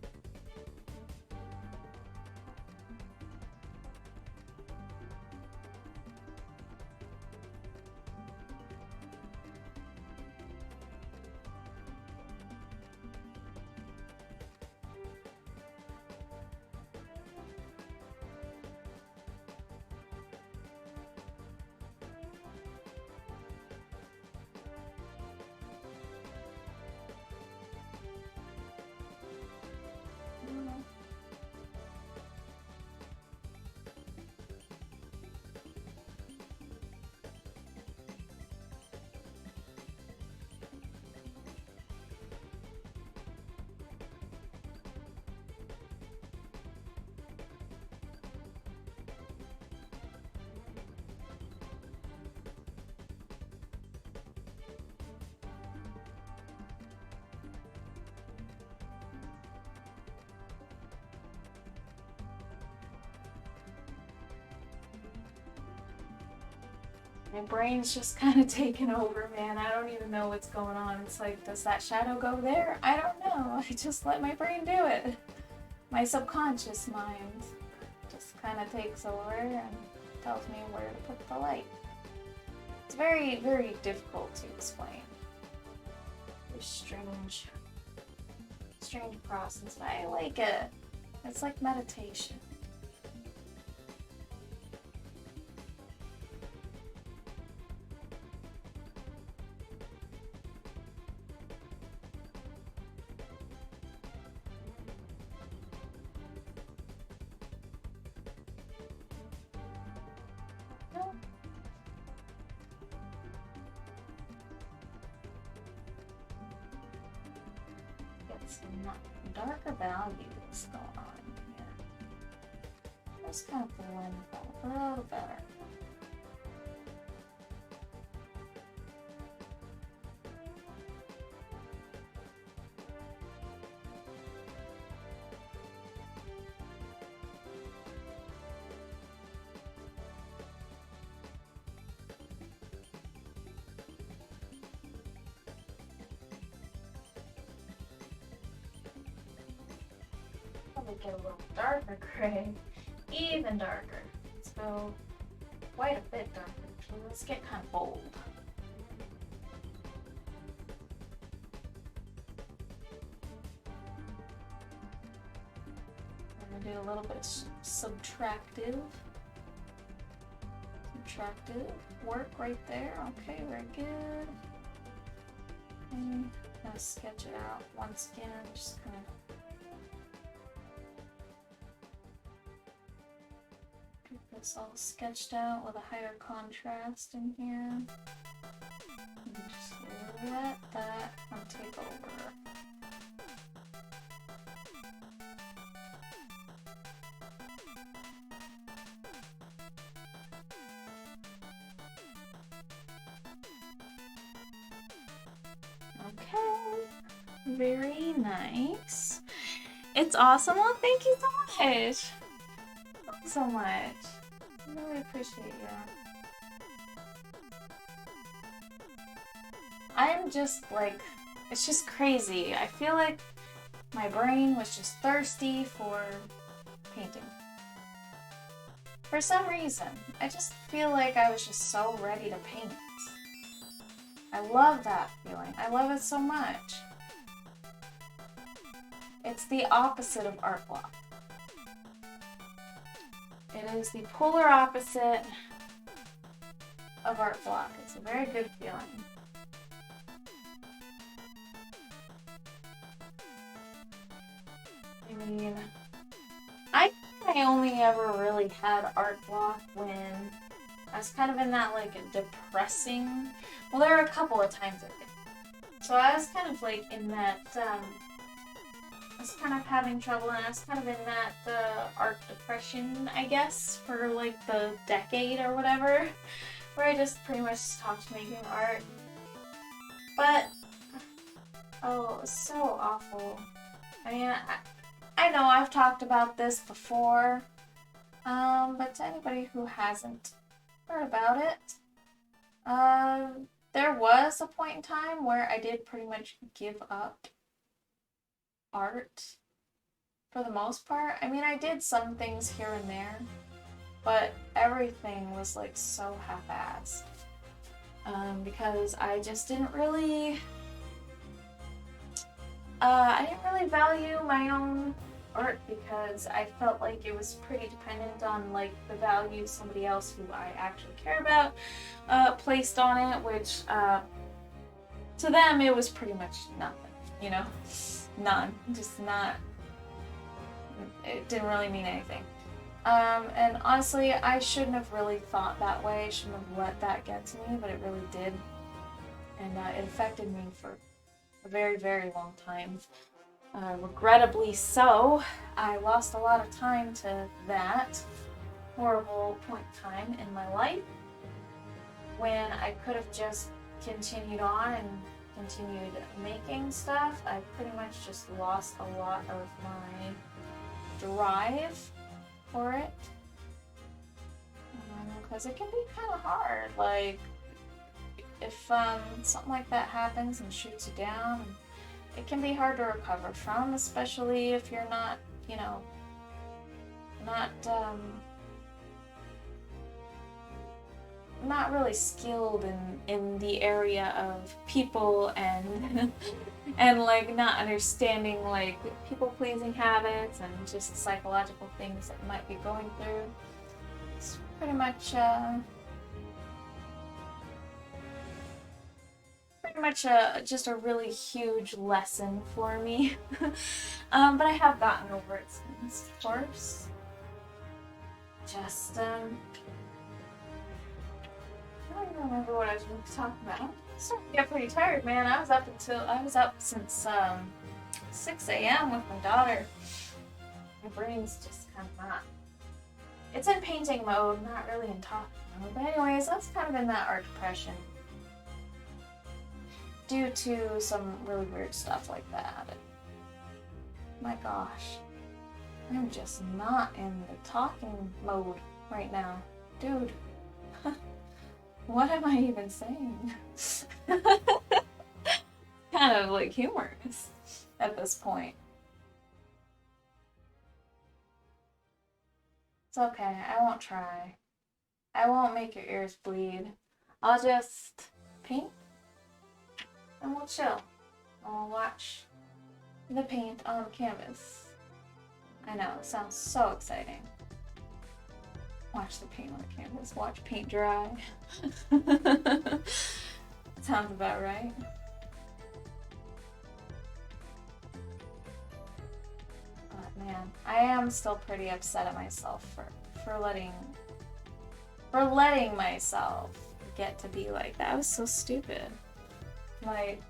[SPEAKER 1] My brain's just kind of taken over, man. I don't even know what's going on. It's like, does that shadow go there? I don't know. I just let my brain do it. My subconscious mind just kind of takes over and tells me where to put the light. It's very, very difficult to explain. Very strange process. I like it. It's like meditation. Some darker values going on here. Just kind of blend that a little better. Get a little darker gray, even darker. Let's go quite a bit darker. So let's get kind of bold. I'm gonna do a little bit subtractive work right there. Okay, very good. And gonna sketch it out once again. Just kind of this all sketched out with a higher contrast in here. And just let that take over. Okay, very nice. It's awesome. Well, thank you so much. So much. I really appreciate you. I'm just like, it's just crazy. I feel like my brain was just thirsty for painting. For some reason, I just feel like I was just so ready to paint. I love that feeling. I love it so much. It's the opposite of art block. It is the polar opposite of art block. It's a very good feeling. I mean, I think I only ever really had art block when I was kind of in that like depressing, well, there were a couple of times I think. So I was kind of like in that, I was kind of having trouble, and I was kind of in that art depression, I guess, for like the decade or whatever, where I just pretty much stopped making art. But, oh, it was so awful. I mean, I know I've talked about this before, but to anybody who hasn't heard about it, there was a point in time where I did pretty much give up art for the most part. I mean, I did some things here and there, but everything was like so half-assed, because I just didn't really value my own art, because I felt like it was pretty dependent on like the value somebody else who I actually care about placed on it, which to them it was pretty much nothing, you know. None. Just not. It didn't really mean anything. And honestly, I shouldn't have really thought that way. I shouldn't have let that get to me, but it really did. And it affected me for a very, very long time. Regrettably so, I lost a lot of time to that horrible point in time in my life when I could have just continued on and continued making stuff. I pretty much just lost a lot of my drive for it, because it can be kind of hard. Like, if something like that happens and shoots you down, it can be hard to recover from, especially if you're not, you know, not really skilled in the area of people and and like not understanding like people-pleasing habits and just psychological things that you might be going through. It's pretty much just a really huge lesson for me. But I have gotten over it since, of course. Just I don't even remember what I was going to talk about. I'm starting to get pretty tired, man. I was up since 6 a.m. with my daughter. My brain's just kind of It's in painting mode, not really in talking mode. But anyways, that's kind of in that art depression. Due to some really weird stuff like that. My gosh. I'm just not in the talking mode right now. Dude. What am I even saying? Kind of like humorous at this point. It's okay, I won't try. I won't make your ears bleed. I'll just paint and we'll chill. And we'll watch the paint on canvas. I know, it sounds so exciting. Watch the paint on the canvas, watch paint dry. Sounds about right. But man, I am still pretty upset at myself for letting myself get to be like that. I was so stupid. Like,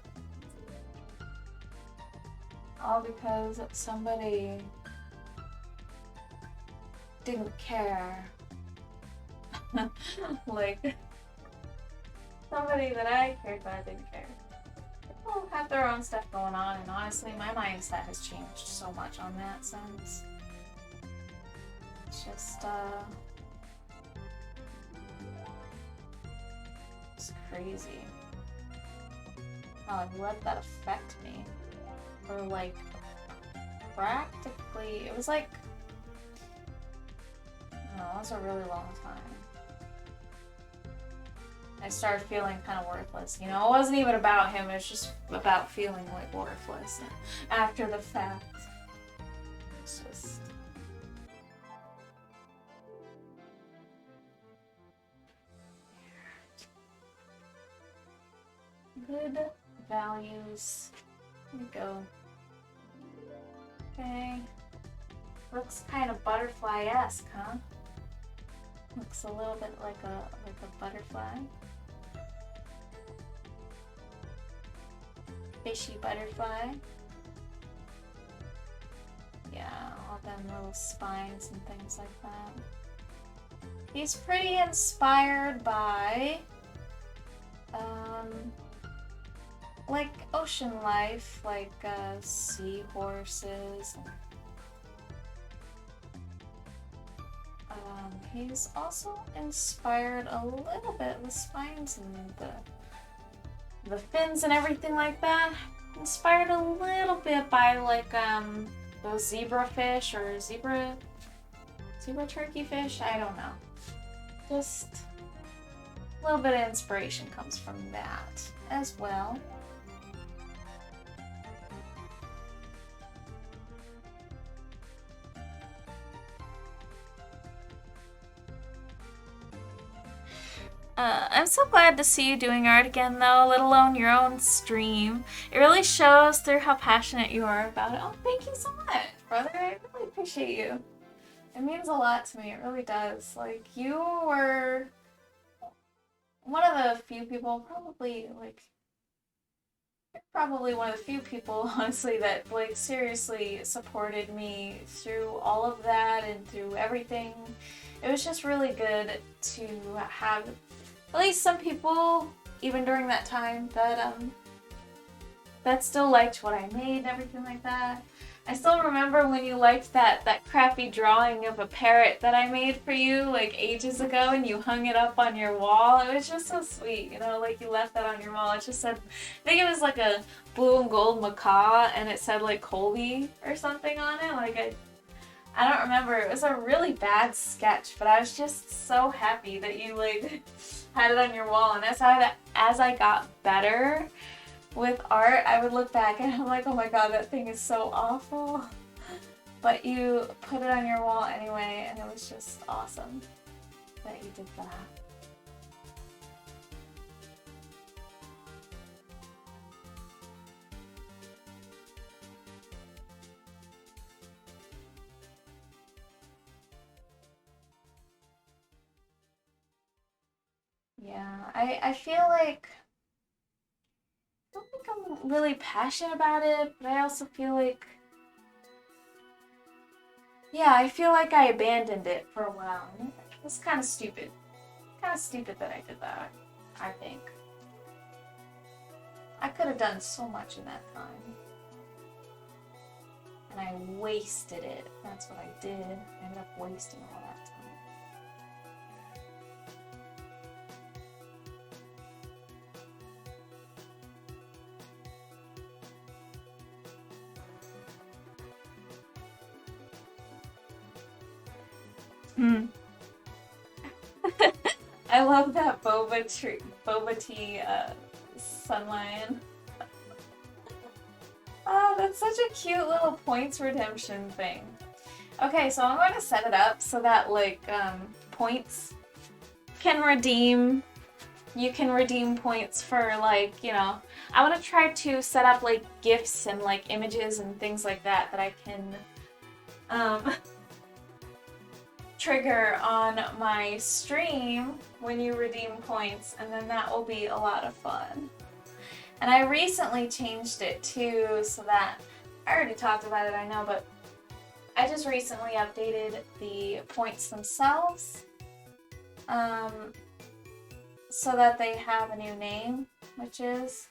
[SPEAKER 1] all because somebody didn't care. Like, somebody that I cared about didn't care. People have their own stuff going on, and honestly, my mindset has changed so much on that sense. It's just, it's crazy. How I've let that affect me. For, like, practically, it was like, no, that was a really long time. I started feeling kind of worthless. You know, it wasn't even about him, it was just about feeling like worthless after the fact. It's just... Good values. Here we go. Okay. Looks kind of butterfly-esque, huh? Looks a little bit like a butterfly. Fishy butterfly. Yeah, all them little spines and things like that. He's pretty inspired by like ocean life, like seahorses. He's also inspired a little bit with spines and the fins and everything like that. Inspired a little bit by like those zebra fish or zebra turkey fish. I don't know. Just a little bit of inspiration comes from that as well. I'm so glad to see you doing art again though, let alone your own stream. It really shows through how passionate you are about it. Oh, thank you so much, brother. I really appreciate you. It means a lot to me, it really does. Like, you were one of the few people, probably one of the few people, honestly, that like seriously supported me through all of that and through everything. It was just really good to have at least some people, even during that time, that still liked what I made and everything like that. I still remember when you liked that crappy drawing of a parrot that I made for you like ages ago, and you hung it up on your wall. It was just so sweet, you know, like you left that on your wall. It just said, I think it was like a blue and gold macaw, and it said like Colby or something on it. Like I don't remember. It was a really bad sketch, but I was just so happy that you like had it on your wall. And as I got better with art, I would look back and I'm like, oh my god, that thing is so awful. But you put it on your wall anyway, and it was just awesome that you did that. Yeah, I feel like I don't think I'm really passionate about it, but I also feel like Yeah, I feel like I abandoned it for a while. It was kind of stupid. Kind of stupid that I did that, I think. I could have done so much in that time. And I wasted it. That's what I did. I ended up wasting all that time. I love that boba tea sun lion. Oh, that's such a cute little points redemption thing. Okay, so I'm going to set it up so that like points can redeem. You can redeem points for like, you know, I want to try to set up like gifts and like images and things like that I can trigger on my stream when you redeem points, and then that will be a lot of fun. And I recently changed it too, so that I already talked about it, I know, but I just recently updated the points themselves so that they have a new name, which is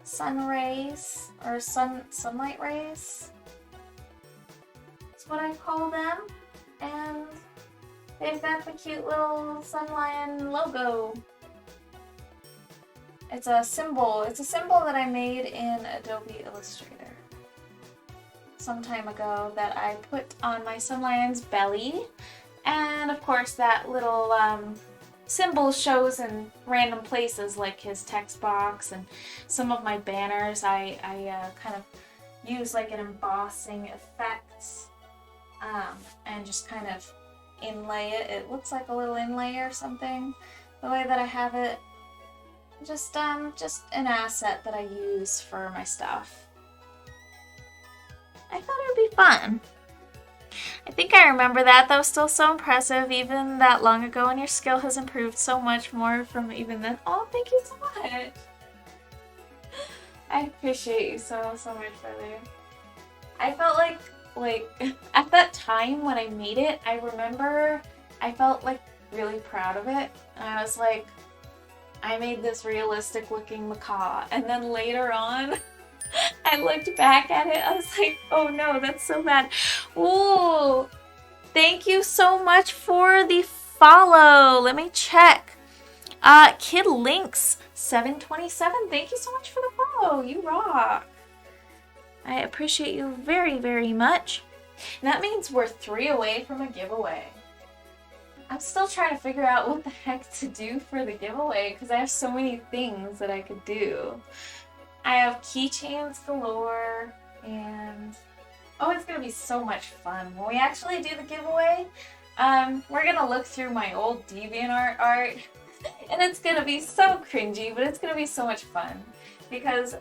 [SPEAKER 1] sun rays or sunlight rays. That's what I call them. And they've got the cute little sun lion logo. It's a symbol. It's a symbol that I made in Adobe Illustrator some time ago that I put on my sun lion's belly. And of course that little symbol shows in random places like his text box and some of my banners. I kind of use like an embossing effect and just kind of inlay it. It looks like a little inlay or something, the way that I have it. Just an asset that I use for my stuff. I thought it would be fun. I think I remember that. That was still so impressive, even that long ago, and your skill has improved so much more from even then. Oh, thank you so much. I appreciate you so much, brother. I felt like at that time when I made it, I remember I felt like really proud of it. And I was like, I made this realistic looking macaw. And then later on, I looked back at it, I was like, oh no, that's so bad. Ooh, thank you so much for the follow. Let me check. Kid Links 727, thank you so much for the follow. You rock. I appreciate you very, very much. And that means we're 3 away from a giveaway. I'm still trying to figure out what the heck to do for the giveaway because I have so many things that I could do. I have keychains galore and oh, it's gonna be so much fun. When we actually do the giveaway, we're gonna look through my old DeviantArt art and it's gonna be so cringy, but it's gonna be so much fun because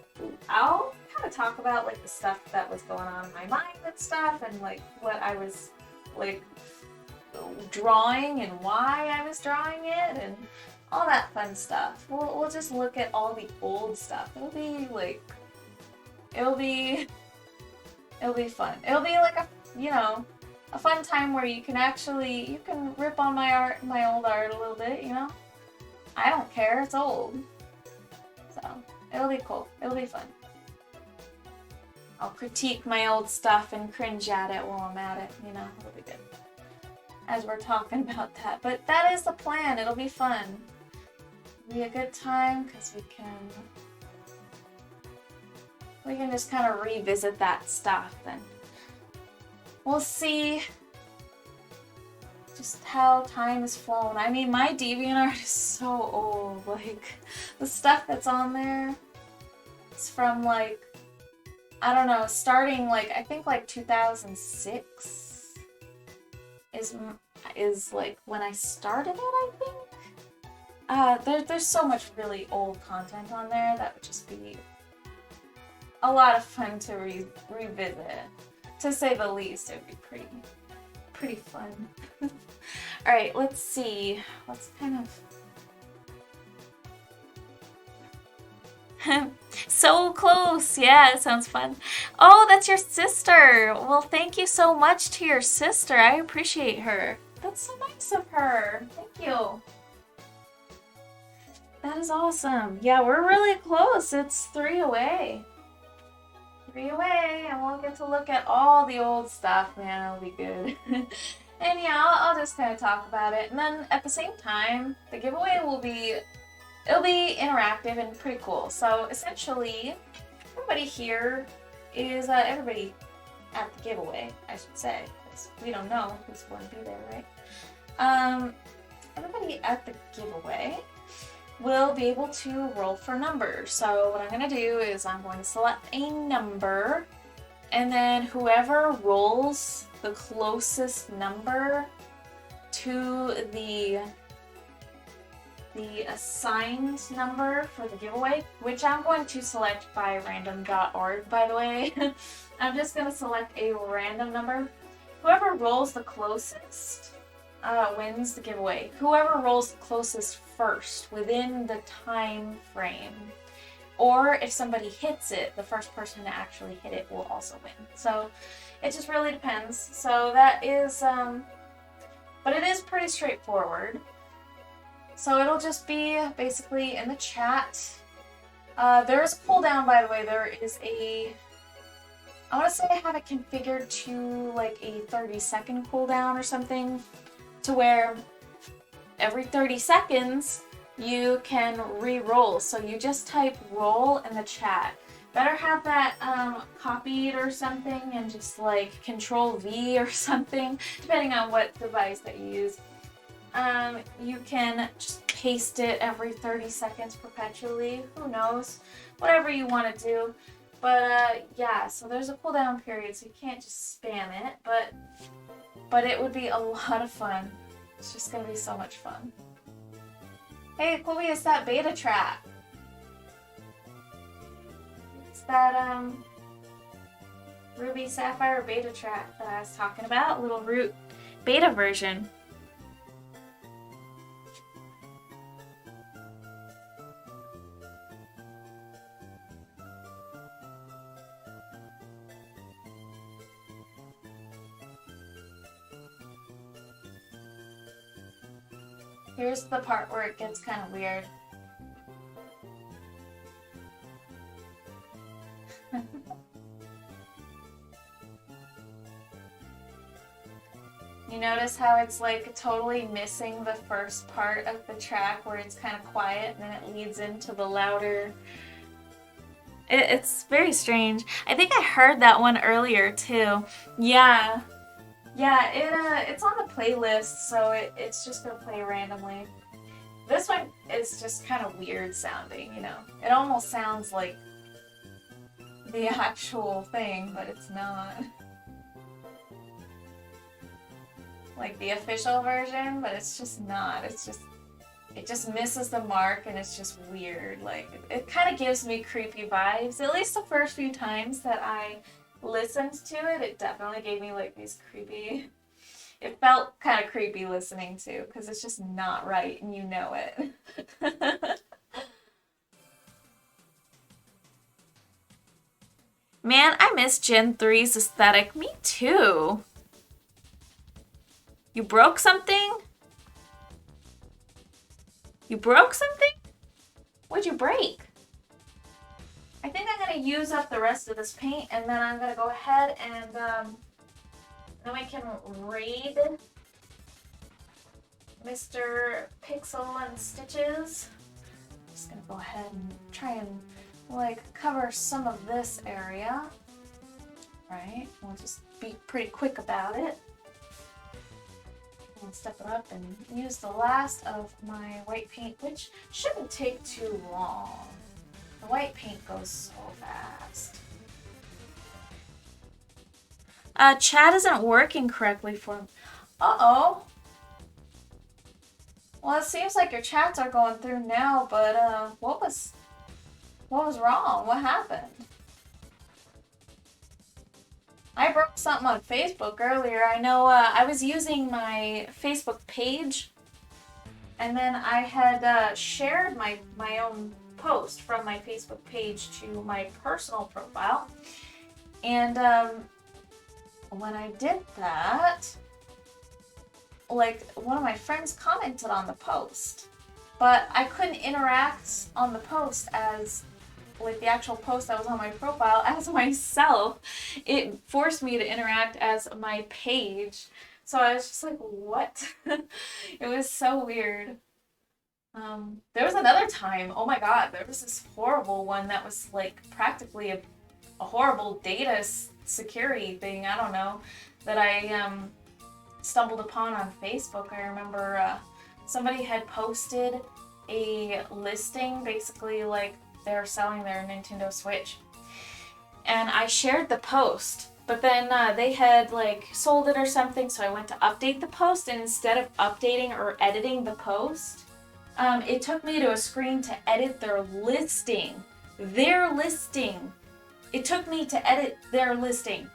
[SPEAKER 1] I'll kind of talk about like the stuff that was going on in my mind and stuff and like what I was like drawing and why I was drawing it and all that fun stuff. We'll just look at all the old stuff. It'll be fun. It'll be like a fun time where you can rip on my old art a little bit, you know? I don't care, it's old. So it'll be cool. It'll be fun. I'll critique my old stuff and cringe at it while I'm at it, you know, it'll be good. As we're talking about that. But that is the plan, it'll be fun. It'll be a good time because we can just kind of revisit that stuff and we'll see just how time has flown. I mean, my DeviantArt is so old. Like, the stuff that's on there is from like, I don't know, starting like, I think like 2006 is like when I started it, I think. There's so much really old content on there that would just be a lot of fun to revisit. To say the least, it would be pretty fun. Alright, let's see. Let's kind of... so close. Yeah, it sounds fun. Oh, that's your sister. Well, thank you so much to your sister. I appreciate her. That's so nice of her. Thank you. That is awesome. Yeah, we're really close. It's 3 away. 3 away, and we'll get to look at all the old stuff, man. It'll be good. And yeah, I'll just kind of talk about it. And then at the same time, the giveaway will be, it'll be interactive and pretty cool. So essentially, everybody here is, everybody at the giveaway, I should say, because we don't know who's going to be there, right? Everybody at the giveaway will be able to roll for numbers. So what I'm going to do is I'm going to select a number, and then whoever rolls the closest number to the assigned number for the giveaway, which I'm going to select by random.org, by the way. I'm just going to select a random number. Whoever rolls the closest wins the giveaway. Whoever rolls the closest first within the time frame, or if somebody hits it, the first person to actually hit it will also win. So it just really depends. So that is, but it is pretty straightforward. So it'll just be basically in the chat. There is a cooldown, by the way. There is a, I want to say I have it configured to like a 30-second cooldown or something, to where every 30 seconds you can re-roll. So you just type roll in the chat. Better have that copied or something, and just like Control V or something, depending on what device that you use. You can just paste it every 30 seconds perpetually. Who knows? Whatever you want to do. But yeah, so there's a cooldown period, so you can't just spam it. But it would be a lot of fun. It's just gonna be so much fun. Hey, Chloe, it's that beta trap. It's that Ruby Sapphire beta trap that I was talking about, little root beta version. Here's the part where it gets kind of weird. You notice how it's like totally missing the first part of the track where it's kind of quiet, and then it leads into the louder. It's very strange. I think I heard that one earlier too. Yeah. Yeah, it's on the playlist, so it's just gonna play randomly. This one is just kind of weird sounding, you know? It almost sounds like the actual thing, but it's not. Like the official version, but it's just not. It just misses the mark, and it's just weird. Like, it kind of gives me creepy vibes. At least the first few times that I listened to it, it definitely gave me like these creepy, it felt kind of creepy listening to, because it's just not right, and you know it. Man, I miss Gen 3's aesthetic. Me too. You broke something? You broke something? What'd you break? I think I'm going to use up the rest of this paint, and then I'm going to go ahead and then we can raid Mr. Pixel and Stitches. I'm just going to go ahead and try and like cover some of this area. Right? We'll just be pretty quick about it. And step it up and use the last of my white paint, which shouldn't take too long. The white paint goes so fast. Chat isn't working correctly for me. Uh-oh. Well, it seems like your chats are going through now, but what was wrong? What happened? I broke something on Facebook earlier. I know I was using my Facebook page, and then I had shared my own post from my Facebook page to my personal profile. And when I did that, like, one of my friends commented on the post, but I couldn't interact on the post as, like, the actual post that was on my profile as myself. It forced me to interact as my page. So I was just like, what? It was so weird. There was another time, oh my god, there was this horrible one that was like practically a horrible data security thing, I don't know, that I stumbled upon on Facebook. I remember somebody had posted a listing, basically like they're selling their Nintendo Switch. And I shared the post, but then they had like sold it or something, so I went to update the post, and instead of updating or editing the post, it took me to a screen to edit their listing. Their listing. It took me to edit their listing.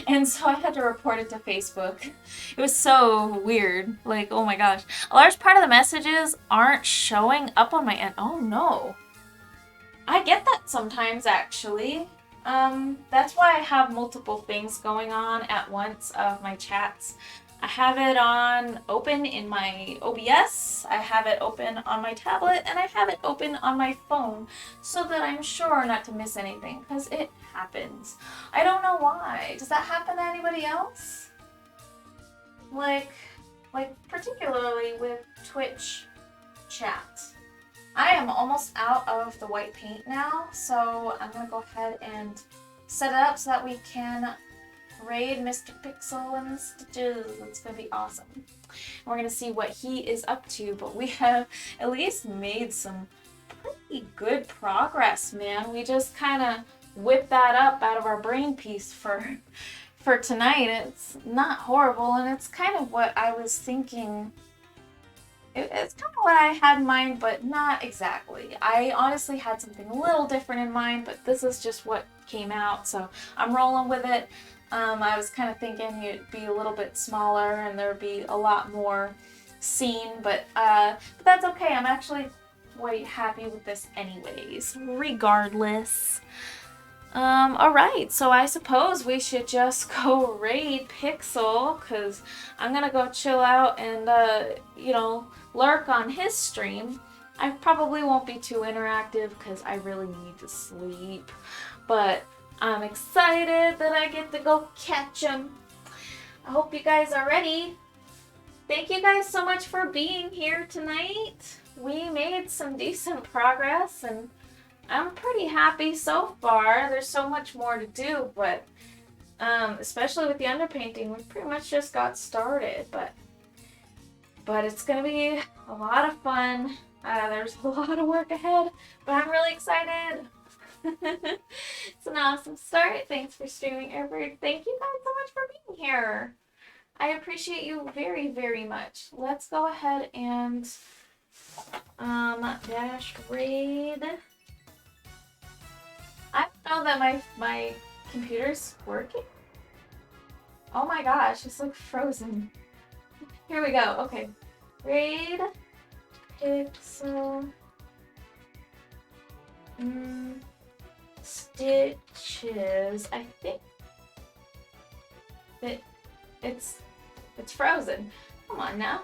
[SPEAKER 1] And so I had to report it to Facebook. It was so weird. Like, oh my gosh. A large part of the messages aren't showing up on my end. Oh no. I get that sometimes, actually. That's why I have multiple things going on at once of my chats. I have it on open in my OBS, I have it open on my tablet, and I have it open on my phone so that I'm sure not to miss anything, because it happens. I don't know why. Does that happen to anybody else? Like particularly with Twitch chat. I am almost out of the white paint now, so I'm going to go ahead and set it up so that we can raid Mr. Pixel and Stitches. It's going to be awesome. We're going to see what he is up to, but we have at least made some pretty good progress, man. We just kind of whipped that up out of our brain piece for tonight. It's not horrible, and it's kind of what I was thinking. It's kind of what I had in mind, but not exactly. I honestly had something a little different in mind, but this is just what came out, so I'm rolling with it. I was kind of thinking it'd be a little bit smaller and there'd be a lot more scene, but that's okay. I'm actually quite happy with this anyways, regardless. Alright, so I suppose we should just go raid Pixel, because I'm gonna go chill out and, you know, lurk on his stream. I probably won't be too interactive because I really need to sleep, but I'm excited that I get to go catch him. I hope you guys are ready. Thank you guys so much for being here tonight. We made some decent progress, and I'm pretty happy so far. There's so much more to do, but especially with the underpainting, we pretty much just got started, but it's gonna be a lot of fun. There's a lot of work ahead, but I'm really excited. It's an awesome start. Thanks for streaming, Airberg. Thank you guys so much for being here. I appreciate you very, very much. Let's go ahead and dash raid. I don't know that my computer's working. Oh my gosh, it's like frozen. Here we go. Okay. Raid Pixel Stitches. I think that it's frozen. Come on now.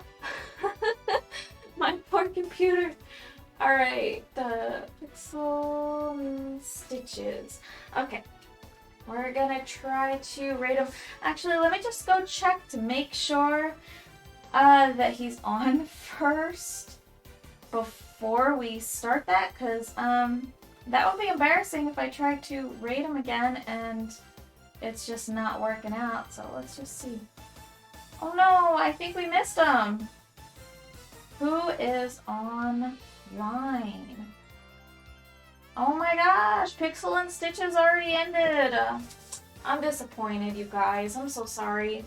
[SPEAKER 1] My poor computer. Alright, the Pixel Stitches. Okay. We're gonna try to rate him. Actually, let me just go check to make sure that he's on first before we start that, because that would be embarrassing if I tried to rate him again and it's just not working out. So let's just see. Oh no, I think we missed him. Who is online? Oh my gosh, Pixel and Stitches already ended. I'm disappointed, you guys. I'm so sorry.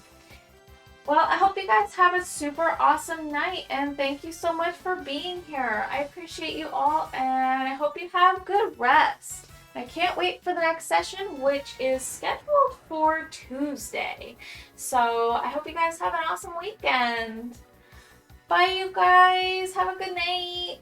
[SPEAKER 1] Well, I hope you guys have a super awesome night, and thank you so much for being here. I appreciate you all, and I hope you have good rest. I can't wait for the next session, which is scheduled for Tuesday. So I hope you guys have an awesome weekend. Bye, you guys. Have a good night.